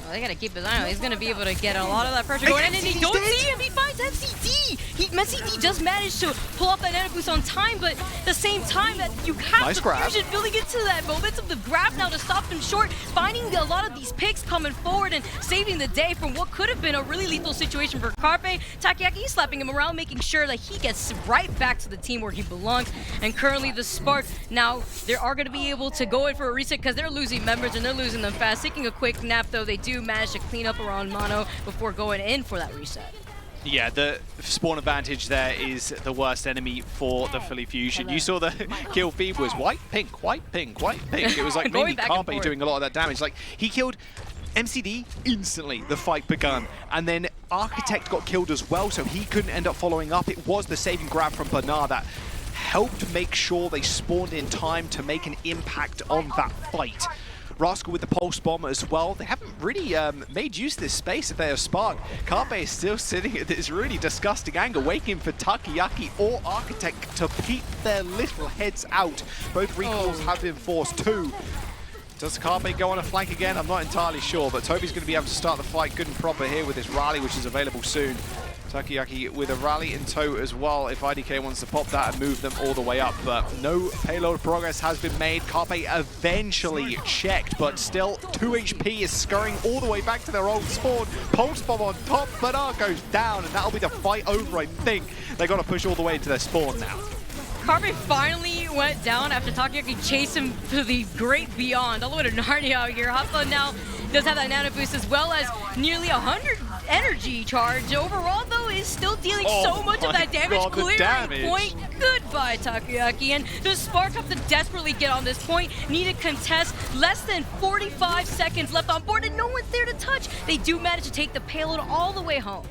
Well, they got to keep his eye on him. He's going to be able to get a lot of that pressure going in, and he don't see him. He finds MCD. MCD does manage to pull off that Anubis on time, but at the same time that you have the Fusion building into that momentum, the grab now to stop them short, finding a lot of these picks coming forward and saving the day from what could have been a really lethal situation for Carpe. Takayaki slapping him around, making sure that he gets right back to the team where he belongs. And currently the Spark, now they are going to be able to go in for a reset because they're losing members and they're losing them fast. Taking a quick nap though, they do manage to clean up around Mono before going in for that reset. Yeah, the spawn advantage there is the worst enemy for the Philly Fusion. You saw the kill feed was white, pink, white, pink, white, pink. It was like mainly Carpe doing a lot of that damage. Like, he killed MCD instantly, the fight begun. And then Architect got killed as well, so he couldn't end up following up. It was the saving grab from Bernard that helped make sure they spawned in time to make an impact on that fight. Rascal with the pulse bomb as well. They haven't really made use of this space if they have Spark. Carpe is still sitting at this really disgusting angle, waiting for Takayaki or Architect to peep their little heads out. Both recalls have been forced too. Does Carpe go on a flank again? I'm not entirely sure, but Toby's going to be able to start the fight good and proper here with this rally, which is available soon. Takayaki with a rally in tow as well if IDK wants to pop that and move them all the way up, but no payload progress has been made. Carpe eventually checked, but still 2 HP is scurrying all the way back to their old spawn. Pulse bomb on top, Bernard goes down, and that'll be the fight over, I think. They got to push all the way to their spawn now. Carpe finally went down after Takayaki chased him to the great beyond, all the way to Narnia out here. Hoppa now does have that nano boost as well as nearly 100 energy charge. Overall, though, is still dealing so much of that damage. Clearing point. Goodbye, Takayaki. And the Spark have to desperately get on this point. Need to contest. Less than 45 seconds left on board, and no one's there to touch. They do manage to take the payload all the way home.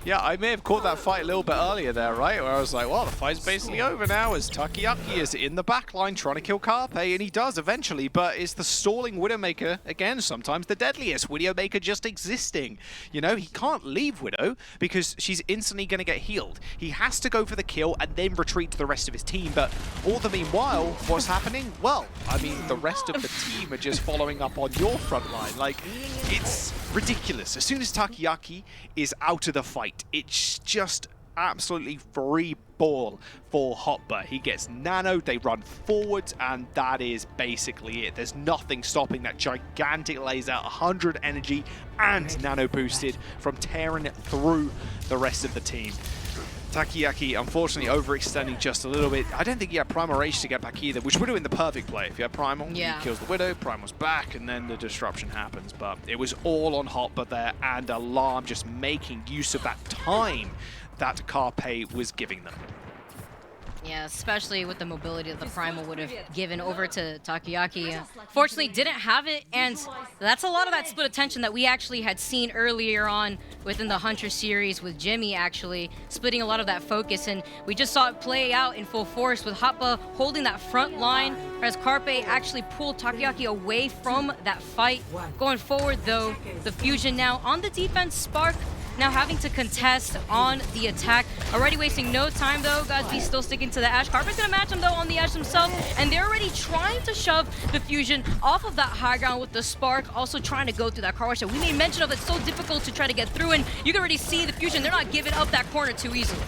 Yeah, I may have caught that fight a little bit earlier there, right? Where I was like, well, the fight's basically over now as Takayaki is in the back line trying to kill Carpe, and he does eventually, but it's the stalling Widowmaker, again, sometimes the deadliest. Widowmaker just existing. You know, he can't leave Widow because she's instantly going to get healed. He has to go for the kill and then retreat to the rest of his team, but all the meanwhile, what's happening? Well, I mean, the rest of the team are just following up on your front line. Like, it's ridiculous. As soon as Takayaki is out of the fight, it's just absolutely free ball for Hopper. He gets nanoed, they run forwards, and that is basically it. There's nothing stopping that gigantic laser, 100 energy and nano boosted from tearing through the rest of the team. Takayaki, unfortunately, overextending just a little bit. I don't think he had Primal Rage to get back either, which would have been the perfect play. If you had Primal, he kills the Widow, Primal's back, and then the disruption happens. But it was all on Hotba there, and Alarm just making use of that time that Carpe was giving them. Yeah, especially with the mobility that the Primal would have given over to Takayaki. Fortunately, didn't have it, and that's a lot of that split attention that we actually had seen earlier on within the Hunter series with Jimmy actually splitting a lot of that focus, and we just saw it play out in full force with Hotba holding that front line, whereas Carpe actually pulled Takayaki away from that fight. Going forward, though, the Fusion now on the defense, Spark now having to contest on the attack. Already wasting no time though. Godsby still sticking to the Ashe. Carper's gonna match him though on the Ashe himself, and they're already trying to shove the Fusion off of that high ground with the Spark, also trying to go through that car wash that we made mention of. It's so difficult to try to get through, and you can already see the Fusion, they're not giving up that corner too easily.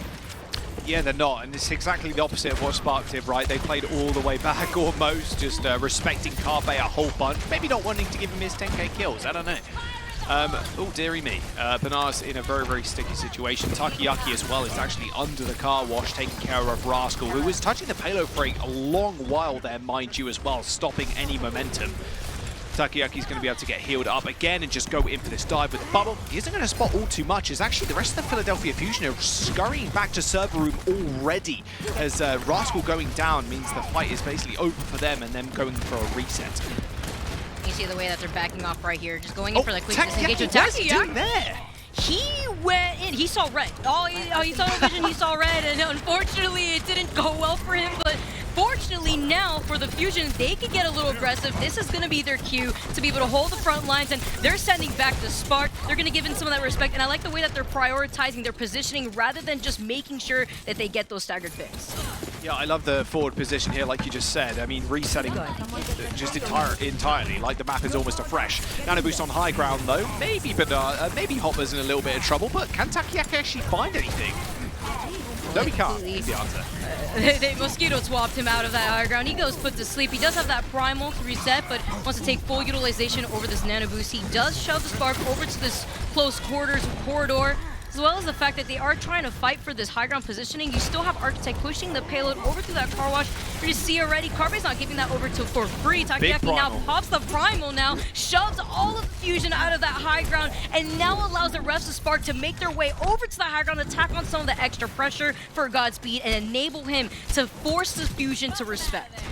Yeah, they're not, and it's exactly the opposite of what Spark did, right? They played all the way back almost, just respecting Carpe a whole bunch. Maybe not wanting to give him his 10k kills, I don't know. Oh, dearie me. Bernard's in a very, very sticky situation. Takayaki as well is actually under the car wash, taking care of Rascal, who was touching the payload for a long while there, mind you, as well, stopping any momentum. Takayaki's going to be able to get healed up again and just go in for this dive with the bubble. He isn't going to spot all too much, as actually the rest of the Philadelphia Fusion are scurrying back to server room already, as Rascal going down means the fight is basically over for them and them going for a reset. You see the way that they're backing off right here, just going in for the quick disengagement. What's he doing there? He went in, he saw red. He saw vision, he saw red, and unfortunately it didn't go well for him, but fortunately now for the Fusion, they can get a little aggressive. This is going to be their cue to be able to hold the front lines, and they're sending back the Spark. They're going to give in some of that respect, and I like the way that they're prioritizing their positioning rather than just making sure that they get those staggered picks. Yeah, I love the forward position here, like you just said. I mean, resetting just entirely, like the map is almost afresh. Anubis on high ground though, maybe, but maybe Hopper's in a little bit of trouble, but can Takayaki actually find anything? No, he can't, is the answer. Mosquito swapped him out of that high ground. He goes put to sleep. He does have that primal to reset, but wants to take full utilization over this nano boost. He does shove the Spark over to this close quarters corridor, as well as the fact that they are trying to fight for this high ground positioning. You still have Architect pushing the payload over to that car wash. You just see already, Carpe's not giving that over to for free. Takayaki now pops the primal now, shoves all of the Fusion out of that high ground, and now allows the rest of Spark to make their way over to the high ground, attack on some of the extra pressure for Godspeed, and enable him to force the Fusion to respect.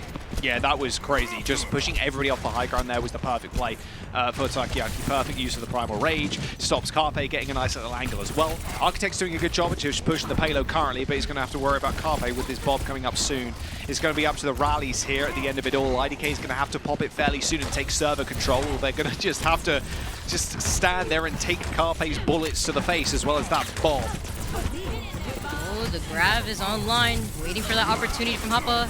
Yeah, that was crazy. Just pushing everybody off the high ground there was the perfect play for Takayaki. Perfect use of the Primal Rage. Stops Carpe getting a nice little angle as well. Architect's doing a good job of just pushing the payload currently, but he's going to have to worry about Carpe with this Bob coming up soon. It's going to be up to the rallies here at the end of it all. IDK is going to have to pop it fairly soon and take server control. They're going to just have to stand there and take Carpe's bullets to the face as well as that Bob. Oh, the grab is online, waiting for that opportunity from Hoppa.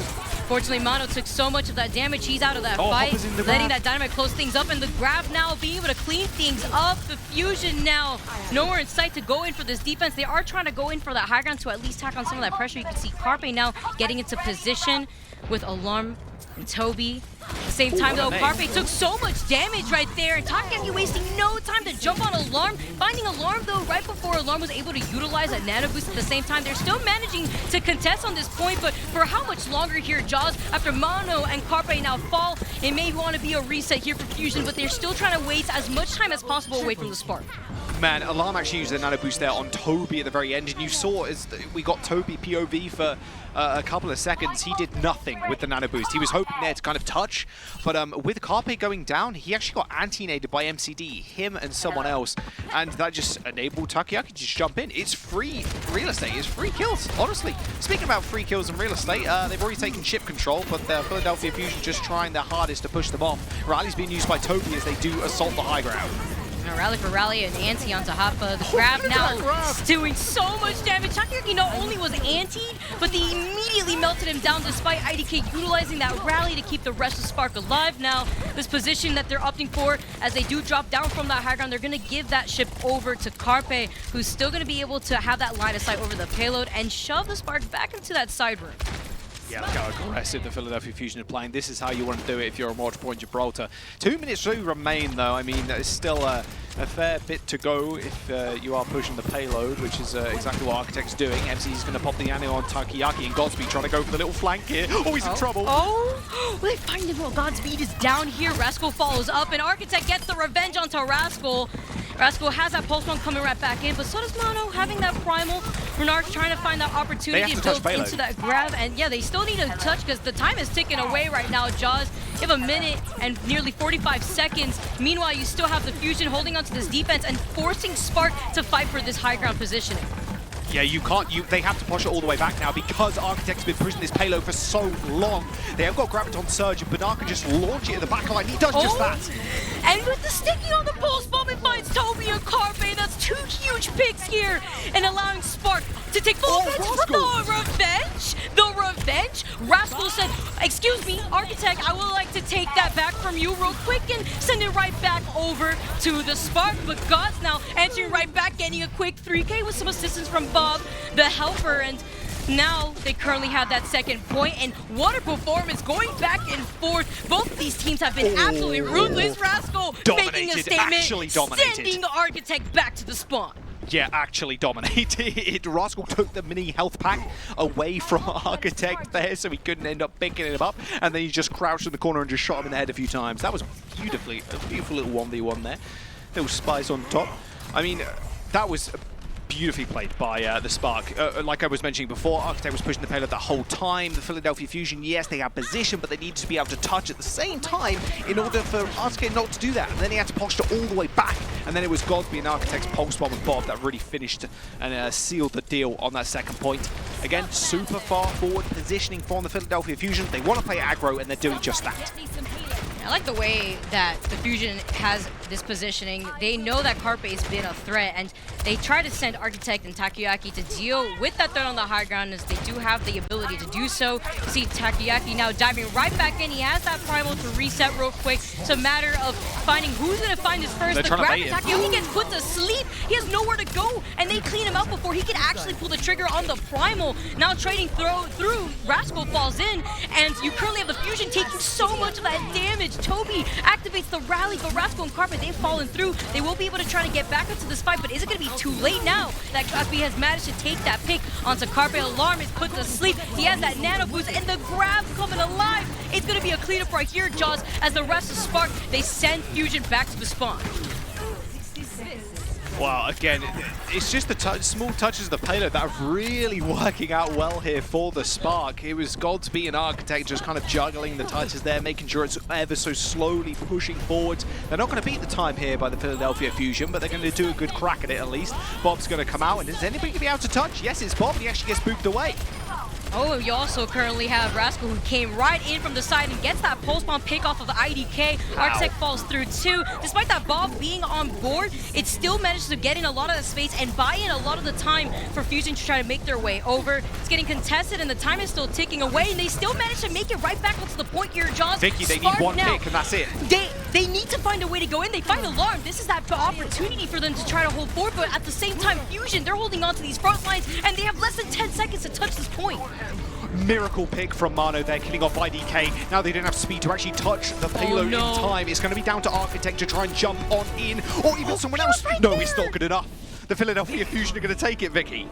Fortunately, Mono took so much of that damage. He's out of that fight, letting that Dynamite close things up, and the grab now being able to clean things up. The Fusion now nowhere in sight to go in for this defense. They are trying to go in for that high ground to at least tack on some of that pressure. You can see Carpe now getting into position with Alarm and Toby. At the same time, though, Carpe took so much damage right there, and Takayaki wasting no time to jump on Alarm. Finding Alarm, though, right before Alarm was able to utilize that nano boost at the same time. They're still managing to contest on this point, but for how much longer here, Jaws, after Mono and Carpe now fall, it may want to be a reset here for Fusion, but they're still trying to waste as much time as possible away from the Spark. Man, Alarm actually used the nano boost there on Toby at the very end, and you saw as we got Toby POV for a couple of seconds. He did nothing with the nano boost. He was hoping there to kind of touch, but with Carpe going down, he actually got anti-naded by MCD, him and someone else, and that just enabled Takayaki to just jump in. It's free real estate. It's free kills, honestly. Speaking about free kills and real estate, they've already taken ship control, but the Philadelphia Fusion just trying their hardest to push them off. Rally's being used by Toby as they do assault the high ground. A rally for Rally and anti onto Hoppa. The grab now doing so much damage. Takayaki not only was antied, but they immediately melted him down despite IDK utilizing that rally to keep the rest of Spark alive. Now, this position that they're opting for, as they do drop down from that high ground, they're going to give that ship over to Carpe, who's still going to be able to have that line of sight over the payload and shove the Spark back into that side room. Yeah, look how aggressive the Philadelphia Fusion are playing. This is how you want to do it if you're a multiple point Gibraltar. 2 minutes do remain, though. I mean, there's still a fair bit to go if you are pushing the payload, which is exactly what Architect's doing. MC's going to pop the Nano on Takayaki, and Godspeed trying to go for the little flank here. Oh, he's in trouble. Oh, they find him. Well, Godspeed is down here. Rascal follows up, and Architect gets the revenge onto Rascal. Rascal has that pulse one coming right back in, but so does Mono, having that primal. Renard's trying to find that opportunity to build into that grab, and yeah, they still need to touch because the time is ticking away right now, Jaws. You have a minute and nearly 45 seconds. Meanwhile, you still have the Fusion holding onto this defense and forcing Spark to fight for this high ground positioning. Yeah, you can't. They have to push it all the way back now because Architect's been pushing this payload for so long. They have got Graviton Surge, and Bernard can just launch it in the back line. He does just that. And with the sticking on the pulse bomb, it finds Toby and Carpe. That's 2 huge picks here, and allowing Spark to take full advantage for the revenge. The revenge. Rascal said, "Excuse me, Architect, I would like to take that back from you real quick and send it right back over to the Spark." But God's now answering right back, getting a quick 3K with some assistance from Bob, the helper, and now they currently have that second point, and what a performance going back and forth. Both of these teams have been absolutely ruthless. Rascal making a statement, sending Architect back to the spawn. Yeah, actually dominated. Rascal took the mini health pack away from Architect there, so he couldn't end up picking it up, and then he just crouched in the corner and just shot him in the head a few times. That was a beautiful little 1v1 there. Little spice on top. I mean, that was beautifully played by the Spark. Like I was mentioning before, Architect was pushing the payload the whole time. The Philadelphia Fusion, yes, they had position, but they needed to be able to touch at the same time in order for Architect not to do that. And then he had to posture all the way back. And then it was Godspeed and Architect's pulse bomb with Bob that really finished and sealed the deal on that second point. Again, super far forward positioning from the Philadelphia Fusion. They want to play aggro, and they're doing just that. I like the way that the Fusion has this positioning. They know that Carpe's been a threat, and they try to send Architect and Takoyaki to deal with that threat on the high ground, as they do have the ability to do so. You see Takoyaki now diving right back in. He has that primal to reset real quick. It's a matter of finding who's going to find his first. The grab, Takoyaki gets put to sleep. He has nowhere to go, and they clean him out before he can actually pull the trigger on the primal. Now trading through, Rascal falls in, and you currently have the Fusion taking so much of that damage. Toby activates the rally, but Rascal and Carpe, they've fallen through. They will be able to try to get back into this fight, but is it going to be too late now that Godspeed has managed to take that pick onto Carpe? Alarm is put to sleep. He has that nano boost, and the grab coming alive. It's going to be a cleanup right here, Jaws, as the rest of Spark, they send Fusion back to the spawn. Well, again, it's just the small touches of the payload that are really working out well here for the Spark. It was Godspeed and Architect just kind of juggling the touches there, making sure it's ever so slowly pushing forwards. They're not going to beat the time here by the Philadelphia Fusion, but they're going to do a good crack at it at least. Bob's going to come out, and is anybody going to be able to touch? Yes, it's Bob. He actually gets booped away. Oh, you also currently have Rascal, who came right in from the side and gets that pulse bomb pick off of the IDK. Architect falls through too. Despite that Bob being on board, it still manages to get in a lot of the space and buy in a lot of the time for Fusion to try to make their way over. It's getting contested, and the time is still ticking away, and they still manage to make it right back onto the point here, Jaws. Vicky, they need one pick, and that's it. They need to find a way to go in. They find Alarm. This is that opportunity for them to try to hold forward, but at the same time, Fusion, they're holding on to these front lines, and they have less than 10 seconds to touch this point. Miracle pick from Mano there, killing off IDK. Now they don't have speed to actually touch the payload in time. It's going to be down to Architect to try and jump on in, or even someone else. No, it's not good enough. The Philadelphia Fusion are going to take it, Vicky.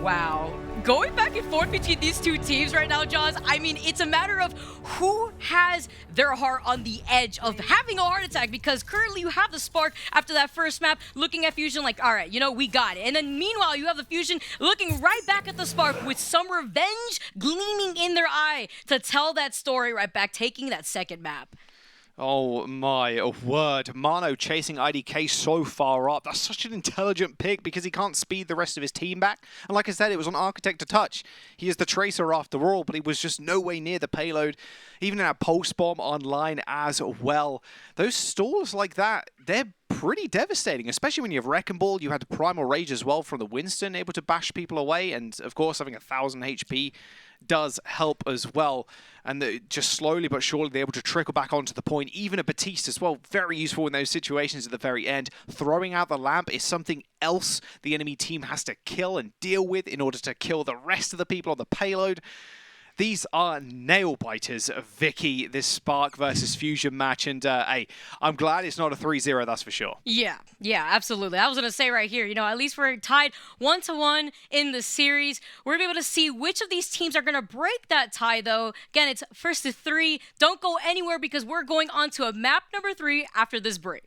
Wow. Going back and forth between these two teams right now, Jaws, I mean, it's a matter of who has their heart on the edge of having a heart attack, because currently you have the Spark after that first map looking at Fusion like, all right, you know, we got it. And then meanwhile, you have the Fusion looking right back at the Spark with some revenge gleaming in their eye to tell that story right back, taking that second map. Oh my word. Mano chasing IDK so far up. That's such an intelligent pick because he can't speed the rest of his team back. And like I said, it was on Architect to touch. He is the tracer after all, but he was just no way near the payload. Even in a pulse bomb online as well. Those stalls like that, they're pretty devastating, especially when you have Wrecking Ball. You had Primal Rage as well from the Winston, able to bash people away. And of course, having 1,000 HP does help as well. And just slowly but surely they're able to trickle back onto the point. Even a Batiste as well, very useful in those situations at the very end. Throwing out the lamp is something else the enemy team has to kill and deal with in order to kill the rest of the people on the payload. These are nail biters, Vicky, this Spark versus Fusion match. And hey, I'm glad it's not a 3-0, that's for sure. Yeah, absolutely. I was going to say right here, at least we're tied 1-1 in the series. We're going to be able to see which of these teams are going to break that tie, though. Again, it's first to 3. Don't go anywhere because we're going on to a map number 3 after this break.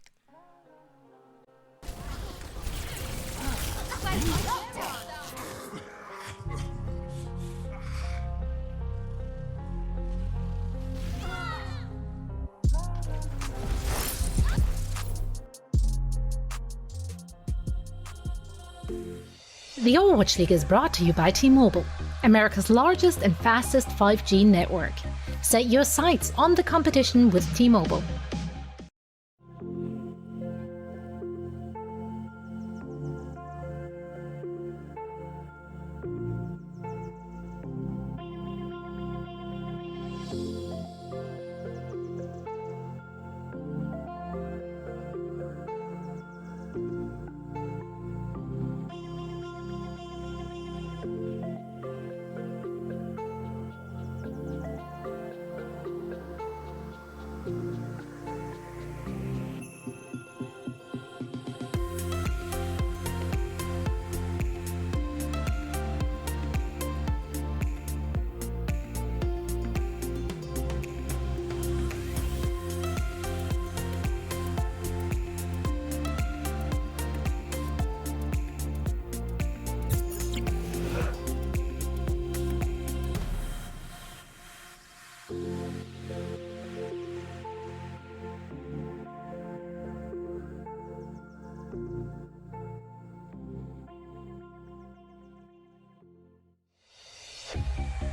The Overwatch League is brought to you by T-Mobile, America's largest and fastest 5G network. Set your sights on the competition with T-Mobile.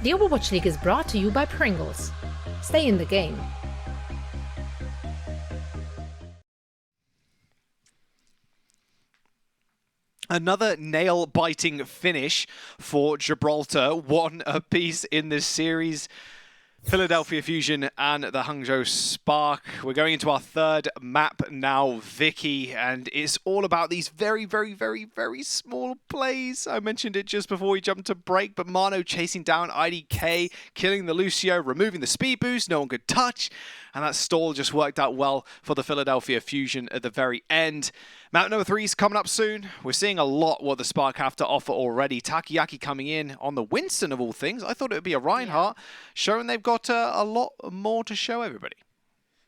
The Overwatch League is brought to you by Pringles. Stay in the game. Another nail-biting finish for Gibraltar, 1 apiece in this series. Philadelphia Fusion and the Hangzhou Spark. We're going into our 3rd map now, Vicky, and it's all about these very, very, very, very small plays. I mentioned it just before we jumped to break, but Mano chasing down IDK, killing the Lucio, removing the speed boost, no one could touch, and that stall just worked out well for the Philadelphia Fusion at the very end. Map number 3 is coming up soon. We're seeing a lot what the Spark have to offer already. Takayaki coming in on the Winston of all things. I thought it would be a Reinhardt, showing they've got a lot more to show everybody.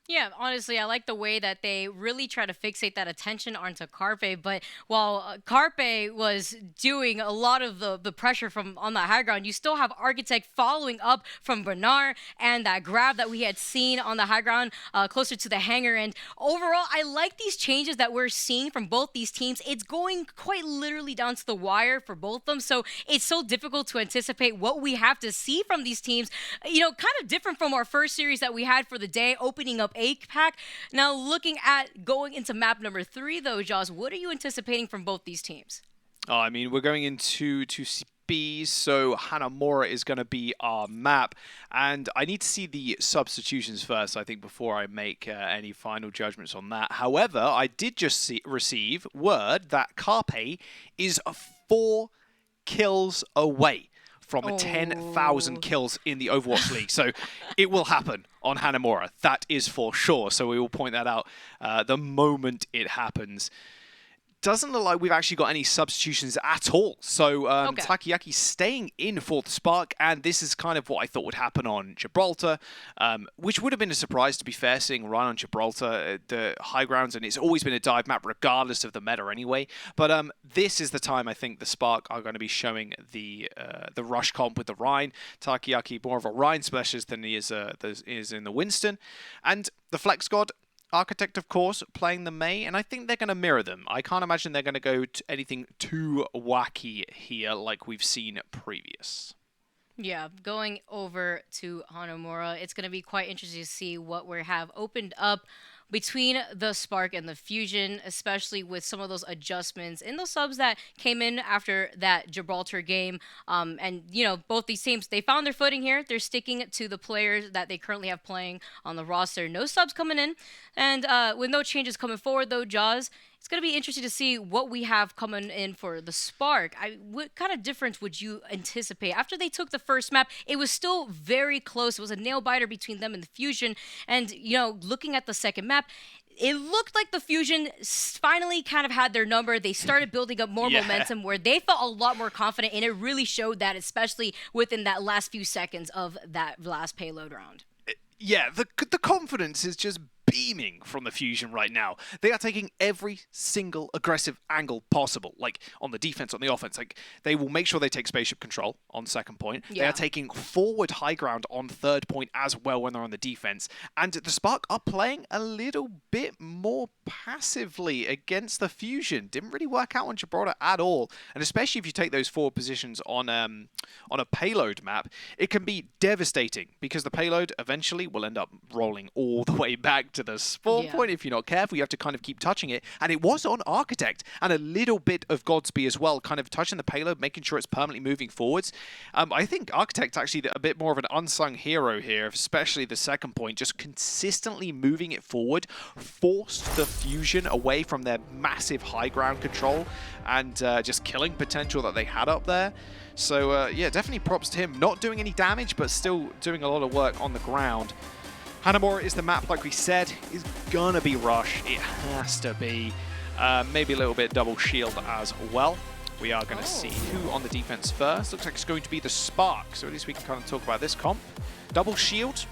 Yeah, honestly, I like the way that they really try to fixate that attention onto Carpe. But while Carpe was doing a lot of the pressure from on the high ground, you still have Architect following up from Bernard and that grab that we had seen on the high ground closer to the hangar. And overall, I like these changes that we're seeing from both these teams. It's going quite literally down to the wire for both of them. So it's so difficult to anticipate what we have to see from these teams. Kind of different from our first series that we had for the day, opening up APAC. Now, looking at going into map number 3, though, Jaws, what are you anticipating from both these teams? I mean, we're going into CBs, so Hanamura is going to be our map. And I need to see the substitutions first, I think, before I make any final judgments on that. However, I did just receive word that Carpe is 4 kills away from 10,000 kills in the Overwatch League. So it will happen on Hanamura. That is for sure. So we will point that out the moment it happens. Doesn't look like we've actually got any substitutions at all. So Takayaki staying in for the Spark, and this is kind of what I thought would happen on Gibraltar, which would have been a surprise, to be fair, seeing Ryan on Gibraltar, the high grounds, and it's always been a dive map regardless of the meta anyway. But this is the time I think the Spark are going to be showing the rush comp with the Rhine. Takayaki more of a Rhine specialist than he is in the Winston. And the Flex God, Architect, of course, playing the May, and I think they're going to mirror them. I can't imagine they're going to go to anything too wacky here like we've seen previous. Yeah, going over to Hanamura, it's going to be quite interesting to see what we have opened up between the Spark and the Fusion, especially with some of those adjustments in those subs that came in after that Gibraltar game. And, both these teams, they found their footing here. They're sticking to the players that they currently have playing on the roster. No subs coming in. And with no changes coming forward, though, Jaws, It's going to be interesting to see what we have coming in for the Spark. What kind of difference would you anticipate? After they took the first map, it was still very close. It was a nail-biter between them and the Fusion. And, you know, looking at the second map, it looked like the Fusion finally kind of had their number. They started building up more momentum where they felt a lot more confident, and it really showed that, especially within that last few seconds of that last payload round. Yeah, the confidence is just beaming from the Fusion right now. They are taking every single aggressive angle possible, like on the defense, on the offense. Like, they will make sure they take spaceship control on second point. Yeah. They are taking forward high ground on third point as well when they're on the defense. And the Spark are playing a little bit more passively against the Fusion. Didn't really work out on Gibraltar at all. And especially if you take those forward positions on a payload map, it can be devastating because the payload eventually will end up rolling all the way back to the spawn point. If you're not careful, you have to kind of keep touching it. And it was on Architect and a little bit of Godsby as well, kind of touching the payload, making sure it's permanently moving forwards. I think Architect's actually a bit more of an unsung hero here, especially the second point, just consistently moving it forward, forced the Fusion away from their massive high ground control and just killing potential that they had up there. So yeah, definitely props to him. Not doing any damage, but still doing a lot of work on the ground. Hanamura is the map, like we said, is gonna be Rush. It has to be. Maybe a little bit double shield as well. We are going to see who on the defense first. Looks like it's going to be the Spark, so at least we can kind of talk about this comp. Double shield,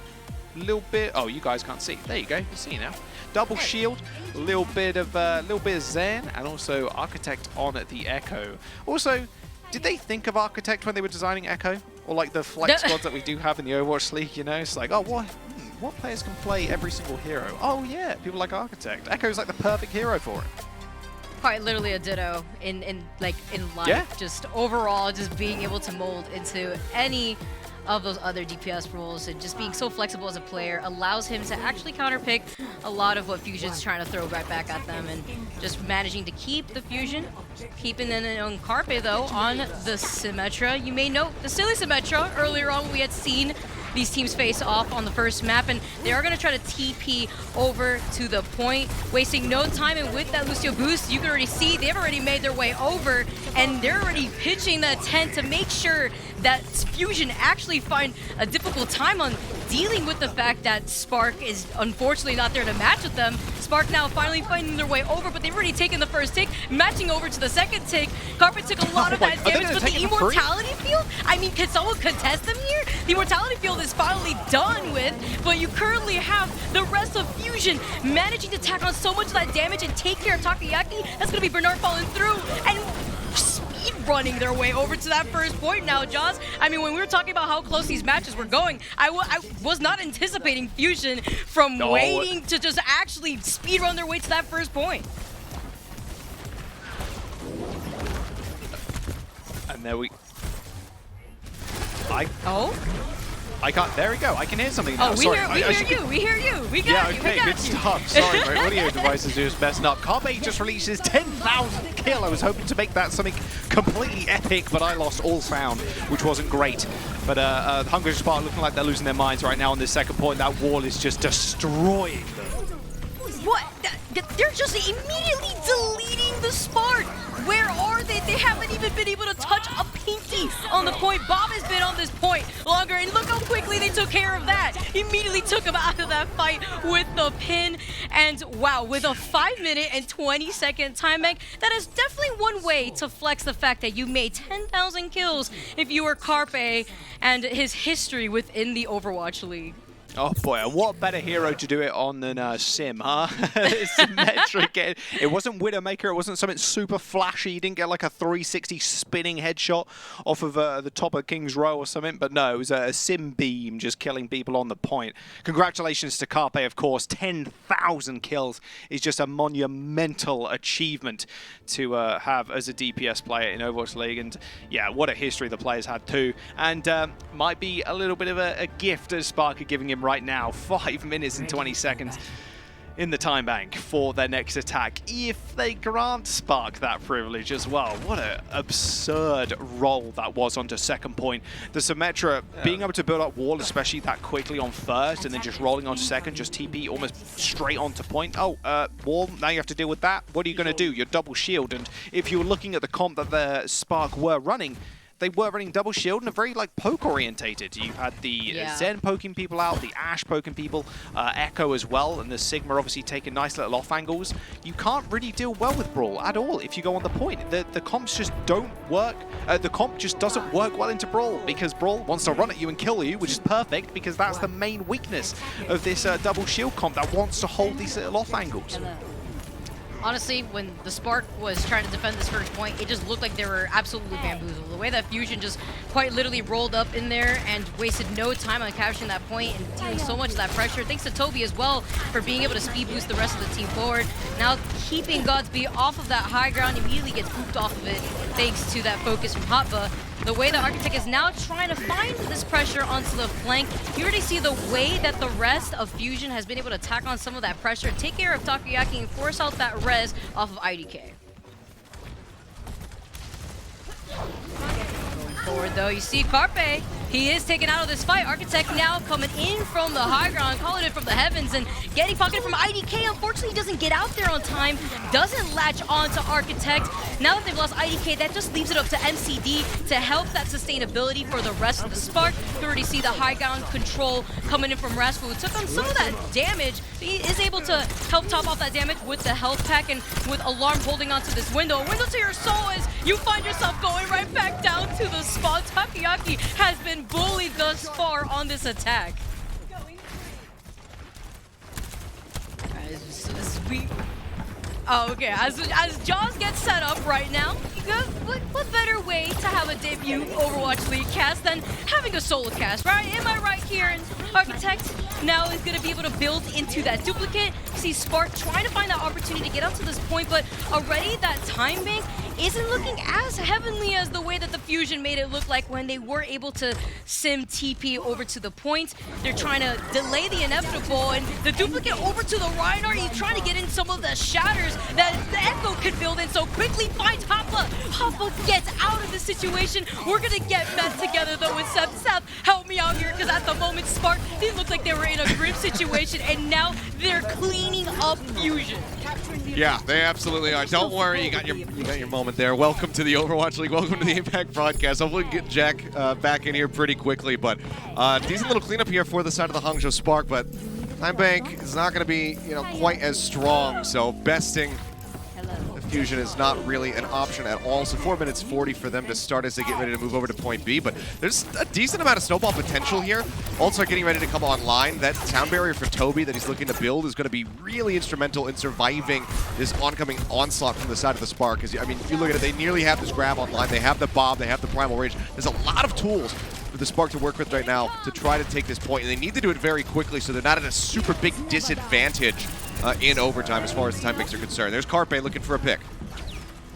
a little bit. Oh, you guys can't see. There you go. You see now. Double shield, a little bit of Zen, and also Architect on the Echo. Also, did they think of Architect when they were designing Echo, or like the flex squads that we do have in the Overwatch League? You know, it's like, oh, what players can play every single hero? Oh yeah, people like Architect. Echo's like the perfect hero for it. Quite literally a ditto in life. Yeah. Just overall, just being able to mold into any of those other DPS roles and just being so flexible as a player allows him to actually counterpick a lot of what Fusion's trying to throw right back at them, and just managing to keep the Fusion, keeping in on Carpe though on the Symmetra. You may note the silly Symmetra earlier on we had seen these teams face off on the first map, and they are going to try to TP over to the point, wasting no time. And with that Lucio boost, you can already see they've already made their way over, and they're already pitching the tent to make sure that Fusion actually find a difficult time on dealing with the fact that Spark is unfortunately not there to match with them. Spark now finally finding their way over, but they've already taken the first tick, matching over to the second tick. Carpet took a lot of that damage, but the Immortality Field, I mean, can someone contest them here? The Immortality Field is finally done with, but you currently have the rest of Fusion managing to tack on so much of that damage and take care of Takoyaki. That's going to be Bernard falling through and speed running their way over to that first point now, Jaws. I mean, when we were talking about how close these matches were going, I was not anticipating Fusion from waiting to just actually speed run their way to that first point. And there we... I can't. There we go. I can hear something now. Oh, we Sorry. hear you. We hear you. We got you. Okay, good stuff. Sorry, my audio device is just messing up. Carpe just released his 10,000th kill. I was hoping to make that something completely epic, but I lost all sound, which wasn't great. But Hangzhou Spark looking like they're losing their minds right now on this second point. That wall is just destroying them. What? They're just immediately deleting the Spark. Where are they? They haven't even been able to touch a pinky on the point. Bob has been on this point longer, and look how quickly they took care of that. Immediately took him out of that fight with the pin. And wow, with a 5-minute and 20-second time bank, that is definitely one way to flex the fact that you made 10,000 kills if you were Carpe and his history within the Overwatch League. Oh boy, and what better hero to do it on than Sim, huh? Symmetric. It wasn't Widowmaker, it wasn't something super flashy. You didn't get like a 360 spinning headshot off of the top of King's Row or something, but no, it was a Sim beam just killing people on the point. Congratulations to Carpe, of course. 10,000 kills is just a monumental achievement to have as a DPS player in Overwatch League, and yeah, what a history the players had too. And might be a little bit of a gift as Spark are giving him right now. 5 minutes and 20 seconds. in the time bank for their next attack if they grant Spark that privilege as well. What an absurd roll that was onto second point. The Symmetra being able to build up wall, especially that quickly on first, and then just rolling on second, just TP almost straight onto point. Oh, wall, now you have to deal with that. What are you going to do? Your double shield. And if you were looking at the comp that the Spark were running, they were running double shield and are very like poke orientated. You had the Zen poking people out, the Ashe poking people, Echo as well, and the Sigma obviously taking nice little off angles. You can't really deal well with Brawl at all if you go on the point. The comps just don't work. The comp just doesn't work well into Brawl because Brawl wants to run at you and kill you, which is perfect because that's the main weakness of this double shield comp that wants to hold these little off angles. Honestly, when the Spark was trying to defend this first point, it just looked like they were absolutely bamboozled. The way that Fusion just quite literally rolled up in there and wasted no time on capturing that point and dealing so much of that pressure. Thanks to Toby as well for being able to speed boost the rest of the team forward. Now keeping Godspeed off of that high ground, immediately gets pooped off of it thanks to that focus from Hotba. The way the Architect is now trying to find this pressure onto the flank. You already see the way that the rest of Fusion has been able to tack on some of that pressure, take care of Takoyaki, and force out that res off of IDK. Going forward though, you see Carpe. He is taken out of this fight. Architect now coming in from the high ground, calling it from the heavens, and getting pocketed from IDK. Unfortunately, he doesn't get out there on time, doesn't latch on to Architect. Now that they've lost IDK, that just leaves it up to MCD to help that sustainability for the rest of the Spark. You already see the high ground control coming in from Rascal, who took on some of that damage. He is able to help top off that damage with the health pack and with Alarm holding onto this window. A window to your soul as you find yourself going right back down to the spot. Takoyaki has been bullied thus far on this attack. As Jaws gets set up right now, what better way to have a debut Overwatch League cast than having a solo cast, right? Am I right here? And Architect now is going to be able to build into that duplicate. You see Spark trying to find that opportunity to get up to this point, but already that time bank isn't looking as heavenly as the way that the Fusion made it look like when they were able to sim TP over to the point. They're trying to delay the inevitable, and the duplicate over to the Reinhardt. He's trying to get in some of the shatters that the Echo could build in, so quickly finds Hoppa. Hoppa gets out of the situation. We're gonna get met together though with Seth. Seth, help me out here, because at the moment Spark, they looked like they were in a grim situation, and now they're cleaning up Fusion. Yeah, they absolutely are. Don't worry, you got your moment there. Welcome to the Overwatch League. Welcome to the Impact broadcast. Hopefully we can get Jack back in here pretty quickly, but decent little cleanup here for the side of the Hangzhou Spark, but Time Bank is not going to be, quite as strong, so besting the Fusion is not really an option at all. So 4 minutes 40 for them to start as they get ready to move over to point B, but there's a decent amount of snowball potential here. Also getting ready to come online. That sound barrier for Toby that he's looking to build is going to be really instrumental in surviving this oncoming onslaught from the side of the Spark. Because, I mean, if you look at it, they nearly have this grab online. They have the Bob, they have the Primal Rage. There's a lot of tools for the Spark to work with right now to try to take this point, and they need to do it very quickly so they're not at a super big disadvantage in overtime as far as the time picks are concerned. There's Carpe looking for a pick.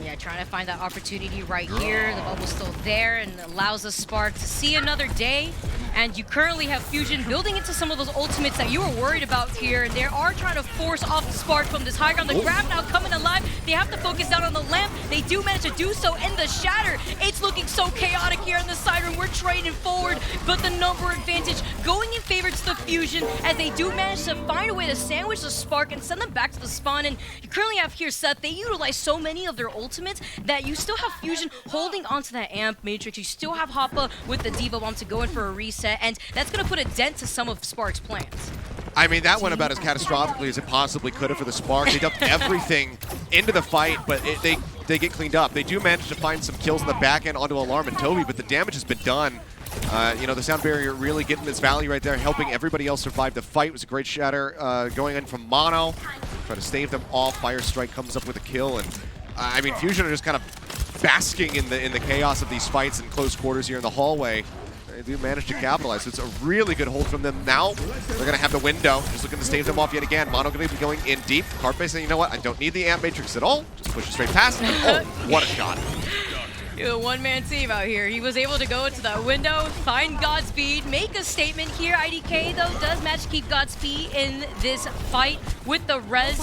Yeah, trying to find that opportunity right here. The bubble's still there and allows the Spark to see another day. And you currently have Fusion building into some of those ultimates that you were worried about here. And they are trying to force off the Spark from this high ground. The grab now coming alive. They have to focus down on the lamp. They do manage to do so. And the shatter, it's looking so chaotic here in the side room. We're trading forward, but the number advantage going in favor to the Fusion as they do manage to find a way to sandwich the Spark and send them back to the spawn. And you currently have here, Seth, they utilize so many of their ultimates that you still have Fusion holding onto that amp matrix. You still have Hoppa with the Diva Bomb to go in for a reset, and that's going to put a dent to some of Spark's plans. I mean, that went about as catastrophically as it possibly could have for the Spark. They dumped everything into the fight, but they get cleaned up. They do manage to find some kills in the back end onto Alarm and Toby, but the damage has been done. The sound barrier really getting its value right there, helping everybody else survive the fight. It was a great shatter going in from Mono. Try to stave them off. Fire Strike comes up with a kill, and I mean, Fusion are just kind of basking in the chaos of these fights in close quarters here in the hallway. They do manage to capitalize. So it's a really good hold from them. Now they're going to have the window, just looking to stave them off yet again. Mono going to be going in deep. Carpe saying, you know what, I don't need the amp matrix at all. Just push it straight past. Oh, what a shot. A one-man team out here. He was able to go into that window, find Godspeed, make a statement here. IDK, though, does manage to keep Godspeed in this fight with the res.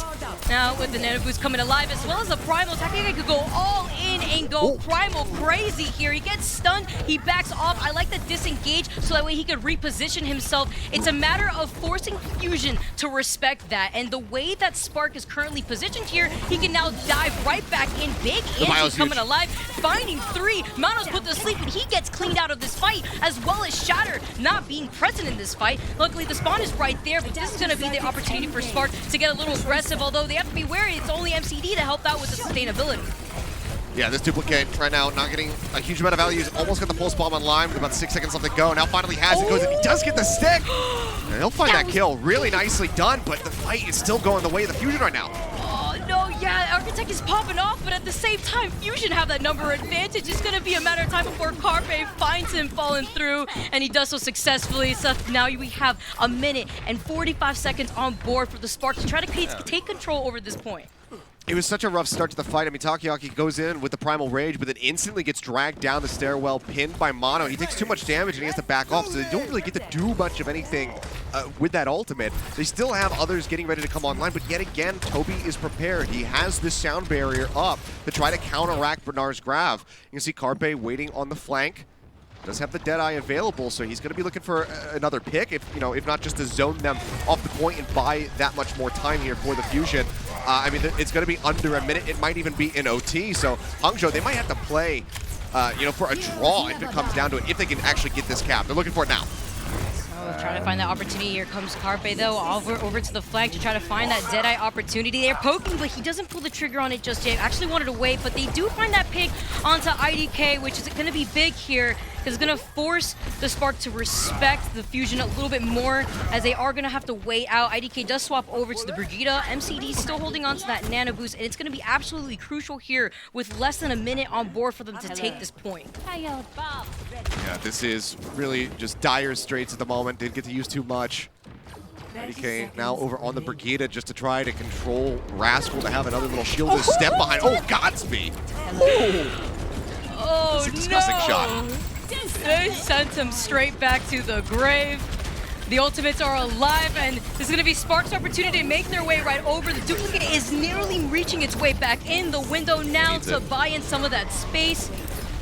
Now, with the Anubis coming alive, as well as the Primal, Takayuki could go all in and go Primal crazy here. He gets stunned, he backs off. I like the disengage, so that way he could reposition himself. It's a matter of forcing Fusion to respect that, and the way that Spark is currently positioned here, he can now dive right back in. Big Angie coming alive, finding 3. Manos put to sleep, and he gets cleaned out of this fight, as well as Shatter not being present in this fight. Luckily, the spawn is right there, but this is going to be the opportunity for Spark to get a little aggressive, although they have to be wary. It's only MCD to help out with the sustainability. Yeah, this duplicate right now not getting a huge amount of value. He's almost got the pulse bomb online with about 6 seconds left to go. Now finally has it, goes in. He does get the stick. And he'll find that kill. Really nicely done, but the fight is still going the way of the Fusion right now. Oh, no, yeah, Architect is popping off, but at the same time, Fusion have that number advantage. It's going to be a matter of time before Carpe finds him falling through, and he does so successfully. So now we have a minute and 45 seconds on board for the Spark to try to take control over this point. It was such a rough start to the fight. I mean, Takayuki goes in with the Primal Rage, but then instantly gets dragged down the stairwell, pinned by Mono. He takes too much damage and he has to back off, so they don't really get to do much of anything with that ultimate. They still have others getting ready to come online, but yet again, Toby is prepared. He has this sound barrier up to try to counteract Bernard's Grav. You can see Carpe waiting on the flank. Does have the Deadeye available, so he's going to be looking for another pick, if not just to zone them off the point and buy that much more time here for the Fusion. I mean, it's going to be under a minute. It might even be in OT, so Hangzhou, they might have to play, for a draw if it comes down to it, if they can actually get this cap. They're looking for it now. Trying to find that opportunity. Here comes Carpe, though, over to the flank to try to find that Deadeye opportunity. They're poking, but he doesn't pull the trigger on it just yet. Actually wanted to wait, but they do find that pick onto IDK, which is going to be big here. Is going to force the Spark to respect the Fusion a little bit more, as they are going to have to wait out. IDK does swap over to the Brigitte. MCD still holding on to that Nano Boost, and it's going to be absolutely crucial here with less than a minute on board for them to take this point. Yeah, this is really just dire straits at the moment. Didn't get to use too much. IDK now over on the Brigitte just to try to control Rascal to have another little shielded step behind. Oh, Godspeed! Oh, that's a disgusting shot. They sent him straight back to the grave. The ultimates are alive, and this is going to be Spark's opportunity to make their way right over. The duplicate is nearly reaching its way back in the window now to buy in some of that space.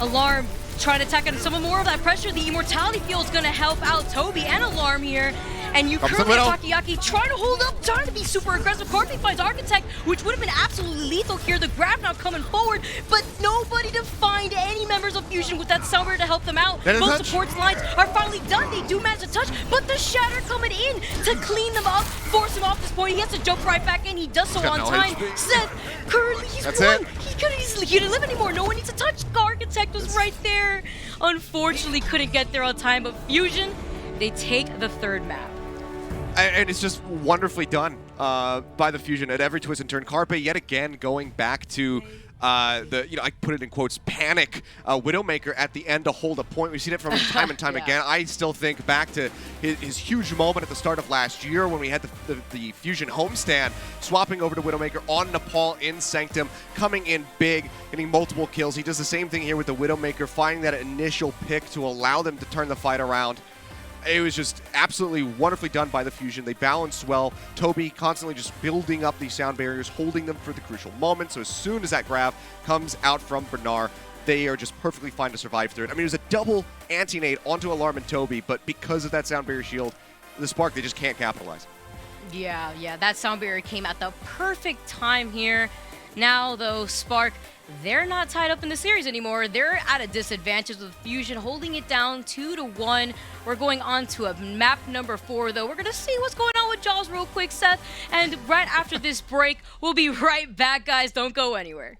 Alarm trying to attack on some more of that pressure. The Immortality Field is going to help out Toby and Alarm here. And you currently have Takayuki trying to hold up, trying to be super aggressive. Carpe finds Architect, which would have been absolutely lethal here. The grab now coming forward, but nobody to find any members of Fusion with that Soundware to help them out. Both support lines are finally done. They do manage to touch, but the Shatter coming in to clean them up, force him off this point. He has to jump right back in. He does so on time. Seth, currently he's won. He couldn't live anymore. No one needs to touch. Architect was right there. Unfortunately, couldn't get there on time, but Fusion, they take the third map. And it's just wonderfully done by the Fusion at every twist and turn. Carpe yet again going back to I put it in quotes, panic Widowmaker at the end to hold a point. We've seen it from him time and time again. I still think back to his huge moment at the start of last year when we had the Fusion homestand, swapping over to Widowmaker on Nepal in Sanctum, coming in big, getting multiple kills. He does the same thing here with the Widowmaker, finding that initial pick to allow them to turn the fight around. It was just absolutely wonderfully done by the Fusion. They balanced well. Toby constantly just building up these sound barriers, holding them for the crucial moment. So as soon as that grab comes out from Bernard, they are just perfectly fine to survive through it. I mean, it was a double anti-nade onto Alarm and Toby, but because of that sound barrier shield, the Spark, they just can't capitalize. Yeah, that sound barrier came at the perfect time here. Now, though, Spark, they're not tied up in the series anymore. They're at a disadvantage with Fusion holding it down 2-1. We're going on to a map number 4, though. We're going to see what's going on with Jaws real quick, Seth. And right after this break, we'll be right back, guys. Don't go anywhere.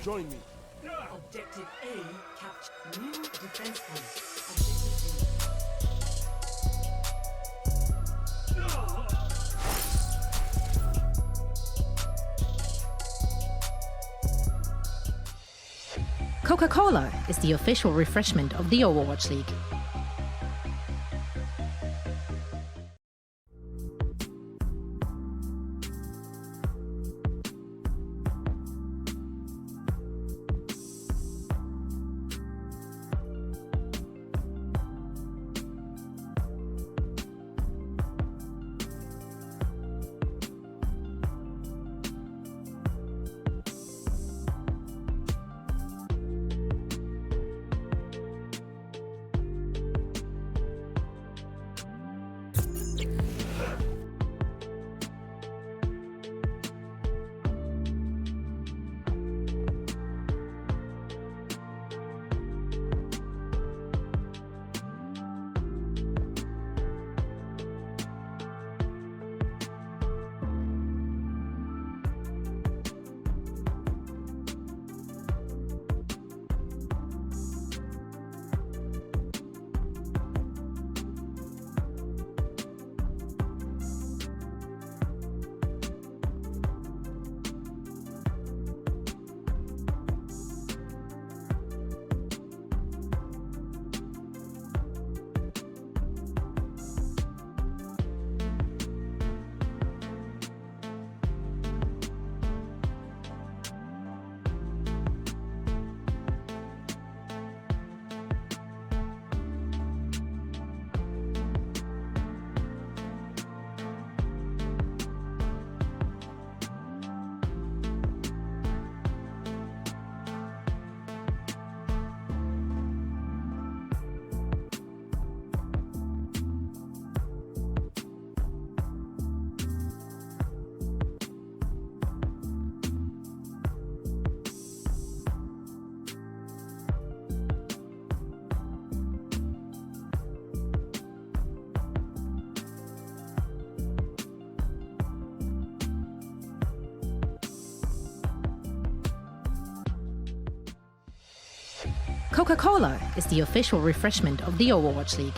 Join me. Objective A captured. New defense point. Coca-Cola is the official refreshment of the Overwatch League. Coca-Cola is the official refreshment of the Overwatch League.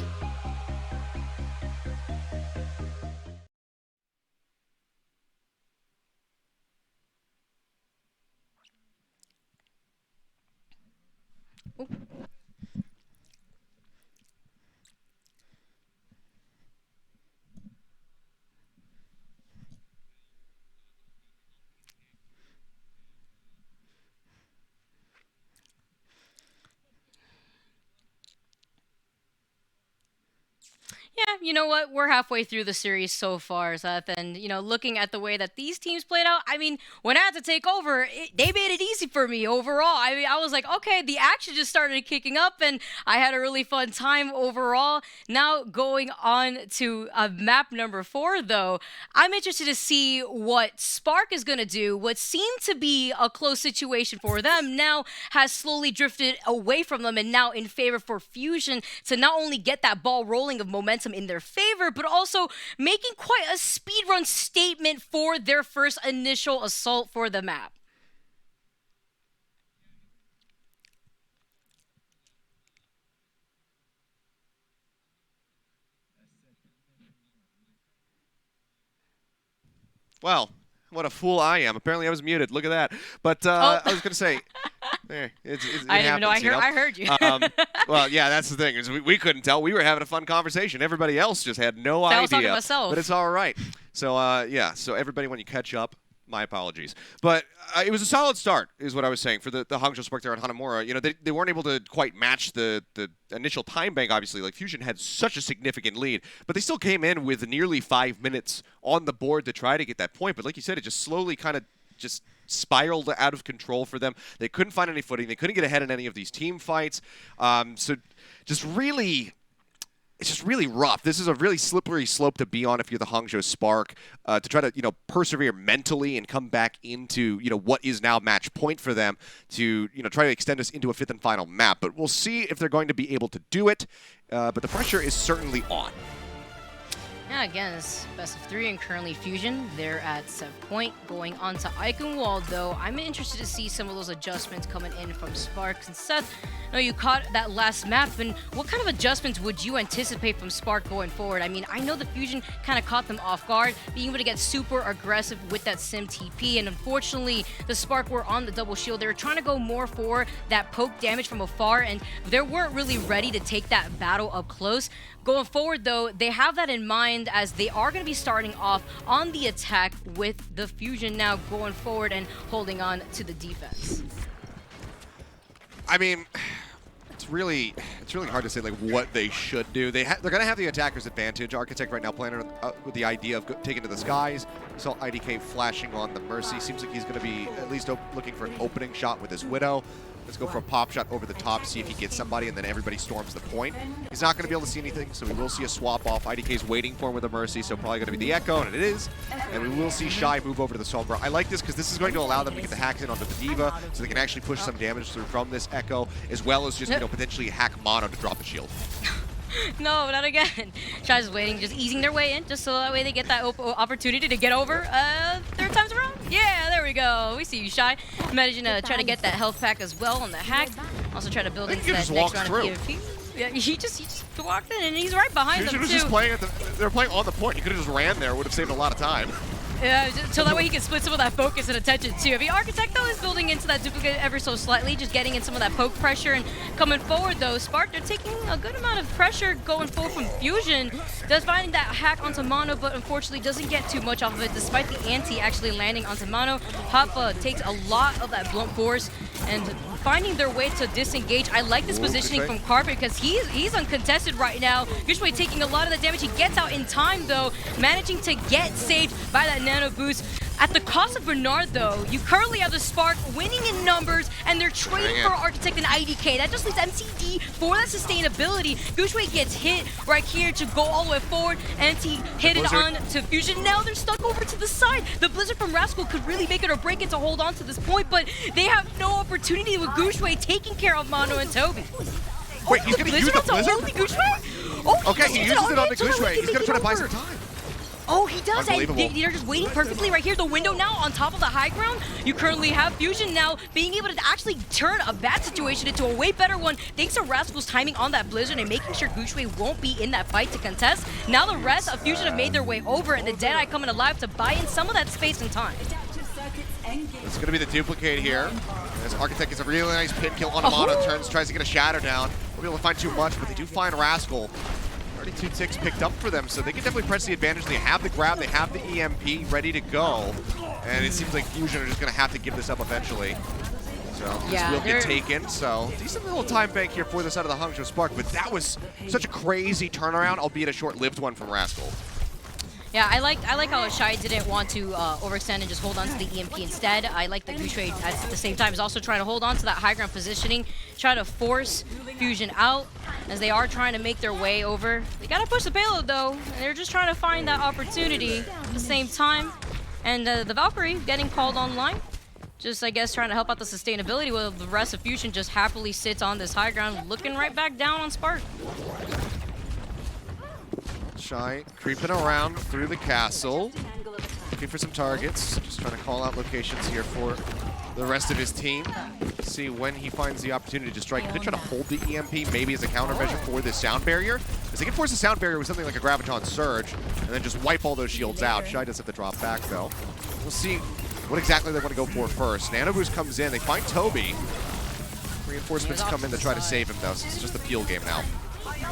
Yeah, you know what? We're halfway through the series so far, Seth, and, you know, looking at the way that these teams played out, I mean, when I had to take over, they made it easy for me overall. I mean, I was like, okay, the action just started kicking up, and I had a really fun time overall. Now, going on to map number 4, though, I'm interested to see what Spark is going to do. What seemed to be a close situation for them now has slowly drifted away from them, and now in favor for Fusion to not only get that ball rolling of momentum in their favor, but also making quite a speedrun statement for their first initial assault for the map. Well, what a fool I am. Apparently I was muted. Look at that. But I was going to say, it I didn't happens, even know. I heard you. Well, yeah, that's the thing. Is we couldn't tell. We were having a fun conversation. Everybody else just had no idea. I was talking to myself. But it's all right. So, yeah. So everybody, when you catch up, my apologies. But it was a solid start, is what I was saying, for the Hangzhou Spark there at Hanamura. You know, they weren't able to quite match the initial time bank, obviously. Like, Fusion had such a significant lead, but they still came in with nearly 5 minutes on the board to try to get that point. But like you said, it just slowly kind of just spiraled out of control for them. They couldn't find any footing. They couldn't get ahead in any of these team fights. So just really... It's just really rough. This is a really slippery slope to be on if you're the Hangzhou Spark, to try to, persevere mentally and come back into, what is now match point for them to, try to extend us into a 5th and final map. But we'll see if they're going to be able to do it. But the pressure is certainly on. Yeah, again, it's best of 3 and currently Fusion. They're at set point. Going on to Eichenwald, though, I'm interested to see some of those adjustments coming in from Spark. And Seth, I know you caught that last map, and what kind of adjustments would you anticipate from Spark going forward? I mean, I know the Fusion kind of caught them off guard, being able to get super aggressive with that Sim TP, and unfortunately, the Spark were on the double shield. They were trying to go more for that poke damage from afar, and they weren't really ready to take that battle up close. Going forward, though, they have that in mind as they are going to be starting off on the attack with the Fusion now going forward and holding on to the defense. I mean, it's really hard to say like what they should do. They're going to have the attacker's advantage. Architect right now playing with the idea of taking to the skies. We saw IDK flashing on the Mercy. Seems like he's going to be at least looking for an opening shot with his Widow. Let's go for a pop shot over the top, see if he gets somebody, and then everybody storms the point. He's not going to be able to see anything, so we will see a swap off. IDK's waiting for him with a Mercy, so probably going to be the Echo, and it is. And we will see Shy move over to the Sombra. I like this because this is going to allow them to get the hacks in onto the Diva, so they can actually push some damage through from this Echo, as well as just, potentially hack Mono to drop the shield. No, not again. Shy's waiting, just easing their way in, just so that way they get that opportunity to get over 3rd time's around. Yeah, there we go. We see you, Shy. Managing to try to get that health pack as well on the hack. Also try to build into that next round of PvP. Yeah, he just walked in, and he's right behind them, too. Just playing they were playing on the point. He could have just ran there. Would have saved a lot of time. Yeah, so that way he can split some of that focus and attention too. I mean, Architect, though, is building into that duplicate ever so slightly, just getting in some of that poke pressure and coming forward, though. Spark, they're taking a good amount of pressure going forward from Fusion. Does finding that hack onto Mono, but unfortunately doesn't get too much off of it, despite the anti actually landing onto Mono. Hoppa takes a lot of that blunt force and finding their way to disengage. I like this positioning from Carpet because he's uncontested right now. Gushway taking a lot of the damage. He gets out in time, though, managing to get saved by that nano boost. At the cost of Bernard, though, you currently have the Spark winning in numbers, and they're trading for Architect and IDK. That just leaves MCD for that sustainability. Gushway gets hit right here to go all the way forward, and he hit it on to Fusion. Now they're stuck over to the side. The Blizzard from Rascal could really make it or break it to hold on to this point, but they have no opportunity with Gushway taking care of Mono and Toby. Wait, he's going to use the Blizzard? Gushway? Okay, he uses it on the Gushway. He's going to try to buy some time. Oh, he does, and Unbelievable. they're just waiting perfectly right here. The window now on top of the high ground. You currently have Fusion now being able to actually turn a bad situation into a way better one thanks to Rascal's timing on that Blizzard and making sure Gushue won't be in that fight to contest. Now the rest of Fusion have made their way over, and the Deadeye coming alive to buy in some of that space and time. It's going to be the duplicate here. As Architect gets a really nice pin kill on Amano, turns, tries to get a shatter down. Won't be able to find too much, but they do find Rascal. 32 ticks picked up for them, so they can definitely press the advantage. They have the grab, they have the EMP ready to go, and it seems like Fusion are just going to have to give this up eventually. So this will get taken, so decent little time bank here for the side of the Hangzhou Spark, but that was such a crazy turnaround, albeit a short-lived one from Rascal. Yeah, I like how Shai didn't want to overextend and just hold on to the EMP instead. I like that Gushue at the same time is also trying to hold on to that high ground positioning, try to force Fusion out as they are trying to make their way over. They gotta push the payload though, and they're just trying to find that opportunity at the same time. And the Valkyrie getting called online, just I guess trying to help out the sustainability while the rest of Fusion just happily sits on this high ground, looking right back down on Spark. Shai creeping around through the castle, looking for some targets, just trying to call out locations here for the rest of his team. See when he finds the opportunity to strike. He could try to hold the EMP maybe as a countermeasure for this sound barrier, because they can force the sound barrier with something like a Graviton Surge and then just wipe all those shields out. Shai does have to drop back though. We'll see what exactly they want to go for first. Anubis comes in, they find Toby. Reinforcements come in to try to save him though, so it's just a peel game now.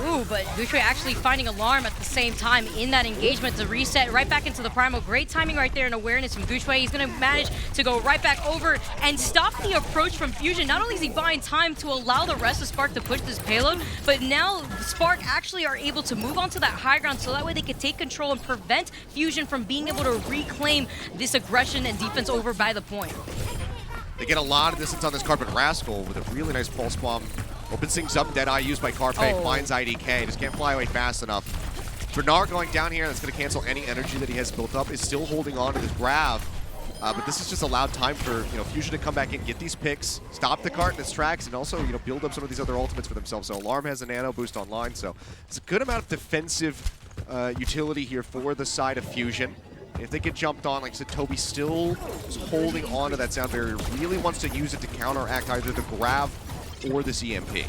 Ooh, but Gushue actually finding Alarm at the same time in that engagement to reset right back into the Primal. Great timing right there and awareness from Gushue. He's going to manage to go right back over and stop the approach from Fusion. Not only is he buying time to allow the rest of Spark to push this payload, but now Spark actually are able to move onto that high ground so that way they can take control and prevent Fusion from being able to reclaim this aggression and defense over by the point. They get a lot of distance on this Carpet Rascal with a really nice pulse bomb. Opens things up, Deadeye used by Carpe, finds IDK, just can't fly away fast enough. Bernard going down here, that's going to cancel any energy that he has built up, is still holding on to this grab. But this is just allowed time for Fusion to come back in, get these picks, stop the cart in its tracks, and also build up some of these other ultimates for themselves. So Alarm has a nano boost online, so it's a good amount of defensive utility here for the side of Fusion. If they get jumped on, like I said, Toby still is holding on to that sound barrier, really wants to use it to counteract either the grab or this EMP. Yeah,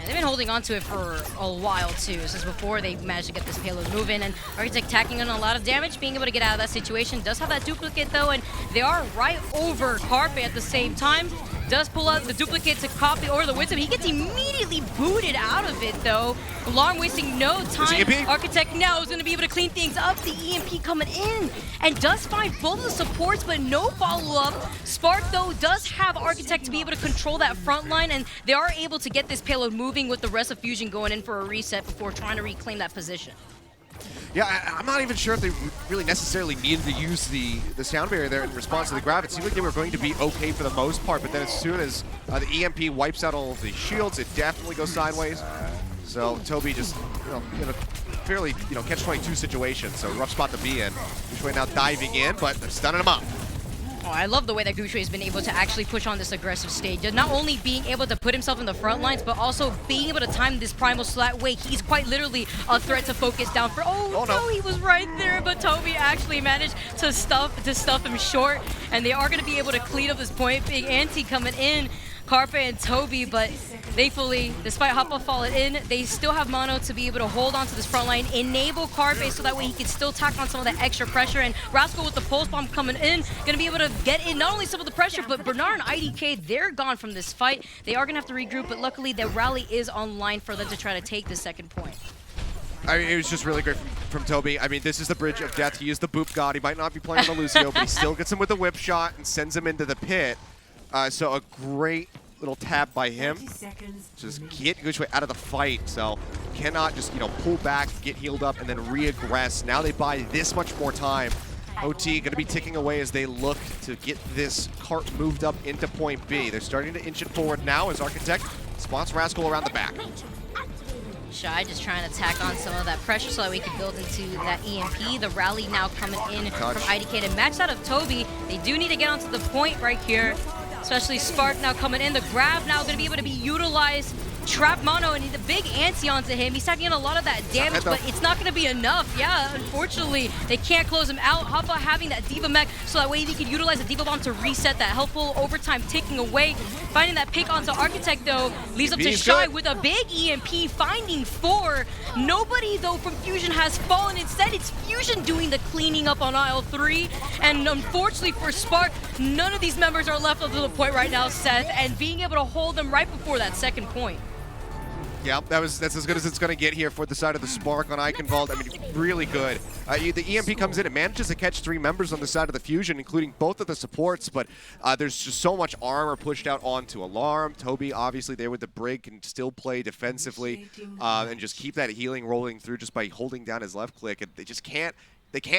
they've been holding on to it for a while too, since before they managed to get this payload moving, and Architect tacking on a lot of damage, being able to get out of that situation. Does have that duplicate though, and they are right over Carpe at the same time. Does pull out the duplicate to copy over the Wisdom. He gets immediately booted out of it though. Alarm wasting no time. Architect now is going to be able to clean things up. The EMP coming in and does find both of the supports, but no follow-up. Spark though does have Architect to be able to control that front line, and they are able to get this payload moving with the rest of Fusion going in for a reset before trying to reclaim that position. Yeah, I'm not even sure if they really necessarily needed to use the sound barrier there in response to the grab. It seemed like they were going to be okay for the most part, but then as soon as the EMP wipes out all of the shields, it definitely goes sideways. So Toby just in a fairly catch-22 situation, so rough spot to be in. Gushue now diving in, but they're stunning him up. Oh, I love the way that Gushue has been able to actually push on this aggressive stage. Not only being able to put himself in the front lines, but also being able to time this Primal so that way he's quite literally a threat to focus down for. Oh no, he was right there, but Toby actually managed to stuff him short, and they are going to be able to clean up this point. Big anti coming in, Carpe and Toby, but thankfully, despite Hoppa falling in, they still have mono to be able to hold on to this front line, enable Carpe so that way he can still tack on some of that extra pressure, and Rascal with the pulse bomb coming in, gonna be able to get in not only some of the pressure, but Bernard and IDK, they're gone from this fight. They are gonna have to regroup, but luckily the rally is online for them to try to take the second point. I mean, it was just really great from Toby. I mean, this is the bridge of death. He is the boop god. He might not be playing on the Lucio, but he still gets him with a whip shot and sends him into the pit. So a great little tab by him. Just get Gushue out of the fight. So cannot just, pull back, get healed up, and then re-aggress. Now they buy this much more time. OT going to be ticking away as they look to get this cart moved up into point B. They're starting to inch it forward now as Architect spots Rascal around the back. Shai just trying to tack on some of that pressure so that we can build into that EMP. The rally now coming in from IDK to match that of Toby. They do need to get onto the point right here, especially Spark now coming in. The grab now going to be able to be utilized. trap Mono, and the big ante onto him. He's stacking in a lot of that damage, but it's not going to be enough. Yeah, unfortunately, they can't close him out. Hoppa having that Diva mech, so that way he can utilize the Diva bomb to reset that helpful overtime ticking away. Finding that pick onto Architect, though, leaves up to Shy with a big EMP, finding 4. Nobody, though, from Fusion has fallen. Instead, it's Fusion doing the cleaning up on aisle 3. And unfortunately for Spark, none of these members are left up to the point right now, Seth, and being able to hold them right before that second point. Yeah, that's as good as it's going to get here for the side of the Spark on Eichenwald. I mean, really good. The EMP comes in and manages to catch 3 members on the side of the Fusion, including both of the supports, but there's just so much armor pushed out onto Alarm. Toby, obviously, there with the Brig, can still play defensively and just keep that healing rolling through just by holding down his left click. And they just can't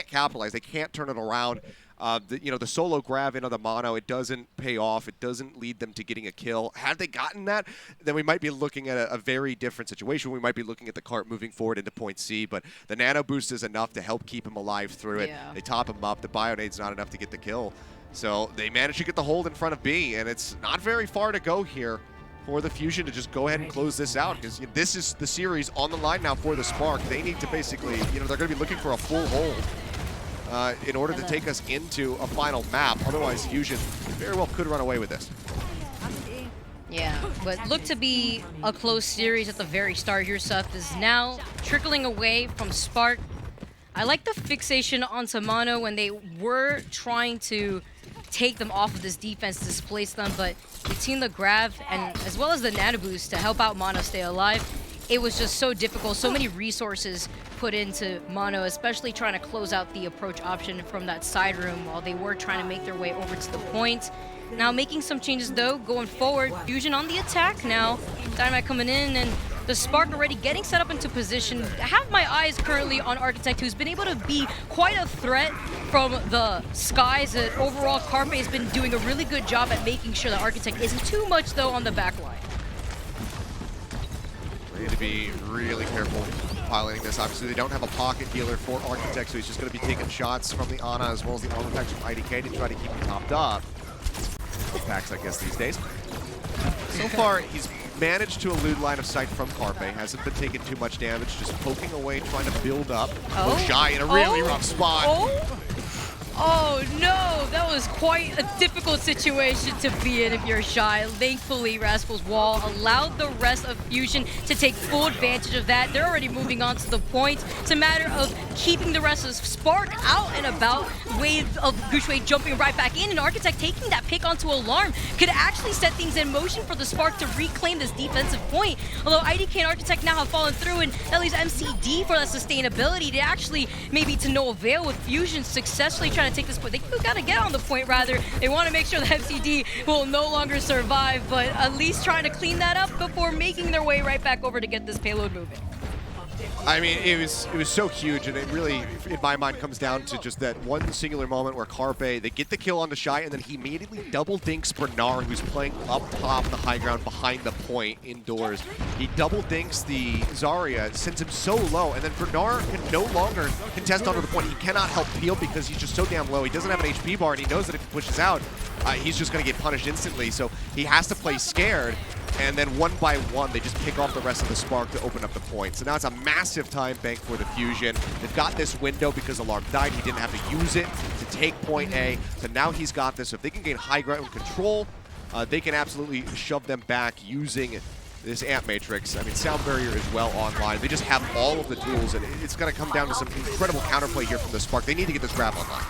capitalize. They can't turn it around. The solo grab in on the Mono, it doesn't pay off. It doesn't lead them to getting a kill. Had they gotten that, then we might be looking at a very different situation. We might be looking at the cart moving forward into point C, but the nano boost is enough to help keep him alive through it. Yeah. They top him up. The Bionade's not enough to get the kill. So they managed to get the hold in front of B, and it's not very far to go here for the Fusion to just go ahead and close this out, because this is the series on the line now for the Spark. They need to basically, they're going to be looking for a full hold in order to take us into a final map. Otherwise, Fusion very well could run away with this. Yeah, but looked to be a close series at the very start here. Seth is now trickling away from Spark. I like the fixation onto Mono when they were trying to take them off of this defense, displace them, but between the grab and as well as the nano boost to help out Mono stay alive, it was just so difficult. So many resources put into Mono, especially trying to close out the approach option from that side room while they were trying to make their way over to the point. Now making some changes though, going forward. Fusion on the attack now. Dynamite coming in, and the Spark already getting set up into position. I have my eyes currently on Architect, who's been able to be quite a threat from the skies. Overall, Carpe has been doing a really good job at making sure that Architect isn't too much though on the back line. We need to be really careful piloting this. Obviously, they don't have a pocket healer for Architect, so he's just going to be taking shots from the Ana as well as the armor packs from IDK to try to keep him topped up. Packs, I guess, these days. So far, he's managed to elude line of sight from Carpe. Hasn't been taking too much damage, just poking away, trying to build up. Shy in a really rough spot. Oh no, that was quite a difficult situation to be in if you're Shy. Thankfully, Rascal's wall allowed the rest of Fusion to take full advantage of that. They're already moving on to the point. It's a matter of keeping the rest of Spark out and about. Wave of Gushwei jumping right back in, and Architect taking that pick onto Alarm could actually set things in motion for the Spark to reclaim this defensive point. Although IDK and Architect now have fallen through, and that leaves MCD for that sustainability to actually maybe to no avail, with Fusion successfully trying to take this point. They gotta get on the point rather. They want to make sure that MCD will no longer survive, but at least trying to clean that up before making their way right back over to get this payload moving. I mean, it was so huge, and it really, in my mind, comes down to just that one singular moment where Carpe, they get the kill on the Shy, and then he immediately double dinks Bernard, who's playing up top the high ground behind the point indoors. He double dinks the Zarya, sends him so low, and then Bernard can no longer contest onto the point. He cannot help peel because he's just so damn low. He doesn't have an HP bar, and he knows that if he pushes out, he's just going to get punished instantly. So he has to play scared. And then one by one, they just pick off the rest of the Spark to open up the point. So now it's a massive time bank for the Fusion. They've got this window because Alarm died. He didn't have to use it to take point A. So now he's got this. So if they can gain high ground control, they can absolutely shove them back using this Amp Matrix. I mean, Sound Barrier is well online. They just have all of the tools, and it's going to come down to some incredible counterplay here from the Spark. They need to get this grab online.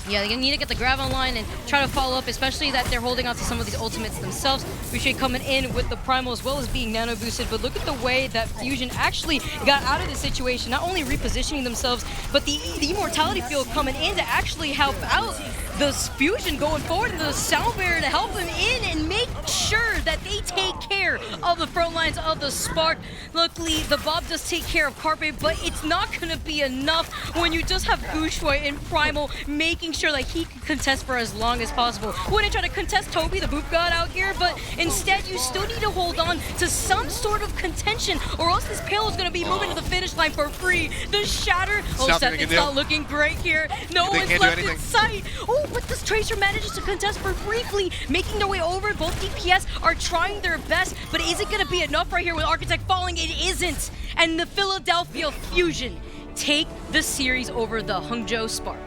Yeah, they need to get the grab online and try to follow up, especially that they're holding on to some of these ultimates themselves. Ricochet coming in with the Primal as well as being nano boosted, but look at the way that Fusion actually got out of this situation, not only repositioning themselves, but the Immortality field coming in to actually help out the Fusion going forward, and the Sound Barrier to help them in and make sure that they take care of the front lines of the Spark. Luckily, the Bob does take care of Carpe, but it's not going to be enough when you just have Gushwei and Primal making sure that he can contest for as long as possible. Wouldn't try to contest Toby, the Boop God out here, but instead you still need to hold on to some sort of contention, or else this payload is going to be moving to the finish line for free. The Shatter, Seth, it's not looking great here. No one's left in sight. Ooh, Oh, but this Tracer manages to contest for briefly, making their way over. Both DPS are trying their best, but is it going to be enough right here with Architect falling? It isn't. And the Philadelphia Fusion take the series over the Hangzhou Spark.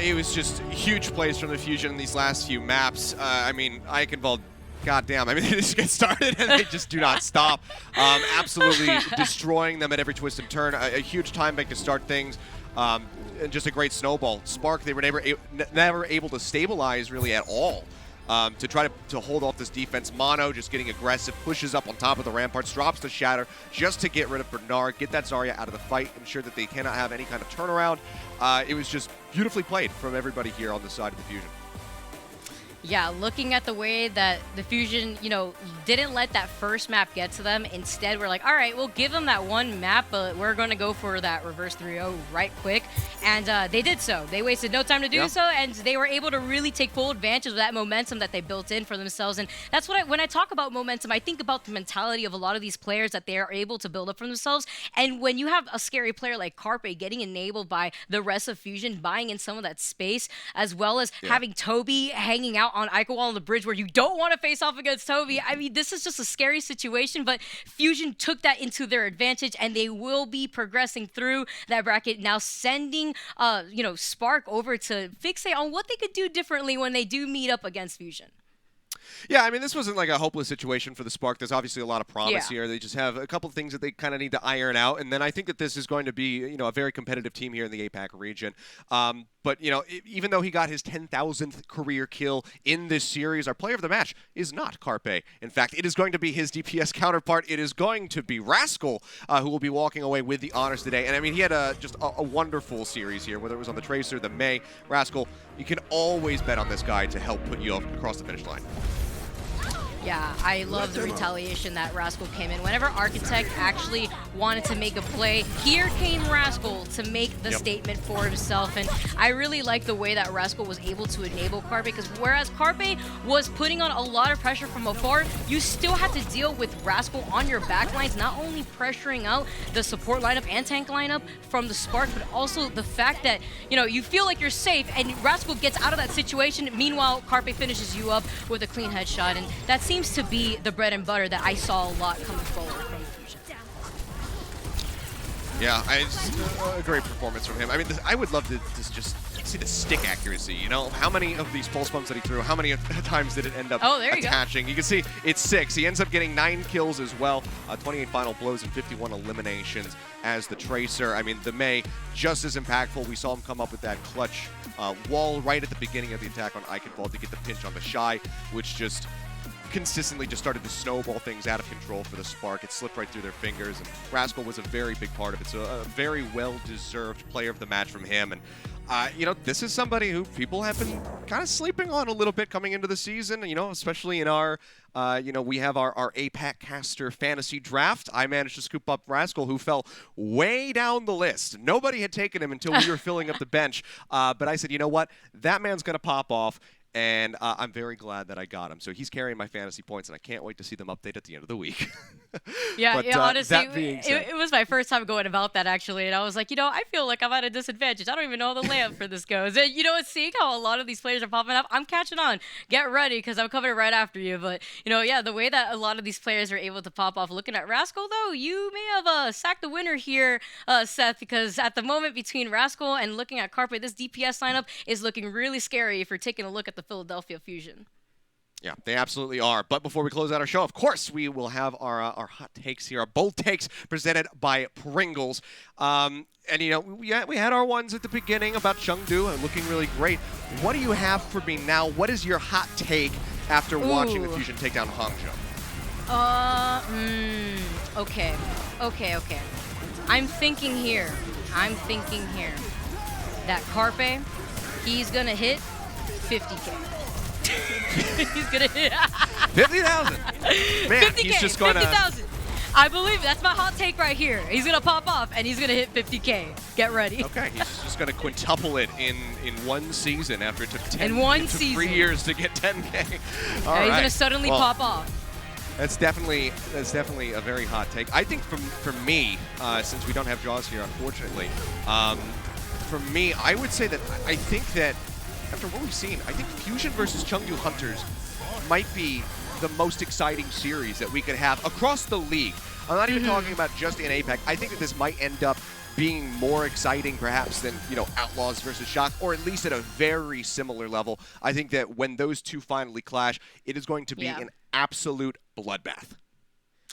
It was just huge plays from the Fusion in these last few maps. I mean, Eichenwald, goddamn, I mean, they just get started and they just do not stop. Absolutely destroying them at every twist and turn. A huge time bank to start things. And just a great snowball. Spark, they were never able to stabilize really at all. To try to hold off this defense. Mono just getting aggressive, pushes up on top of the ramparts, drops the Shatter just to get rid of Bernard, get that Zarya out of the fight, ensure that they cannot have any kind of turnaround. It was just beautifully played from everybody here on the side of the Fusion. Yeah, looking at the way that the Fusion, you know, didn't let that first map get to them. Instead, we're like, all right, we'll give them that one map, but we're going to go for that reverse 3-0 right quick. And they did so. They wasted no time to do so, and they were able to really take full advantage of that momentum that they built in for themselves. And that's what when I talk about momentum, I think about the mentality of a lot of these players that they are able to build up for themselves. And when you have a scary player like Carpe getting enabled by the rest of Fusion, buying in some of that space, as well as having Toby hanging out on Eichenwald on the bridge where you don't want to face off against Toby. I mean, this is just a scary situation, but Fusion took that into their advantage, and they will be progressing through that bracket, now sending, you know, Spark over to fixate on what they could do differently when they do meet up against Fusion. Yeah, I mean, this wasn't like a hopeless situation for the Spark. There's obviously a lot of promise here. They just have a couple of things that they kind of need to iron out, and then I think that this is going to be, you know, a very competitive team here in the APAC region. But, you know, even though he got his 10,000th career kill in this series, our player of the match is not Carpe. In fact, it is going to be his DPS counterpart. It is going to be Rascal, who will be walking away with the honors today. And, I mean, he had just a wonderful series here, whether it was on the Tracer, the May, Rascal. You can always bet on this guy to help put you across the finish line. Yeah, I love the retaliation that Rascal came in. Whenever Architect actually wanted to make a play, here came Rascal to make the statement for himself. And I really like the way that Rascal was able to enable Carpe, because whereas Carpe was putting on a lot of pressure from afar, you still had to deal with Rascal on your backlines, not only pressuring out the support lineup and tank lineup from the Spark, but also the fact that, you know, you feel like you're safe and Rascal gets out of that situation. Meanwhile, Carpe finishes you up with a clean headshot, and that's seems to be the bread and butter that I saw a lot coming forward from Fusion. Yeah, it's a great performance from him. I mean, I would love to just see the stick accuracy, you know? How many of these pulse bombs that he threw, how many times did it end up attaching? You can see it's 6. He ends up getting 9 kills as well, 28 final blows and 51 eliminations as the Tracer. I mean, the May, just as impactful. We saw him come up with that clutch wall right at the beginning of the attack on Eichenwald to get the pinch on the Shy, which just consistently just started to snowball things out of control for the Spark. It slipped right through their fingers, and Rascal was a very big part of it. So a very well-deserved player of the match from him. And you know, this is somebody who people have been kind of sleeping on a little bit coming into the season, you know, especially in our, you know, we have our APAC caster fantasy draft. I managed to scoop up Rascal, who fell way down the list. Nobody had taken him until we were filling up the bench. But I said, you know what? That man's going to pop off. And I'm very glad that I got him. So he's carrying my fantasy points, and I can't wait to see them update at the end of the week. Yeah, honestly, it was my first time going about that, actually. And I was like, you know, I feel like I'm at a disadvantage. I don't even know how the layup for this goes. And, you know, seeing how a lot of these players are popping up, I'm catching on. Get ready, because I'm coming right after you. But, you know, yeah, the way that a lot of these players are able to pop off. Looking at Rascal, though, you may have sacked the winner here, Seth, because at the moment between Rascal and looking at Carpe, this DPS lineup is looking really scary if you're taking a look at the Philadelphia Fusion. Yeah, they absolutely are. But before we close out our show, of course, we will have our hot takes here, our bold takes presented by Pringles. And, you know, we had our ones at the beginning about Chengdu and looking really great. What do you have for me now? What is your hot take after watching the Fusion take down Hangzhou? Okay. I'm thinking here that Carpe, he's going to hit 50K. He's gonna hit 50,000. Man, 50K, he's just going 50,000. I believe that's my hot take right here. He's gonna pop off and he's gonna hit 50K. Get ready. Okay, he's just gonna quintuple it in one season after it took 3 years to get 10K. All right. He's gonna suddenly pop off. That's definitely a very hot take. I think for me, since we don't have Jaws here, unfortunately, for me, I would say that I think that after what we've seen, I think Fusion versus Chengdu Hunters might be the most exciting series that we could have across the league. I'm not even talking about just in APAC. I think that this might end up being more exciting perhaps than, you know, Outlaws versus Shock, or at least at a very similar level. I think that when those two finally clash, it is going to be an absolute bloodbath.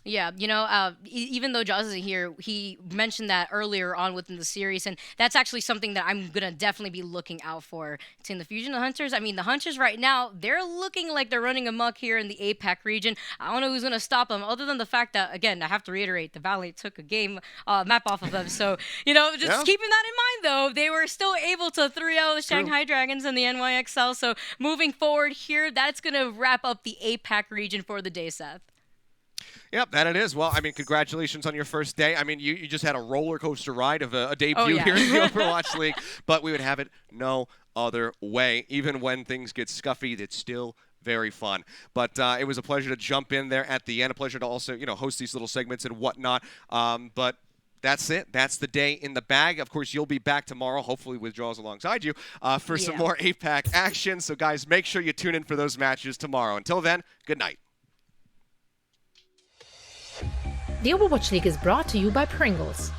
Yeah, you know, even though Jaws isn't here, he mentioned that earlier on within the series, and that's actually something that I'm going to definitely be looking out for. Team the Fusion Hunters, I mean, the Hunters right now, they're looking like they're running amok here in the APAC region. I don't know who's going to stop them, other than the fact that, again, I have to reiterate, the Valiant took a game map off of them. So, you know, just keeping that in mind, though, they were still able to 3-0 the Shanghai Dragons and the NYXL. So moving forward here, that's going to wrap up the APAC region for the day, Seth. Yep, that it is. Well, I mean, congratulations on your first day. I mean, you just had a roller coaster ride of a debut here in the Overwatch League, but we would have it no other way. Even when things get scuffy, it's still very fun. But it was a pleasure to jump in there at the end, a pleasure to also, you know, host these little segments and whatnot. But that's it. That's the day in the bag. Of course, you'll be back tomorrow, hopefully with Draws alongside you, for some more APAC action. So, guys, make sure you tune in for those matches tomorrow. Until then, good night. The Overwatch League is brought to you by Pringles.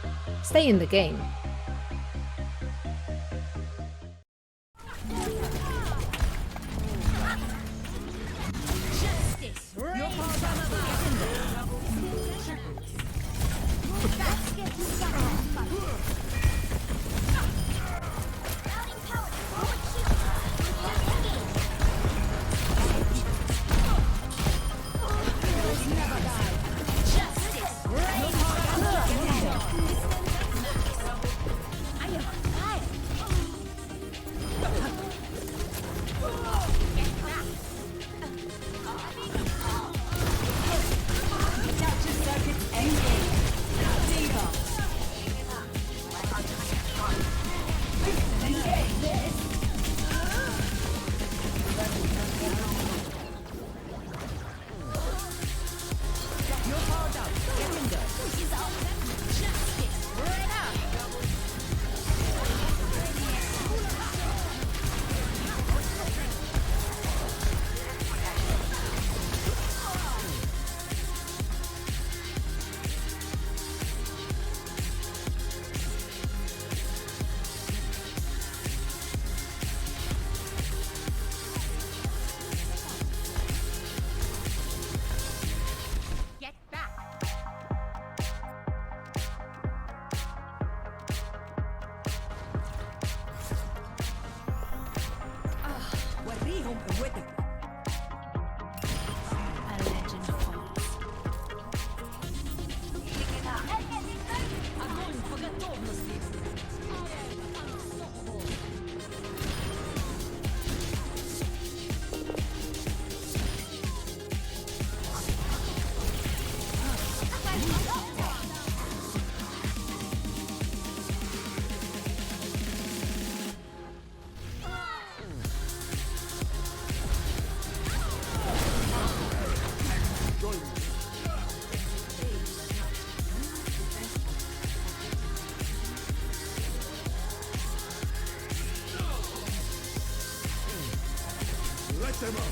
Stay in the game. Let them up.